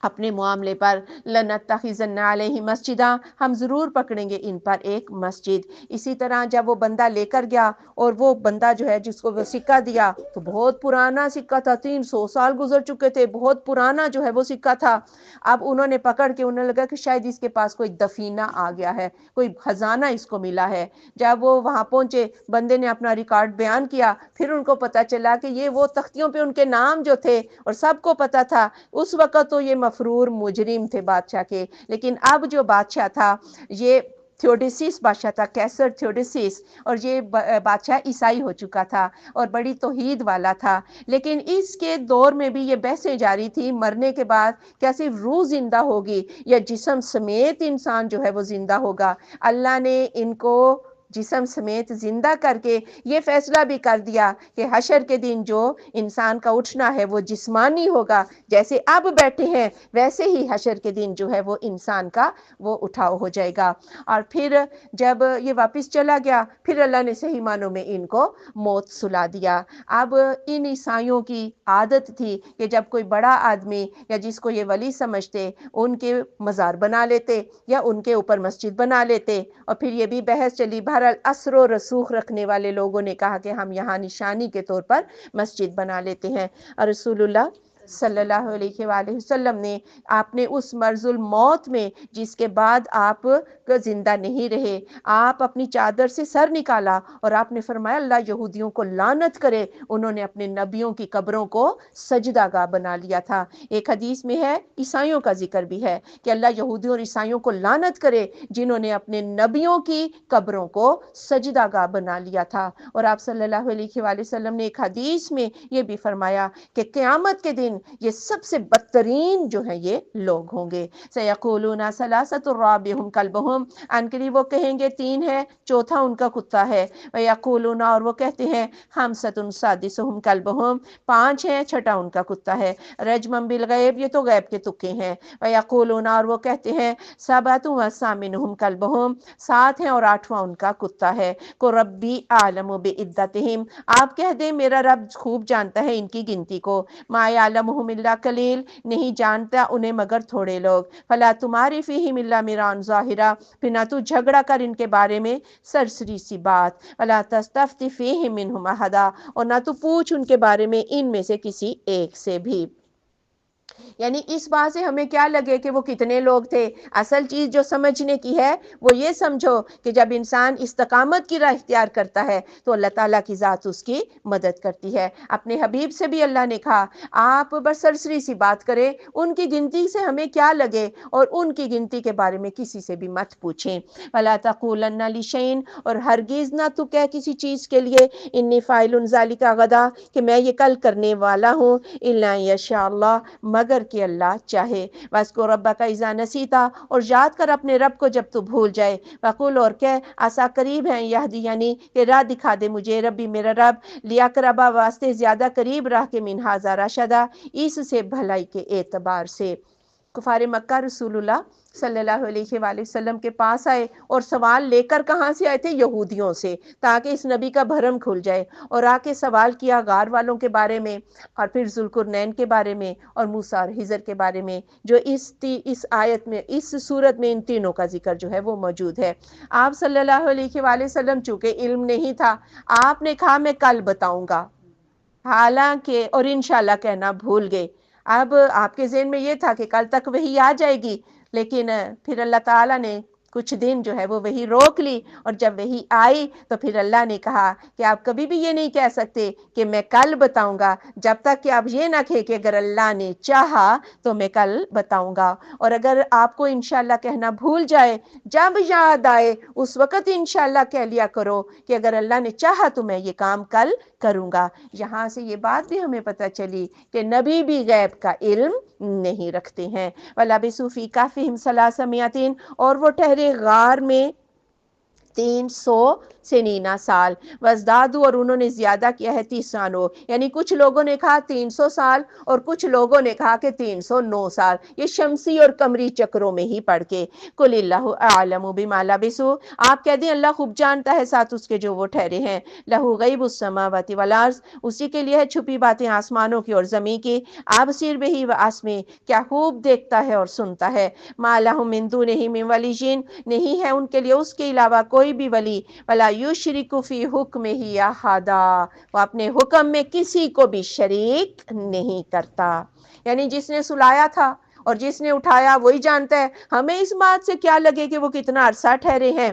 اپنے معاملے پر، لَنَتَّخِذَنَّ عَلَيْهِ مَسْجِدًا، ہم ضرور پکڑیں گے ان پر ایک مسجد۔ اسی طرح جب وہ بندہ لے کر گیا، اور وہ بندہ جو ہے جس کو وہ سکہ دیا تو بہت پرانا سکہ تھا، 300 سال گزر چکے تھے، بہت پرانا جو ہے وہ سکہ تھا، اب انہوں نے پکڑ کے، انہیں لگا کہ شاید اس کے پاس کوئی دفینہ آ گیا ہے، کوئی خزانہ اس کو ملا ہے۔ جب وہ وہاں پہنچے، بندے نے اپنا ریکارڈ بیان کیا، پھر ان کو پتا چلا کہ یہ وہ تختیوں پہ ان کے نام جو تھے، اور سب کو پتا تھا، اس وقت تو یہ مفرور مجرم تھے بادشاہ کے، لیکن اب جو بادشاہ تھا یہ تھیوڈیسیس بادشاہ تھا، کیسر تھیوڈیسیس، اور یہ بادشاہ عیسائی ہو چکا تھا اور بڑی توحید والا تھا، لیکن اس کے دور میں بھی یہ بحثیں جاری تھی، مرنے کے بعد کیا صرف روح زندہ ہوگی یا جسم سمیت انسان جو ہے وہ زندہ ہوگا؟ اللہ نے ان کو جسم سمیت زندہ کر کے یہ فیصلہ بھی کر دیا کہ حشر کے دن جو انسان کا اٹھنا ہے وہ جسمانی ہوگا، جیسے اب بیٹھے ہیں ویسے ہی حشر کے دن جو ہے وہ انسان کا وہ اٹھاؤ ہو جائے گا۔ اور پھر جب یہ واپس چلا گیا، پھر اللہ نے صحیح معنوں میں ان کو موت سلا دیا۔ اب ان عیسائیوں کی عادت تھی کہ جب کوئی بڑا آدمی یا جس کو یہ ولی سمجھتے ان کے مزار بنا لیتے یا ان کے اوپر مسجد بنا لیتے، اور پھر یہ بھی بحث چلی، بہرحال اثر و رسوخ رکھنے والے لوگوں نے کہا کہ ہم یہاں نشانی کے طور پر مسجد بنا لیتے ہیں، اور رسول اللہ صلی اللہ علیہ وآلہ وسلم نے آپ نے اس مرض الموت میں، جس کے بعد آپ زندہ نہیں رہے، آپ اپنی چادر سے سر نکالا اور آپ نے فرمایا اللہ یہودیوں کو لعنت کرے، انہوں نے اپنے نبیوں کی قبروں کو سجدہ گاہ بنا لیا تھا۔ ایک حدیث میں ہے، عیسائیوں کا ذکر بھی ہے کہ اللہ یہودیوں اور عیسائیوں کو لعنت کرے جنہوں نے اپنے نبیوں کی قبروں کو سجدہ گاہ بنا لیا تھا۔ اور آپ صلی اللہ علیہ وآلہ وسلم نے ایک حدیث میں یہ بھی فرمایا کہ قیامت کے دن یہ سب سے بدترین جو ہیں یہ لوگ ہوں گے، سیقولون ثلاثۃ رابعہم کلبہم، ان قریب وہ کہیں گے تین ہے چوتھا ان کا کتا ہے، ویقولون، اور وہ کہتے ہیں خمسۃ سادسہم کلبہم، پانچ ہیں چھٹا ان کا کتا ہے، رجما بالغیب، یہ تو غیب کے تکے ہیں، ویقولون، اور وہ کہتے ہیں سبعۃ وثامنہم کلبہم، سات ہیں اور آٹھواں ان کا کتا ہے، کو ربی اعلم بعدتہم، آپ کہہ دیں میرا رب خوب جانتا ہے ان کی گنتی کو، ما یعلمہم الا قلیل، نہیں جانتا انہیں مگر تھوڑے لوگ، فلا تماری فیہم الا مرا ظاہرا، پھر نہ تو جھگڑا کر ان کے بارے میں سرسری سی بات، ولا تستفت فیہم منہم احدا، اور نہ تو پوچھ ان کے بارے میں ان میں سے کسی ایک سے بھی۔ یعنی اس بات سے ہمیں کیا لگے کہ وہ کتنے لوگ تھے، اصل چیز جو سمجھنے کی ہے وہ یہ سمجھو کہ جب انسان استقامت کی راہ اختیار کرتا ہے تو اللہ تعالیٰ کی ذات اس کی مدد کرتی ہے۔ اپنے حبیب سے بھی اللہ نے کہا آپ بس سرسری سی بات کریں، ان کی گنتی سے ہمیں کیا لگے، اور ان کی گنتی کے بارے میں کسی سے بھی مت پوچھیں۔ وَلَا تَقُولَنَّ لِشَيْءٍ، اور ہرگز نہ تو کہہ کسی چیز کے لیے انی فاعل ذَلِکَ غدا، کہ میں یہ کل کرنے والا ہوں، الا یشاء اللہ، مگر اگر کہ اللہ چاہے۔ وَاذْكُر رَبَّكَ اِذَا نَسِيتَ، اور یاد کر اپنے رب کو جب تو بھول جائے۔ وَقُلْ، اور کہہ، عَسَىٰ قریب ہیں، یہدی یعنی کہ راہ دکھا دے مجھے، ربی میرا رب، لیقربا واسطے زیادہ قریب راہ کے، من ھذا رشدا، اس سے بھلائی کے اعتبار سے۔ کفار مکہ رسول اللہ صلی اللہ علیہ وآلہ وسلم کے پاس آئے اور سوال لے کر کہاں سے آئے تھے؟ یہودیوں سے، تاکہ اس نبی کا بھرم کھل جائے، اور آ کے سوال کیا غار والوں کے بارے میں، اور پھر ذوالقرنین کے بارے میں، اور موسیٰ اور خضر کے بارے میں، جو اس آیت میں، اس صورت میں ان تینوں کا ذکر جو ہے وہ موجود ہے۔ آپ صلی اللہ علیہ وآلہ وسلم چونکہ علم نہیں تھا، آپ نے کہا میں کل بتاؤں گا، حالانکہ اور انشاءاللہ کہنا بھول گئے۔ اب آپ کے ذہن میں یہ تھا کہ کل تک وحی آ جائے گی، لیکن پھر اللہ تعالیٰ نے کچھ دن جو ہے وہ وحی روک لی، اور جب وحی آئی تو پھر اللہ نے کہا کہ آپ کبھی بھی یہ نہیں کہہ سکتے کہ میں کل بتاؤں گا، جب تک کہ آپ یہ نہ کہیں کہ اگر اللہ نے چاہا تو میں کل بتاؤں گا۔ اور اگر آپ کو انشاءاللہ کہنا بھول جائے، جب یاد آئے اس وقت انشاءاللہ کہہ لیا کرو کہ اگر اللہ نے چاہا تو میں یہ کام کل کروں گا۔ یہاں سے یہ بات بھی ہمیں پتہ چلی کہ نبی بھی غیب کا علم نہیں رکھتے ہیں۔ وَلَبِثُوا فِي كَهْفِهِمْ ثَلَاثَ مِائَةٍ، اور وہ ٹھہرے غار میں 300 سنینا سال، وَازْدَادُوا، اور انہوں نے زیادہ کیا ہے 30 سالوں، یعنی کچھ لوگوں نے کہا 300 سال اور کچھ لوگوں نے کہا کہ 309 سال، یہ شمسی اور قمری چکروں میں ہی پڑھ کے۔ قُلِ اللَّهُ أَعْلَمُ بِمَا لَبِثُوا، آپ کہہ دیں اللہ خوب جانتا ہے ساتھ اس کے جو وہ ٹھہرے ہیں۔ لَهُ غَيْبُ السَّمَاوَاتِ وَالْأَرْضِ، اسی کے لیے ہے چھپی باتیں آسمانوں کی اور زمین کی۔ أَبْصِرْ بِهِ وَأَسْمِعْ، کیا خوب دیکھتا ہے اور سنتا ہے۔ مَا لَهُم مِّن دُونِهِ مِن وَلِيٍّ، نہیں ہے ان کے لیے اس کے علاوہ کوئی بھی ولی، وَلَا يُشْرِكُ فِي حُكْمِهِ أَحَدًا، وہ اپنے حکم میں کسی کو بھی شریک نہیں کرتا۔ یعنی جس نے سلایا تھا اور جس نے اٹھایا وہی جانتا ہے، ہمیں اس بات سے کیا لگے کہ وہ کتنا عرصہ ٹھہرے ہیں،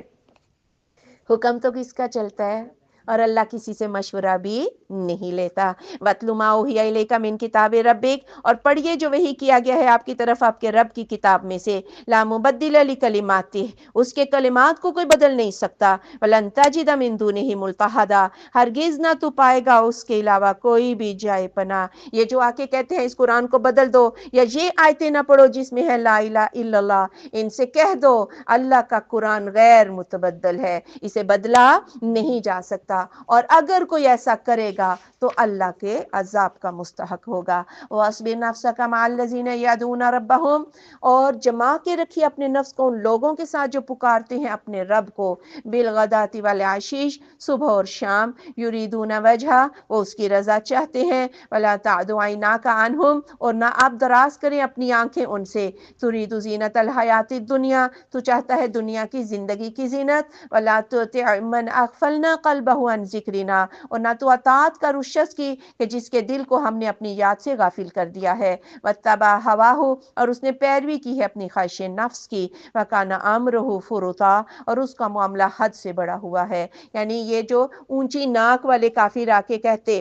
حکم تو کس کا چلتا ہے؟ اور اللہ کسی سے مشورہ بھی نہیں لیتا۔ وَاتْلُ مَا أُوحِيَ إِلَيْكَ مِن كِتَابِ رَبِّكَ، اور پڑھیے جو وحی کیا گیا ہے آپ کی طرف آپ کے رب کی کتاب میں سے، لَا مُبَدِّلَ لِكَلِمَاتِهِ، اس کے کلمات کو کوئی بدل نہیں سکتا، وَلَن تَجِدَ مِن دُونِهِ مُلْتَحَدًا، ہرگز نہ تو پائے گا اس کے علاوہ کوئی بھی جائے پناہ۔ یہ جو آ کے کہتے ہیں اس قرآن کو بدل دو، یا یہ آیتیں نہ پڑھو جس میں ہے لا الہ الا اللہ، ان سے کہہ دو اللہ کا قرآن غیر متبدل ہے، اسے بدلا نہیں جا سکتا، اور اگر کوئی ایسا کرے گا تو اللہ کے عذاب کا مستحق ہوگا۔ وَأَصْبِرْ نَفْسَكَ مَعَ الَّذِينَ يَدْعُونَ رَبَّهُمْ، اور جما کے رکھیے اپنے نفس کو ان لوگوں کے ساتھ جو پکارتے ہیں اپنے رب کو، بالغداۃ والعشی، صبح اور شام، یریدون وجہہ، وہ اس کی رضا چاہتے ہیں، ولا تعد عیناک عنہم، اور نہ آپ دراز کریں اپنی آنکھیں ان سے، ترید زینت الحیات الدنیا، تو چاہتا ہے دنیا کی زندگی کی زینت، ولا تطع من اغفلنا قلبہ عن ذکرنا، اور نہ تو اطاعت کر اس شخص کی کہ جس کے دل کو ہم نے اپنی یاد سے غافل کر دیا ہے، واتبع ہواہ، اور اس نے پیروی کی ہے اپنی خواہش نفس کی، وکان امرہ فرطا، اور اس کا معاملہ حد سے بڑا ہوا ہے۔ یعنی یہ جو اونچی ناک والے کافر آ کے کہتے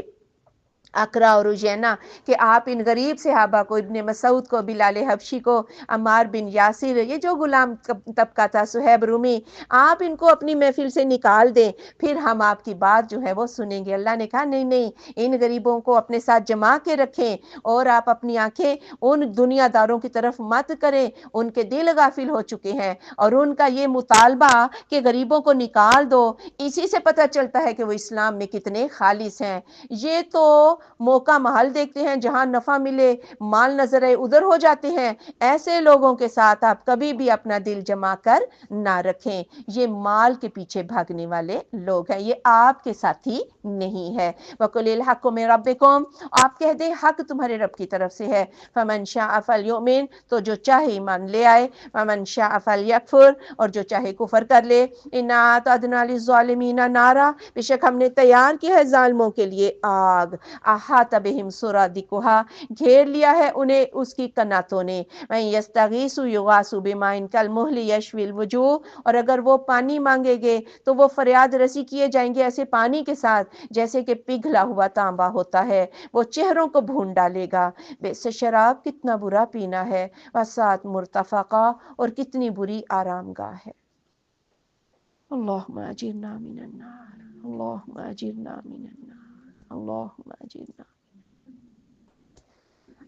اقرا اور اجینا کہ آپ ان غریب صحابہ کو، ابن مسعود کو، بلال حبشی کو، عمار بن یاسر، یہ جو غلام طبقہ تھا، صہیب رومی، آپ ان کو اپنی محفل سے نکال دیں، پھر ہم آپ کی بات جو ہے وہ سنیں گے۔ اللہ نے کہا نہیں نہیں، ان غریبوں کو اپنے ساتھ جما کے رکھیں، اور آپ اپنی آنکھیں ان دنیا داروں کی طرف مت کریں، ان کے دل غافل ہو چکے ہیں، اور ان کا یہ مطالبہ کہ غریبوں کو نکال دو، اسی سے پتہ چلتا ہے کہ وہ اسلام میں کتنے خالص ہیں۔ یہ تو موقع محل دیکھتے ہیں، جہاں نفع ملے، مال نظر آئے، ادھر ہو جاتے ہیں۔ ایسے لوگوں کے ساتھ آپ کبھی بھی اپنا دل جما کر نہ رکھیں، یہ مال کے پیچھے بھاگنے والے لوگ ہیں، یہ آپ کے ساتھی نہیں ہے۔ وَقُلِ الْحَقُّ مِن رَبِّكُمْ، آپ کہہ دیں حق تمہارے رب کی طرف سے ہے، فَمَن شَاءَ فَلْيُؤْمِن، تو جو چاہے ایمان لے آئے، وَمَن شَاءَ فَلْيَكْفُرْ، اور جو چاہے کفر کر لے۔ اِنَّا أَعْتَدْنَا لِلظَّالِمِينَ نَارًا، بے شک ہم نے تیار کیا ہے ظالموں کے لیے آگ، احاط بہم سرادقها، گھیر لیا ہے انہیں اس کی کناتوں نے، وَإِن يَسْتَغِيثُوا يُغَاثُوا بِمَاءٍ كَالْمُهْلِ يَشْوِي الْوُجُوهَ، اور اگر وہ پانی مانگیں گے تو وہ فریاد رسی کیے جائیں گے ایسے پانی کے ساتھ جیسے کہ پگھلا ہوا تانبا ہوتا ہے، وہ چہروں کو بھون ڈالے گا۔ بئس شراب، کتنا برا پینا ہے، وساعت مرتفقہ، اور کتنی بری آرام گاہ ہے۔ اللہم اجرنا من النار، اللہم اجرنا من النار، اللہم اجرنا۔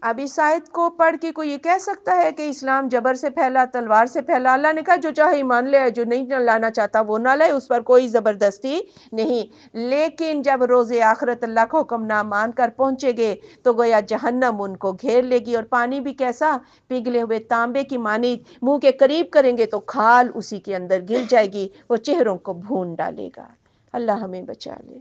اب اس آیت کو پڑھ کے کوئی یہ کہہ سکتا ہے کہ اسلام جبر سے پھیلا، تلوار سے پھیلا؟ اللہ نے کہا جو چاہے ایمان لے، جو نہیں لانا چاہتا وہ نہ لے، اس پر کوئی زبردستی نہیں۔ لیکن جب روز آخرت اللہ کا حکم نہ مان کر پہنچے گے تو گویا جہنم ان کو گھیر لے گی، اور پانی بھی کیسا؟ پگھلے ہوئے تانبے کی مانند منہ کے قریب کریں گے تو کھال اسی کے اندر گر جائے گی، وہ چہروں کو بھون ڈالے گا۔ اللہ ہمیں بچا لے۔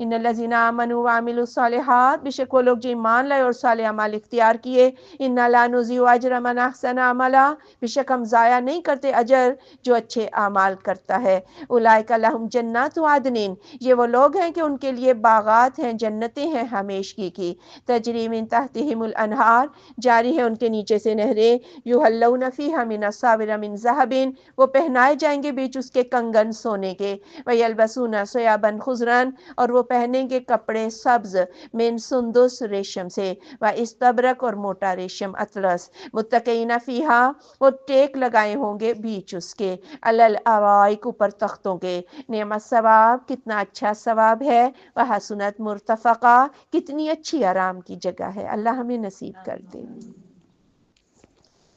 ان الذین آمنوا وعملوا الصالحات، بے شک وہ لوگ جو ایمان لائے اور صالح اعمال اختیار کیے، انا لا نضیع اجر من احسن عملا، بے شک ہم ضائع نہیں کرتے اجر جو اچھے اعمال کرتا ہے۔ اولئک لہم جنات عدن، یہ وہ لوگ ہیں کہ ان کے لیے باغات ہیں، جنتیں ہیں ہمیشگی کی، تجری من تحتہم الانہار، جاری ہے ان کے نیچے سے نہریں، یحلون فیہا من اساور من ذہب، وہ پہنائے جائیں گے بیچ اس کے کنگن سونے کے، ویلبسون ثیابا خضرا، اور وہ پہنیں گے کپڑے سبز، من سندس ریشم سے، واستبرق اور موٹا ریشم اطلس، متکئین فیہا، وہ ٹیک لگائے ہوں گے بیچ اس کے، علی الارائک، اوپر تختوں کے، نعم الثواب، کتنا اچھا ثواب ہے، وحسنت مرتفقہ، کتنی اچھی آرام کی جگہ ہے۔ اللہ ہمیں نصیب کر دے۔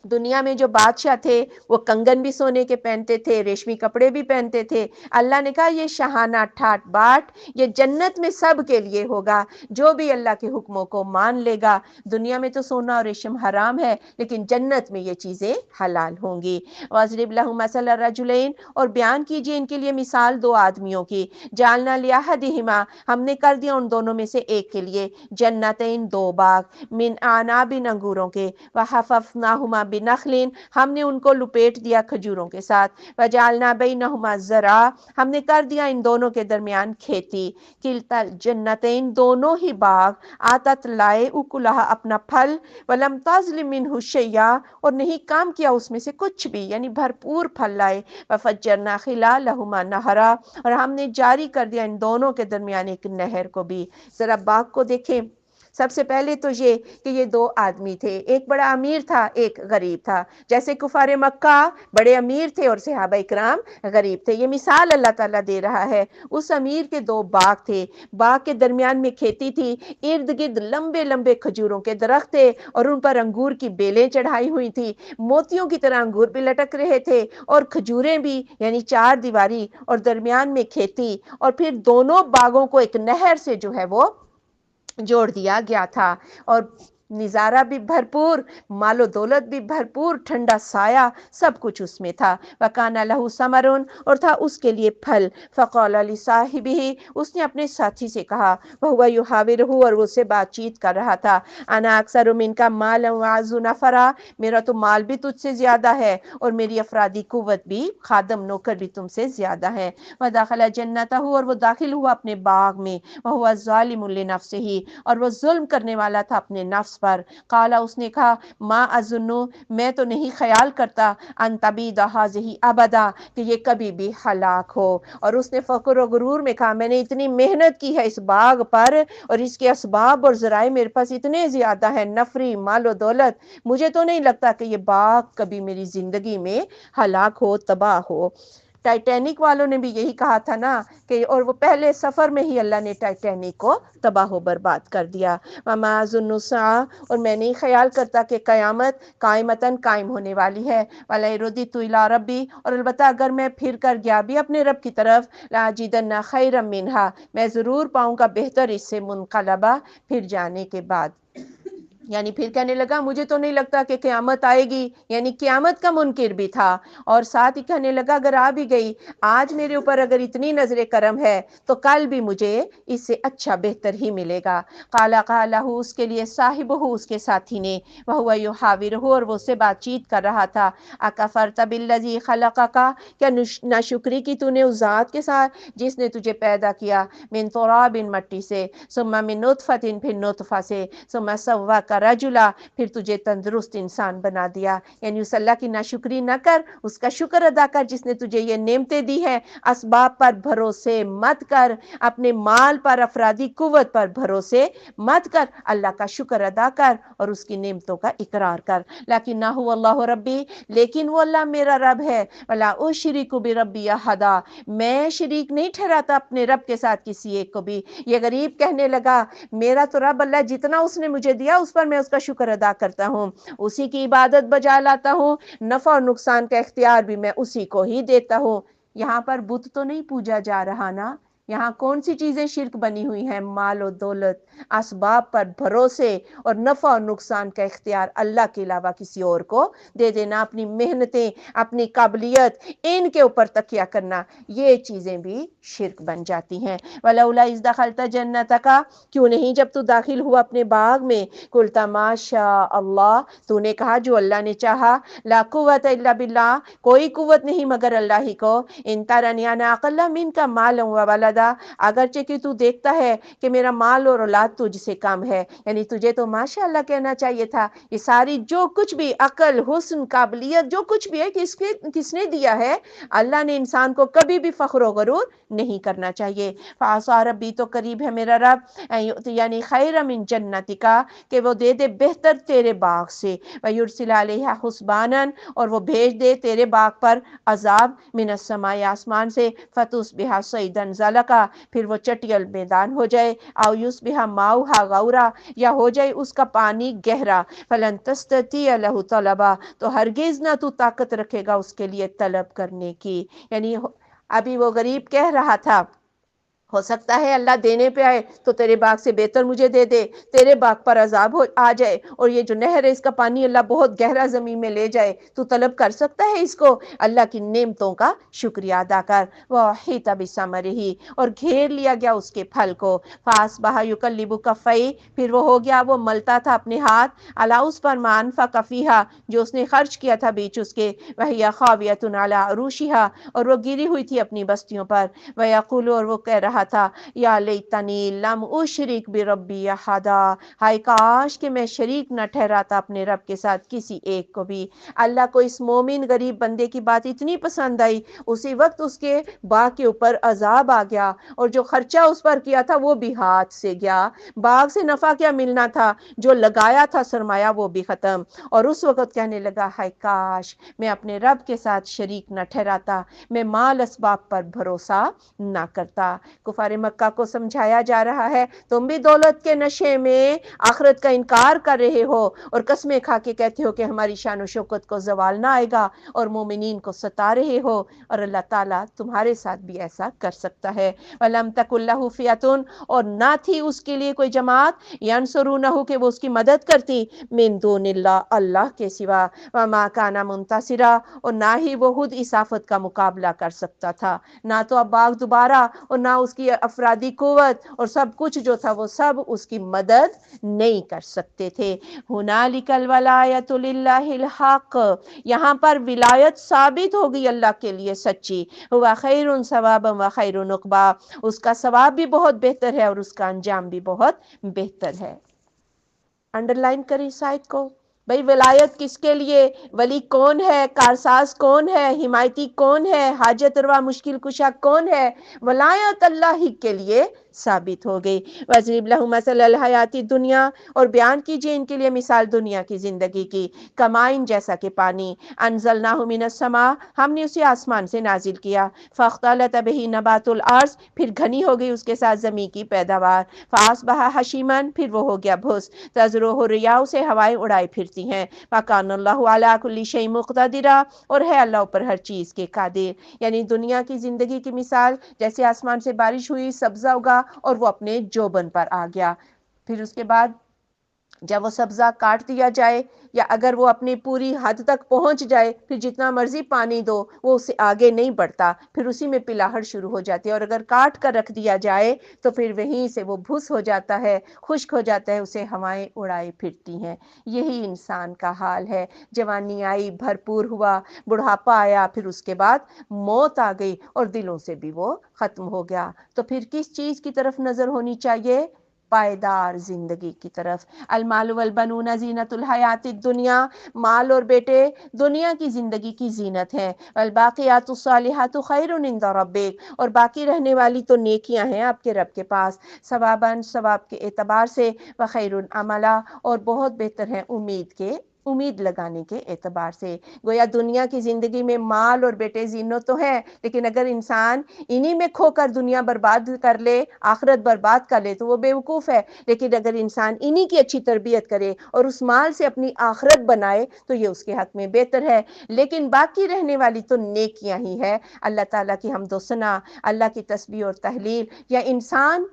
دنیا میں جو بادشاہ تھے وہ کنگن بھی سونے کے پہنتے تھے، ریشمی کپڑے بھی پہنتے تھے۔ اللہ نے کہا یہ شہانہ ٹھاٹ باٹ یہ جنت میں سب کے لیے ہوگا، جو بھی اللہ کے حکموں کو مان لے گا۔ دنیا میں تو سونا اور ریشم حرام ہے، لیکن جنت میں یہ چیزیں حلال ہوں گی۔ وَاضْرِبْ لَهُم مَثَلَ الرَّجُلَيْنِ، اور بیان کیجئے ان کے لیے مثال دو آدمیوں کی، جعلنا لِأَحَدِهِمَا، ہم نے کر دیا ان دونوں میں سے ایک کے لیے، جنتین دو باغ، من اعناب انگوروں کے، وحففناہما بنخل، ہم نے ان کو لپیٹ دیا کھجوروں کے ساتھ، وجعلنا بینہما زرعا، ہم نے کر دیا ان دونوں کے درمیان کھیتی، کلتا الجنتین دونوں ہی باغ، آتت لائے اکلہا اپنا پھل، ولم تظلم منہ شیئا، اور نہیں کام کیا اس میں سے کچھ بھی، یعنی بھرپور پھل لائے، وفجرنا خلالہما نہرا، اور ہم نے جاری کر دیا ان دونوں کے درمیان ایک نہر کو بھی۔ ذرا باغ کو دیکھیں، سب سے پہلے تو یہ کہ یہ دو آدمی تھے، ایک بڑا امیر تھا ایک غریب تھا، جیسے کفار مکہ بڑے امیر تھے اور صحابہ اکرام غریب تھے۔ یہ مثال اللہ تعالیٰ دے رہا ہے۔ اس امیر کے دو باغ تھے، باغ کے درمیان میں کھیتی تھی، ارد گرد لمبے لمبے کھجوروں کے درخت تھے اور ان پر انگور کی بیلیں چڑھائی ہوئی تھی، موتیوں کی طرح انگور بھی لٹک رہے تھے اور کھجوریں بھی، یعنی چار دیواری اور درمیان میں کھیتی، اور پھر دونوں باغوں کو ایک نہر سے جو ہے وہ جوڑ دیا گیا تھا، اور نظارہ بھی بھرپور، مال و دولت بھی بھرپور، ٹھنڈا سایہ سب کچھ اس میں تھا۔ وَكَانَ لَهُ ثَمَرٌ، اور تھا اس کے لیے پھل، فَقَالَ لِصَاحِبِهِ، اس نے اپنے ساتھی سے کہا، وَهُوَ يُحَاوِرُهُ، اور وہ سے بات چیت کر رہا تھا، أَنَا أَكْثَرُ مِنْكَ مَالًا وَأَعَزُّ نَفَرًا، میرا تو مال بھی تجھ سے زیادہ ہے اور میری افرادی قوت بھی، خادم نوکر بھی تم سے زیادہ ہے۔ وَدَخَلَ جَنَّتَهُ، اور وہ داخل ہوا اپنے باغ میں، وَهُوَ ظَالِمٌ لِنَفْسِهِ، اور وہ ظلم کرنے والا تھا اپنے نفس پر۔ قالا، اس نے کہا، ما اظن، میں تو نہیں خیال کرتا، ان تبید ہذہ ابدا، کہ یہ کبھی بھی ہلاک ہو۔ اور اس نے فخر و غرور میں کہا، میں نے اتنی محنت کی ہے اس باغ پر، اور اس کے اسباب اور ذرائع میرے پاس اتنے زیادہ ہیں، نفری، مال و دولت، مجھے تو نہیں لگتا کہ یہ باغ کبھی میری زندگی میں ہلاک ہو، تباہ ہو۔ ٹائٹینک والوں نے بھی یہی کہا تھا نا، کہ اور وہ پہلے سفر میں ہی اللہ نے ٹائٹینک کو تباہ و برباد کر دیا۔ وما اظن الساعة، اور میں نہیں خیال کرتا کہ قیامت قائمتاً قائم ہونے والی ہے، وَلَئِن رُدِدتُّ إِلَىٰ رَبِّی، اور البتہ اگر میں پھر کر گیا بھی اپنے رب کی طرف، لَأَجِدَنَّ خَيْرًا مِنْهَا، میں ضرور پاؤں گا بہتر اس سے، منقلبہ، پھر جانے کے بعد۔ یعنی پھر کہنے لگا مجھے تو نہیں لگتا کہ قیامت آئے گی، یعنی قیامت کا منکر بھی تھا، اور ساتھ ہی کہنے لگا اگر آ بھی گئی، آج میرے اوپر اگر اتنی نظر کرم ہے تو کل بھی مجھے اس سے اچھا بہتر ہی ملے گا۔ قال لہ، اس کے لیے صاحبہ، اس کے ساتھی نے، وہو یحاورہ، اور وہ اس سے بات چیت کر رہا تھا، اکفرت بالذی خلقک، کیا ناشکری کی تو نے اس ذات کے ساتھ جس نے تجھے پیدا کیا، من تراب، مٹی سے، ثم من نطفۃ، پھر نطفہ سے، ثم سواک رجلا، پھر تجھے تندرست انسان بنا دیا۔ یعنی اس اللہ کی ناشکری نہ کر، اس کا شکر ادا کر جس نے تجھے یہ نعمتیں دی ہیں۔ اسباب پر بھروسے مت کر، اپنے مال پر، افرادی قوت پر بھروسے مت کر، اللہ کا شکر ادا کر اور اس کی نعمتوں کا اقرار کر۔ لیکن هو اللہ ربی، لیکن وہ اللہ میرا رب ہے، ولا اشرک بربی احدا، میں شریک نہیں ٹھہراتا اپنے رب کے ساتھ کسی ایک کو بھی۔ یہ غریب کہنے لگا میرا تو رب اللہ جتنا اس نے مجھے دیا اس پر پر میں اس کا شکر ادا کرتا ہوں، اسی کی عبادت بجا لاتا ہوں، نفع اور نقصان کا اختیار بھی میں اسی کو ہی دیتا ہوں۔ یہاں پر بت تو نہیں پوجا جا رہا نا، یہاں کون سی چیزیں شرک بنی ہوئی ہیں؟ مال و دولت، اسباب پر بھروسے اور نفع اور نقصان کا اختیار اللہ کے علاوہ کسی اور کو دے دینا، اپنی محنتیں، اپنی قابلیت، ان کے اوپر تکیہ کرنا، یہ چیزیں بھی شرک بن جاتی ہیں۔ وَلَوْلَا إِذْ دَخَلْتَ جَنَّتَكَ، کیوں نہیں جب تو داخل ہوا اپنے باغ میں، قُلْتَ مَا شَاءَ اللَّهُ، تو نے کہا جو اللہ نے چاہا، لَا قُوَّةَ إِلَّا بِاللَّهِ، کوئی قوت نہیں مگر اللہ ہی کو، إِن تَرَنِي أَنَا أَقَلَّ مِنْكَ مَالًا وَوَلَدًا، اگرچہ کہ تو دیکھتا ہے کہ میرا مال اور اولاد تجھ سے کم ہے، یعنی تجھے تو ماشاء اللہ کہنا چاہیے تھا۔ یہ ساری جو کچھ بھی عقل، حسن، قابلیت، جو کچھ بھی ہے کس نے دیا ہے؟ اللہ نے انسان کو کبھی بھی فخر و غرور نہیں کرنا چاہیے۔ فَعَصَىٰ رَبِّي، تو قریب ہے میرا رب، یعنی خَيْرًا مِن جَنَّتِكَ، کہ وہ دے دے بہتر تیرے باغ سے، وَيُرْسِلَ عَلَيْهَا حُسْبَانًا، اور وہ بھیج دے تیرے باغ پر عذاب، مِنَ السَّمَاءِ، آسمان سے، فَتُصْبِحَ صَيْدًا زَلَقًا، پھر وہ چٹیل میدان ہو جائے، أَوْ يُصْبِحَ مَاؤُهَا غَوْرًا، یا ہو جائے اس کا پانی گہرا، فَلَن تَسْتَطِيعَ لَهُ طَلَبًا، تو ہرگز نہ تو طاقت رکھے گا اس کے لیے طلب کرنے کی۔ یعنی ابھی وہ غریب کہہ رہا تھا، ہو سکتا ہے اللہ دینے پہ آئے تو تیرے باغ سے بہتر مجھے دے دے، تیرے باغ پر عذاب آ جائے، اور یہ جو نہر ہے اس کا پانی اللہ بہت گہرا زمین میں لے جائے، تو طلب کر سکتا ہے اس کو؟ اللہ کی نعمتوں کا شکریہ ادا کر۔ وَأُحِيطَ بِثَمَرِهِ، اور گھیر لیا گیا اس کے پھل کو، فَأَصْبَحَ يُقَلِّبُ كَفَّيْهِ، پھر وہ ہو گیا وہ ملتا تھا اپنے ہاتھ، عَلَىٰ اس پر مَا أَنفَقَ فِيهَا، جو اس نے خرچ کیا تھا بیچ اس کے، وَهِيَ خَاوِيَةٌ عَلَىٰ عُرُوشِهَا، اور وہ گری ہوئی تھی اپنی بستیوں پر، وَيَقُولُ، اور وہ کہہ رہا تھا، یا لیتنی لم اشرک بربی احدا، ہائے کاش کہ میں شریک نہ ٹھہراتا اپنے رب کے ساتھ کسی ایک کو بھی۔ اللہ کو اس مومن غریب بندے کی بات اتنی پسند آئی، اسی وقت اس کے باغ کے اوپر عذاب آ گیا، اور جو خرچہ اس پر کیا تھا وہ بھی ہاتھ سے گیا، باغ سے نفع کیا ملنا تھا، جو لگایا تھا سرمایہ وہ بھی ختم، اور اس وقت کہنے لگا ہائے کاش میں اپنے رب کے ساتھ شریک نہ ٹھہراتا، میں مال اسباب پر بھروسہ نہ کرتا۔ کفار مکہ کو سمجھایا جا رہا ہے، تم بھی دولت کے نشے میں آخرت کا انکار کر رہے ہو، اور قسمیں کھا کے کہتے ہو کہ ہماری شان و شوکت کو زوال نہ آئے گا، اور مومنین کو ستا رہے ہو، اور اللہ تعالیٰ تمہارے ساتھ بھی ایسا کر سکتا ہے۔ وَلَمْ تَكُنْ لَهُ فِئَةٌ، اور نہ تھی اس کے لیے کوئی جماعت، يَنْصُرُونَهُ، کہ وہ اس کی مدد کرتی، مِن دُونِ اللَّهِ، اللہ کے سوا، وَمَا كَانَ مُنْتَصِرًا، اور نہ ہی وہ خود اس آفت کا مقابلہ کر سکتا تھا، نہ تو اب باغ دوبارہ، اور نہ اس کی افرادی قوت، اور سب کچھ جو تھا وہ سب اس کی مدد نہیں کر سکتے تھے۔ هُنَالِكَ الْوَلَایَةُ لِلَّهِ الْحَقِّ، یہاں پر ولایت ثابت ہوگی اللہ کے لیے سچی، هُوَ خَيْرٌ ثَوَابًا وَخَيْرٌ عُقْبًا، اس کا ثواب بھی بہت بہتر ہے اور اس کا انجام بھی بہت بہتر ہے۔ انڈر لائن کریں اس آیت کو، بھئی ولایت کس کے لیے؟ ولی کون ہے؟ کارساز کون ہے؟ حمایتی کون ہے؟ حاجت روا مشکل کشا کون ہے؟ ولایت اللہ ہی کے لیے ثابت ہو گئی۔ وَاضْرِبْ لَهُمْ مَثَلَ الْحَیَاةِ الدُّنْیَا، اور بیان کیجئے ان کے لیے مثال دنیا کی زندگی کی، کمائن جیسا کہ پانی، انزلناہ من السماء، ہم نے اسے آسمان سے نازل کیا، فاختلط بہ نبات الارض، پھر گھنی ہو گئی اس کے ساتھ زمین کی پیداوار، فاصبح حشیما، پھر وہ ہو گیا بھس، تذروہ الریاح، سے ہوائیں اڑائی پھرتی ہیں، وکان اللہ علی کل شیء مقتدرا، اور ہے اللہ پر ہر چیز کے قادر۔ یعنی دنیا کی زندگی کی مثال جیسے آسمان سے بارش ہوئی، سبزہ اگا اور وہ اپنے جوبن پر آ گیا، پھر اس کے بعد جب وہ سبزہ کاٹ دیا جائے، یا اگر وہ اپنی پوری حد تک پہنچ جائے، پھر جتنا مرضی پانی دو وہ اس سے آگے نہیں بڑھتا، پھر اسی میں پلاہڑ شروع ہو جاتی ہے، اور اگر کاٹ کر رکھ دیا جائے تو پھر وہیں سے وہ بھس ہو جاتا ہے، خشک ہو جاتا ہے، اسے ہوائیں اڑائی پھرتی ہیں۔ یہی انسان کا حال ہے، جوانی آئی، بھرپور ہوا، بڑھاپا آیا، پھر اس کے بعد موت آ گئی، اور دلوں سے بھی وہ ختم ہو گیا، تو پھر کس چیز کی طرف نظر ہونی چاہیے؟ پائیدار زندگی کی طرف۔ المال والبنون زینت الحیات الدنیا، مال اور بیٹے دنیا کی زندگی کی زینت ہے، والباقیات الصالحات خیر عند ربک، اور باقی رہنے والی تو نیکیاں ہیں آپ کے رب کے پاس، ثواباً ثواب کے اعتبار سے، وخیر عملا، اور بہت بہتر ہے امید کے امید لگانے کے اعتبار سے۔ گویا دنیا کی زندگی میں مال اور بیٹے زینت تو ہے، لیکن اگر انسان انہی میں کھو کر دنیا برباد کر لے، آخرت برباد کر لے تو وہ بیوقوف ہے، لیکن اگر انسان انہی کی اچھی تربیت کرے اور اس مال سے اپنی آخرت بنائے تو یہ اس کے حق میں بہتر ہے۔ لیکن باقی رہنے والی تو نیکیاں ہی ہے، اللہ تعالیٰ کی حمد و ثنا، اللہ کی تسبیح اور تحلیل، یا انسان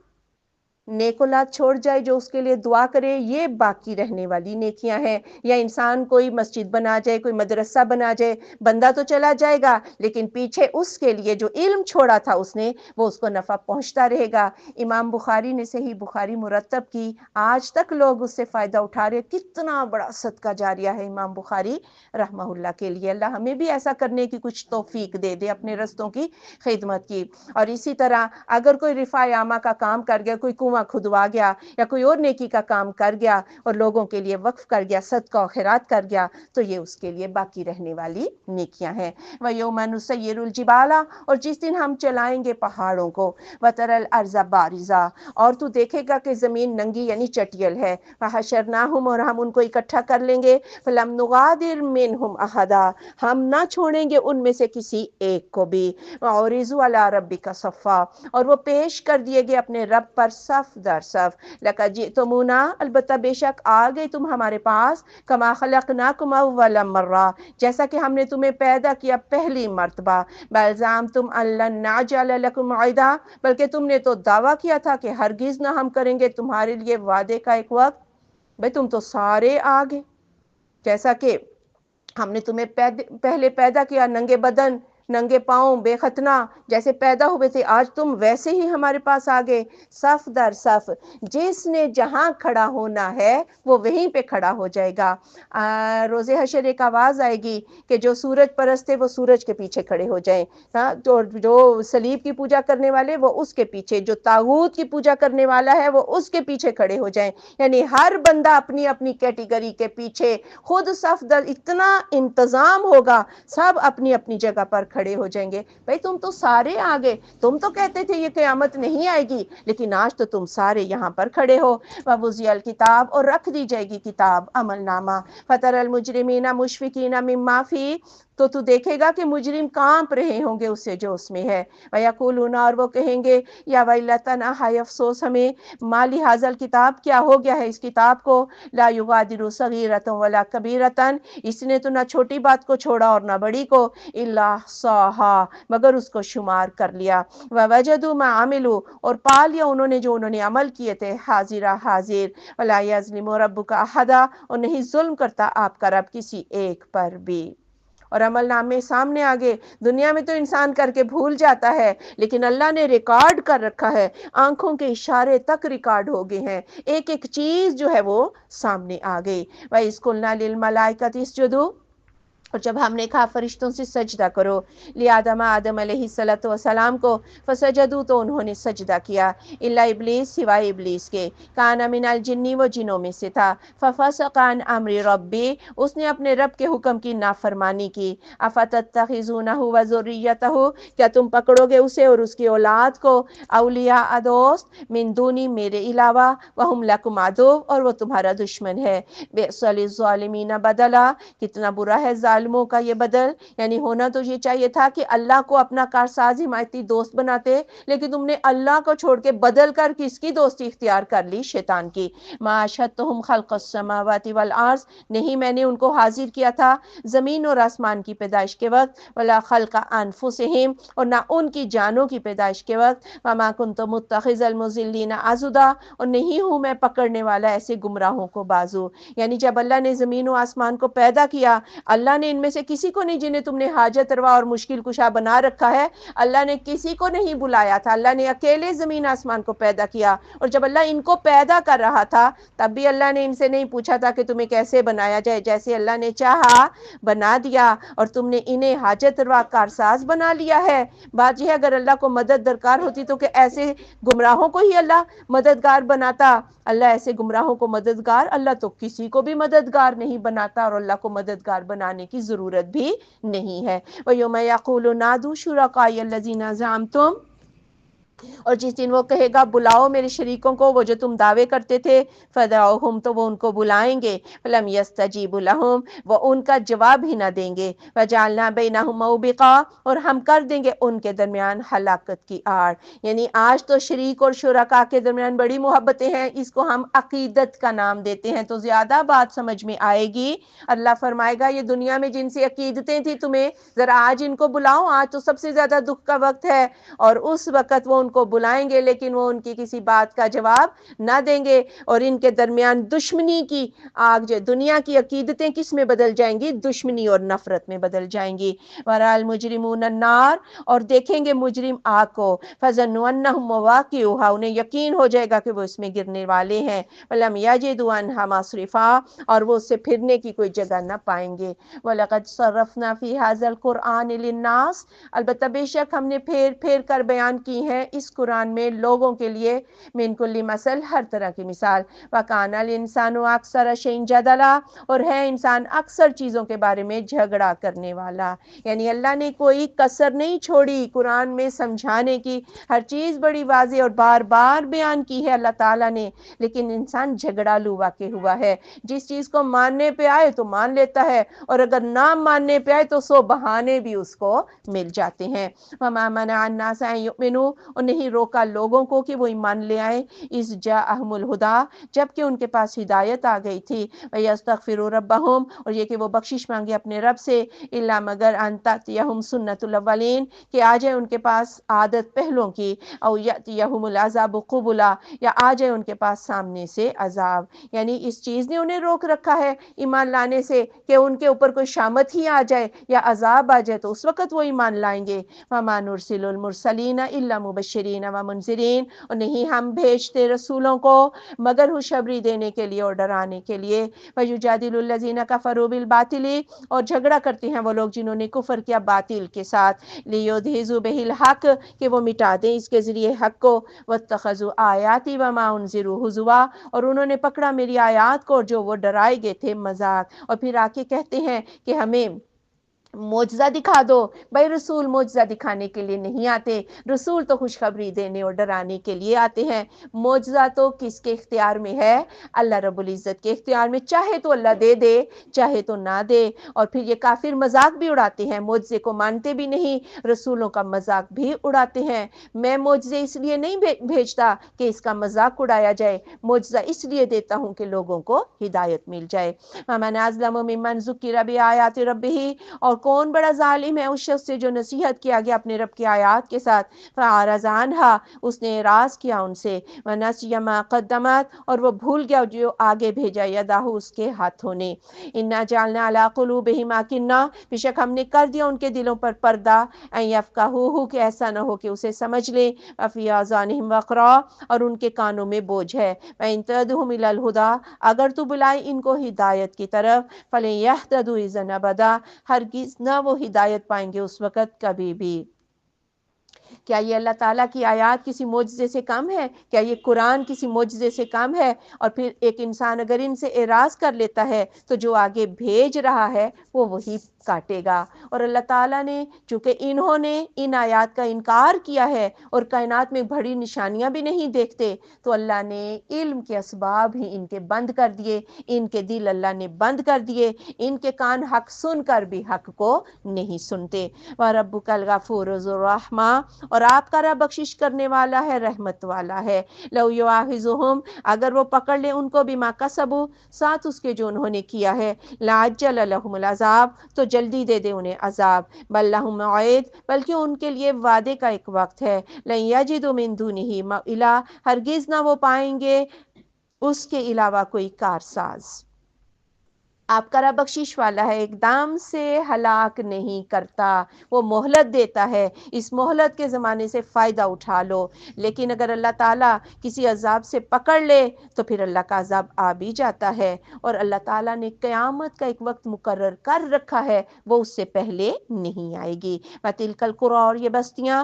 نیک اولاد چھوڑ جائے جو اس کے لیے دعا کرے، یہ باقی رہنے والی نیکیاں ہیں۔ یا انسان کوئی مسجد بنا جائے، کوئی مدرسہ بنا جائے، بندہ تو چلا جائے گا لیکن پیچھے اس کے لیے جو علم چھوڑا تھا اس نے، وہ اس کو نفع پہنچتا رہے گا۔ امام بخاری نے صحیح بخاری مرتب کی، آج تک لوگ اس سے فائدہ اٹھا رہے، کتنا بڑا صدقہ جاریہ ہے امام بخاری رحمہ اللہ کے لیے۔ اللہ ہمیں بھی ایسا کرنے کی کچھ توفیق دے دے، اپنے رستوں کی خدمت کی۔ اور اسی طرح اگر کوئی رفع عامہ کا کام کر گیا، کوئی کنواں کھدوا گیا یا کوئی اور نیکی کا کام کر گیا اور لوگوں کے لیے وقف کر گیا، صدقہ و خیرات کر گیا، تو یہ اس کے لیے باقی رہنے والی نیکیاں ہیں۔ وَيَوْمَ نُسَيِّرُ الْجِبَالَ، اور جس دن ہم چلائیں گے پہاڑوں کو، وَتَرَى الْأَرْضَ بَارِزَةً، اور تو دیکھے گا کہ زمین ننگی یعنی چٹیل ہے، فَحَشَرْنَاهُمْ، اور ہم ان کو اکٹھا کر لیں گے، فَلَمْ نُغَادِرْ مِنْهُمْ أَحَدًا، ہم نہ چھوڑیں گے ان میں سے کسی ایک کو بھی، وَعُرِضُوا عَلَىٰ رَبِّكَ صَفًّا، اور وہ پیش کر دیے گئے اپنے رب پر صف در صف، لَقَدْ جِئْتُمُونَا، البتہ بے شک آ گئے تم ہمارے پاس، کَمَا خَلَقْنَاكُمْ أَوَّلَ مَرَّةٍ، جیسا کہ ہم نے تمہیں پیدا کیا پہلی مرتبہ، بَلْ زَعَمْتُمْ أَن لَّن نَّجْعَلَ لَكُمْ موعدا، بلکہ تم نے تو دعویٰ کیا تھا کہ ہرگز نہ ہم کریں گے تمہارے لیے وعدے کا ایک وقت۔ بھئی تم تو سارے آ گئے، جیسا کہ ہم نے تمہیں پہلے پیدا کیا ننگے بدن، ننگے پاؤں، بے ختنہ، جیسے پیدا ہوئے تھے، آج تم ویسے ہی ہمارے پاس آگے، صف در صف، جس نے جہاں کھڑا ہونا ہے وہ وہیں پہ کھڑا ہو جائے گا۔ روز حشر ایک آواز آئے گی کہ جو سورج پرست تھے وہ سورج کے پیچھے کھڑے ہو جائیں، جو صلیب کی پوجا کرنے والے وہ اس کے پیچھے، جو طاغوت کی پوجا کرنے والا ہے وہ اس کے پیچھے کھڑے ہو جائیں، یعنی ہر بندہ اپنی اپنی کیٹیگری کے پیچھے، خود صف در، اتنا انتظام ہوگا، سب اپنی اپنی جگہ پر کھڑے ہو جائیں گے۔ بھئی تم تو سارے آگے، تم تو کہتے تھے یہ قیامت نہیں آئے گی، لیکن آج تو تم سارے یہاں پر کھڑے ہو۔ وَوُضِعَ الْكِتَابُ، اور رکھ دی جائے گی کتاب، عمل نامہ، فَتَرَى الْمُجْرِمِينَ مُشْفِقِينَ مِمَّا فِيهِ، تو دیکھے گا کہ مجرم کانپ رہے ہوں گے اس سے جو اس میں ہے، وَيَقُولُونَ، اور وہ کہیں گے، یا وَيْلَتَنَا، ہائے افسوس ہمیں، مَا لِهَٰذَا الْكِتَابِ، کیا ہو گیا ہے اس کتاب کو، لَا يُغَادِرُ صَغِيرَةً وَلَا كَبِيرَةً، اس نے تو نہ چھوٹی بات کو چھوڑا اور نہ بڑی کو، إِلَّا أَحْصَاهَا، مگر اس کو شمار کر لیا، وَوَجَدُوا مَا عَمِلُوا، اور پا لیا انہوں نے جو انہوں نے عمل کیے تھے، حاضرہ حاضر، وَلَا يَظْلِمُ رَبُّكَ أَحَدًا، اور نہیں ظلم کرتا آپ کا رب کسی ایک پر بھی۔ اور عمل نامے سامنے آگے، دنیا میں تو انسان کر کے بھول جاتا ہے، لیکن اللہ نے ریکارڈ کر رکھا ہے، آنکھوں کے اشارے تک ریکارڈ ہو گئے ہیں، ایک ایک چیز جو ہے وہ سامنے آ گئی۔ وَإِذْ قُلْنَا لِلْمَلَائِكَةِ اسْجُدُوا، اور جب ہم نے کہا فرشتوں سے سجدہ کرو، لِآدَمَ، آدم علیہ السلام کو، فسجدوا، تو انہوں نے سجدہ کیا، الا ابلیس، سوائے ابلیس کے، کان من الجن، وہ جنوں میں سے تھا، ففسق عن امر ربی، اس نے اپنے رب کے حکم کی نافرمانی کی، افتتخذونہ وذریتہ، کیا تم پکڑو گے اسے اور اس کی اولاد کو، اولیاء دوست، من دونی، میرے علاوہ، وہم لکم عدو، اور وہ تمہارا دشمن ہے، بئس للظالمین بدلا، کتنا برا ہے ظالموں کا یہ بدل، یعنی ہونا تو یہ چاہیے تھا کہ اللہ کو اپنا کارساز حمایتی دوست بناتے، لیکن تم نے اللہ کو چھوڑ کے بدل کر کس کی دوستی اختیار کر لی، شیطان کی۔ ما اشہدتہم خلق السماوات والارض، نہیں میں نے ان کو حاضر کیا تھا زمین اور آسمان کی پیدائش کے وقت، ولا خلق انفسہم، اور نہ ان کی جانوں کی پیدائش کے وقت، وما کنت متخذ المضلین عضدا، اور نہیں ہوں میں پکڑنے والا ایسے گمراہوں کو بازو، یعنی جب اللہ نے زمین و آسمان کو پیدا کیا، اللہ نے ان میں سے کسی کو نہیں جنہیں تم نے حاجت روا اور مشکل کشا بنا رکھا ہے، اللہ نے کسی کو نہیں بلایا تھا، اللہ نے اکیلے زمین آسمان کو پیدا کیا، اور جب اللہ ان کو پیدا کر رہا تھا تب بھی اللہ نے ان سے نہیں پوچھا تھا کہ تمہیں کیسے بنایا جائے، جیسے اللہ نے چاہا بنا دیا، اور تم نے انہیں حاجت روا کارساز بنا لیا ہے۔ بات یہ ہے اگر اللہ کو مدد درکار ہوتی تو کہ ایسے گمراہوں کو ہی اللہ مددگار بناتا، اللہ ایسے گمراہوں کو مددگار، اللہ تو کسی کو بھی مددگار نہیں بناتا، اور اللہ کو مددگار بنانے کی ضرورت بھی نہیں ہے۔ وَيَوْمَ يَقُولُ نَادُوا شُرَكَائِيَ الَّذِينَ زَعَمْتُمْ، اور جس دن وہ کہے گا بلاؤ میرے شریکوں کو، وہ جو تم دعوے کرتے تھے، فدعوہم، تو وہ ان کو بلائیں گے، فلم یستجیبوا لہم، وہ ان کا جواب ہی نہ دیں گے، وجعلنا بینہم موبقا، اور ہم کر دیں گے ان کے درمیان ہلاکت کی آڑ۔ یعنی آج تو شریک اور شرکا کے درمیان بڑی محبتیں ہیں، اس کو ہم عقیدت کا نام دیتے ہیں تو زیادہ بات سمجھ میں آئے گی۔ اللہ فرمائے گا یہ دنیا میں جن سے عقیدتیں تھیں تمہیں، ذرا آج ان کو بلاؤ، آج تو سب سے زیادہ دکھ کا وقت ہے، اور اس وقت وہ ان کو بلائیں گے لیکن وہ ان کی کسی بات کا جواب نہ دیں گے، اور ان کے درمیان دشمنی کی آگ، جو دنیا کی عقیدتیں کس میں بدل جائیں گی؟ دشمنی اور نفرت میں بدل جائیں گی۔ وَرَأَى الْمُجْرِمُونَ النَّارَ، اور دیکھیں گے مجرم آگ کو، فَظَنُّوا أَنَّهُمْ مُوَاقِعُوهَا، انہیں یقین ہو جائے گا کہ وہ اس میں گرنے والے ہیں، وَلَمْ يَجِدُوا عَنْهَا مَصْرِفًا، اور وہ اس سے پھرنے کی کوئی جگہ نہ پائیں گے۔ وَلَقَدْ صَرَّفْنَا فِي هَذَا الْقُرْآنِ لِلنَّاسِ، البتہ بے شک ہم نے پھیر پھیر کر بیان کی ہیں اس قرآن میں لوگوں کے لیے، من کل مثل، ہر طرح کی مثال، وَكَانَ الْإِنسَانُ أَكْثَرَ شَيْءٍ جَدَلًا، اور ہے انسان اکثر چیزوں کے بارے میں جھگڑا کرنے والا۔ یعنی اللہ نے کوئی کسر نہیں چھوڑی قرآن میں سمجھانے کی، ہر چیز بڑی واضح اور بار بار بیان کی ہے اللہ تعالیٰ نے، لیکن انسان جھگڑالو واقع ہوا ہے، جس چیز کو ماننے پہ آئے تو مان لیتا ہے، اور اگر نہ ماننے پہ آئے تو سو بہانے بھی اس کو مل جاتے ہیں۔ وَمَا مَنَعَ النَّاسَ أَن يُؤْمِنُوا، اور نہیں روکا لوگوں کو کہ وہ ایمان لے آئیں، اِذْ جَاءَهُمُ الْهُدَىٰ، جبکہ ان کے پاس ہدایت آ گئی تھی، وَيَسْتَغْفِرُوا رَبَّهُمْ، اور یہ کہ وہ بخشش مانگے اپنے رب سے، إِلَّا مگر أَن تَأْتِيَهُمْ سُنَّةُ الْأَوَّلِينَ، کہ آ جائے ان کے پاس عادت پہلوں کی، أَوْ يَأْتِيَهُمُ الْعَذَابُ قُبُلًا، یا آ جائے ان کے پاس سامنے سے عذاب۔ یعنی اس چیز نے انہیں روک رکھا ہے ایمان لانے سے کہ ان کے اوپر کوئی شامت ہی آ جائے یا عذاب آ جائے تو اس وقت وہ ایمان لائیں گے۔ وَمَا نُرْسِلُ الْمُرْسَلِينَ إِلَّا مُبَشِّرِينَ وَمُنذِرِينَ، اور نہیں ہم بھیجتے رسولوں کو مگر خوشخبری دینے کے لیے اور ڈرانے کے لیے۔ وَيُجَادِلُ الَّذِينَ كَفَرُوا بِالْبَاطِلِ، اور جھگڑا کرتے ہیں وہ لوگ جنہوں نے کفر کیا باطل کے ساتھ، لِيُدْحِضُوا بِهِ الْحَقَّ، کہ وہ مٹا دیں اس کے ذریعے حق کو، وَاتَّخَذُوا آیَاتِي وَمَا أُنذِرُوا هُزُوًا، اور انہوں نے پکڑا میری آیات کو جو وہ ڈرائے گئے تھے مذاق، اور پھر آ کے کہتے ہیں کہ ہمیں معجزہ دکھا دو۔ بھائی رسول معجزہ دکھانے کے لیے نہیں آتے، رسول تو خوشخبری دینے اور ڈرانے کے لیے آتے ہیں۔ معجزہ تو کس کے اختیار میں ہے؟ اللہ رب العزت کے اختیار میں، چاہے تو اللہ دے دے چاہے تو نہ دے۔ اور پھر یہ کافر مذاق بھی اڑاتے ہیں، معجزے کو مانتے بھی نہیں، رسولوں کا مذاق بھی اڑاتے ہیں۔ میں معجزے اس لیے نہیں بھیجتا کہ اس کا مذاق اڑایا جائے، معجزہ اس لیے دیتا ہوں کہ لوگوں کو ہدایت مل جائے۔ وَمَنْ أَظْلَمُ مِمَّنْ ذُكِّرَ بِآيَاتِ رَبِّهِ، اور کون بڑا ظالم ہے اس شخص سے جو نصیحت کیا گیا اپنے رب کی آیات کے ساتھ، فَأَعْرَضَ عَنْهَا، اس نے اعراض کیا ان سے، وَنَسِيَ مَا قَدَّمَتْ، اور وہ بھول گیا جو آگے بھیجا یداہ اس کے ہاتھوں نے، إِنَّا جَعَلْنَا عَلَىٰ قُلُوبِهِمْ أَكِنَّةً، بے شک ہم نے کر دیا ان کے دلوں پر پردہ، أَن يَفْقَهُوهُ، کہ ایسا نہ ہو کہ اسے سمجھ لیں، وَفِي آذَانِهِمْ وَقْرًا، اور ان کے کانوں میں بوجھ ہے، وَإِن تَدْعُوهُمْ إِلَى الْهُدَىٰ، اگر تو بلائے ان کو ہدایت کی طرف، فَلَن يَهْتَدُوا إِذًا أَبَدًا، ہرگز نہ وہ ہدایت پائیں گے اس وقت کبھی بھی۔ کیا یہ اللہ تعالیٰ کی آیات کسی معجزے سے کم ہے؟ کیا یہ قرآن کسی معجزے سے کم ہے؟ اور پھر ایک انسان اگر ان سے اعراض کر لیتا ہے تو جو آگے بھیج رہا ہے وہ وہی کاٹے گا۔ اور اللہ تعالیٰ نے چونکہ انہوں نے ان آیات کا انکار کیا ہے اور کائنات میں بڑی نشانیاں بھی نہیں دیکھتے، تو اللہ نے علم کے اسباب ہی ان کے بند کر دیے، ان کے دل اللہ نے بند کر دیے، ان کے کان حق سن کر بھی حق کو نہیں سنتے۔ وَرَبُّكَ الْغَفُورُ ذُو الرَّحْمَةِ، اور آپ کا رب بخشش کرنے والا ہے، رحمت والا ہے۔ لَوْ يُؤَاخِذُهُمْ، اگر وہ پکڑ لے ان کو بِمَا كَسَبُوا، ساتھ اس کے جو انہوں نے کیا ہے، لَعَجَّلَ لَهُمُ الْعَذَابُ، تو جلدی دے دے انہیں عذاب، بَل لَهُم مَوْعِدٌ، بلکہ ان کے لیے وعدے کا ایک وقت ہے، لَن يَجِدُوا مِن دُونِهِ مَوْئِلًا، ہرگز نہ وہ پائیں گے اس کے علاوہ کوئی کارساز۔ آپ کا رب بخشش والا ہے، ایک دم سے ہلاک نہیں کرتا، وہ مہلت دیتا ہے، اس مہلت کے زمانے سے فائدہ اٹھا لو۔ لیکن اگر اللہ تعالیٰ کسی عذاب سے پکڑ لے تو پھر اللہ کا عذاب آ بھی جاتا ہے، اور اللہ تعالیٰ نے قیامت کا ایک وقت مقرر کر رکھا ہے، وہ اس سے پہلے نہیں آئے گی۔ وَتِلْكَ الْقُرَىٰ، اور یہ بستیاں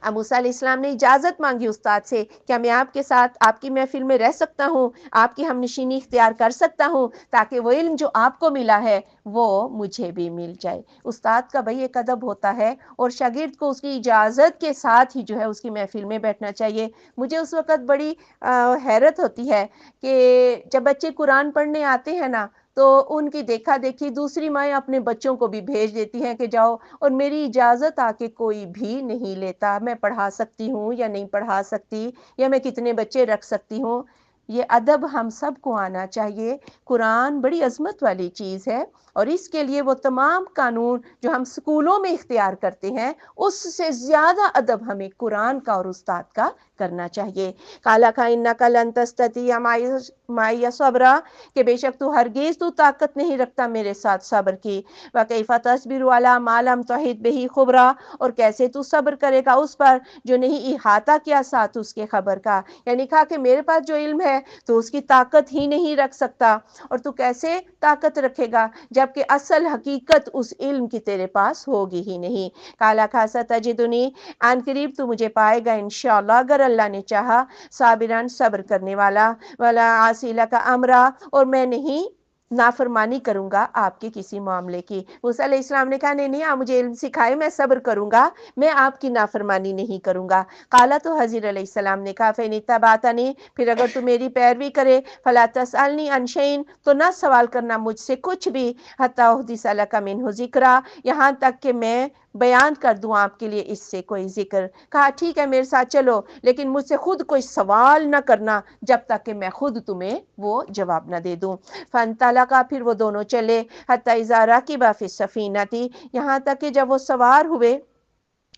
اب موسیٰ علیہ السلام نے اجازت مانگی استاد سے، کیا میں آپ کے ساتھ آپ کی محفل میں رہ سکتا ہوں، آپ کی ہم نشینی اختیار کر سکتا ہوں، تاکہ وہ علم جو آپ کو ملا ہے وہ مجھے بھی مل جائے۔ استاد کا بھئی ایک ادب ہوتا ہے، اور شاگرد کو اس کی اجازت کے ساتھ ہی جو ہے اس کی محفل میں بیٹھنا چاہیے۔ مجھے اس وقت بڑی حیرت ہوتی ہے کہ جب بچے قرآن پڑھنے آتے ہیں نا، تو ان کی دیکھا دیکھی دوسری مائیں اپنے بچوں کو بھی بھیج دیتی ہیں کہ جاؤ، اور میری اجازت آ کے کوئی بھی نہیں لیتا، میں پڑھا سکتی ہوں یا نہیں پڑھا سکتی، یا میں کتنے بچے رکھ سکتی ہوں۔ یہ ادب ہم سب کو آنا چاہیے۔ قرآن بڑی عظمت والی چیز ہے، اور اس کے لیے وہ تمام قانون جو ہم سکولوں میں اختیار کرتے ہیں، اس سے زیادہ ادب ہمیں قرآن کا اور استاد کا کرنا چاہیے۔ کالا کھا انکا لن تستطیع معی صبرا، کہ بے شک تو ہرگز تو طاقت نہیں رکھتا میرے ساتھ صبر کی۔ وکیف تصبر علی ما لم تحط بہ خبرا، اور کیسے تو صبر کرے گا اس پر جو نہیں احاطہ کیا ساتھ اس کے خبر کا، یعنی کہا کہ میرے پاس جو علم ہے تو اس کی طاقت ہی نہیں رکھ سکتا، اور تو کیسے طاقت رکھے گا جبکہ اصل حقیقت اس علم کی تیرے پاس ہوگی ہی نہیں۔ کالا کھا ستجدنی، آن قریب تو مجھے پائے گا انشاءاللہ اگر اللہ نے چاہا، صابران صبر کرنے والا، ولا عاصی لک امرا، اور میں نہیں نافرمانی کروں گا آپ کے کسی معاملے کی۔ موسیٰ علیہ السلام نے کہا نہیں نہیں، آپ مجھے علم سکھائے، میں صبر کروں گا، میں آپ کی نافرمانی نہیں کروں گا۔ قالا، تو حضر علیہ السلام نے کہا فإن اتبعتنی، پھر اگر تو میری پیروی کرے، فلا تسألنی عن شیء، تو نہ سوال کرنا مجھ سے کچھ بھی، حتی احدث لک منہ ذکرا، یہاں تک کہ میں بیان کر دوں آپ کے لیے اس سے کوئی ذکر۔ کہا ٹھیک ہے میرے ساتھ چلو، لیکن مجھ سے خود کوئی سوال نہ کرنا جب تک کہ میں خود تمہیں وہ جواب نہ دے دوں۔ فانطلقا، پھر وہ دونوں چلے، حتی اذا رکبا فی السفینۃ، یہاں تک کہ جب وہ سوار ہوئے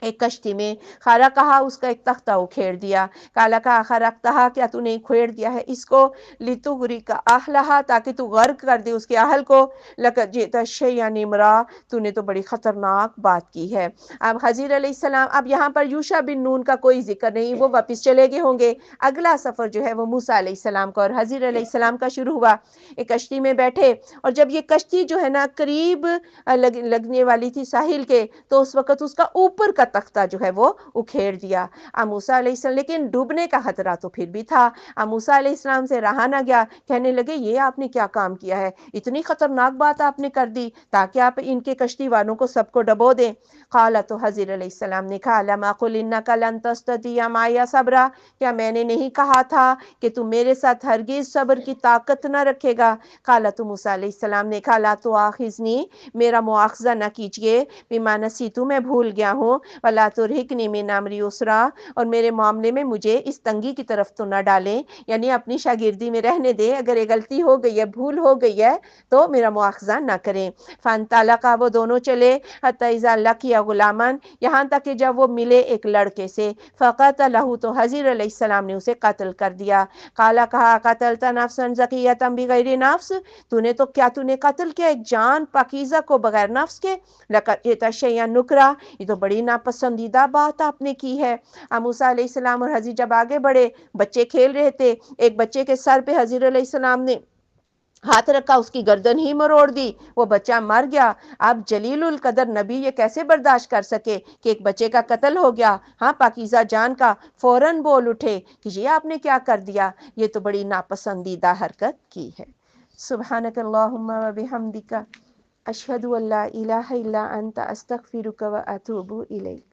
ایک کشتی میں، خارا کہا اس کا ایک تختہ اکھیڑ دیا۔ کالا کہا خرقتہا، کیا تو نے کھیڑ دیا ہے اس کو، لتغرق اہلہا، تاکہ تو غرق کر دے اس کے اہل کو، لقد جئت شیئا امرا، تو نے تو بڑی خطرناک بات کی ہے۔ اب حضیر علیہ السلام، اب یہاں پر یوشع بن نون کا کوئی ذکر نہیں، وہ واپس چلے گئے ہوں گے۔ اگلا سفر جو ہے وہ موسیٰ علیہ السلام کا اور حضیر علیہ السلام کا شروع ہوا۔ ایک کشتی میں بیٹھے، اور جب یہ کشتی جو ہے نا قریب لگنے والی تھی ساحل کے، تو اس وقت اس کا اوپر کا تختہ جو ہے وہ اکھیڑ دیا۔ اب موسیٰ علیہ السلام، لیکن ڈوبنے کا خطرہ تو پھر بھی تھا۔ اب موسیٰ علیہ السلام سے رہا نہ گیا، کہنے لگے یہ آپ نے کیا کام کیا ہے، اتنی خطرناک بات آپ نے کر دی تاکہ آپ ان کے کشتی والوں کو سب کو ڈبو دیں۔ قال، تو حضر علیہ السلام نے کہا لم اقل انک لن تستطیع معی صبرا، کیا میں نے نہیں کہا تھا کہ تم میرے ساتھ ہرگز صبر کی طاقت نہ رکھے گا۔ قال، تو موسیٰ علیہ السلام نے کہا لا تؤاخذنی، میرا مواخذہ نہ کیجئے، بما نسیت، میں بھول گیا ہوں، ولا ترہقنی من امری عسرا، اور میرے معاملے میں مجھے اس تنگی کی طرف تو نہ ڈالیں، یعنی اپنی شاگردی میں رہنے دیں، اگر یہ غلطی ہو گئی ہے، بھول ہو گئی ہے تو میرا مواخذہ نہ کریں۔ فانطلقا، وہ دونوں چلے، حتی اذا لقیا غلاما، یہاں تک کہ جب وہ ملے ایک لڑکے سے، فقتلہ، تو حضر علیہ السلام نے اسے قتل کر دیا۔ قالا، کہا قتلت نفسا زکیۃ بغیر نفس، تو نے قتل کیا ایک جان پاکیزہ کو بغیر نفس کے، لقد جئت شیئا نکرا، یہ تو بڑی ناپسندیدہ بات آپ نے کی ہے۔ اب موسیٰ علیہ السلام اور حضرت جب آگے بڑھے، بچے کھیل رہے تھے، ایک بچے کے سر پہ حضر علیہ السلام نے ہاتھ رکھا، اس کی گردن ہی مروڑ دی، وہ بچہ مر گیا۔ اب جلیل القدر نبی یہ کیسے برداشت کر سکے کہ ایک بچے کا قتل ہو گیا، ہاں پاکیزہ جان کا، فوراً بول اٹھے کہ یہ آپ نے کیا کر دیا، یہ تو بڑی ناپسندیدہ حرکت کی ہے۔ سبحانک اللہم و بحمدک، اشہد ان لا الہ الا انت، استغفرک و اتوب الیک۔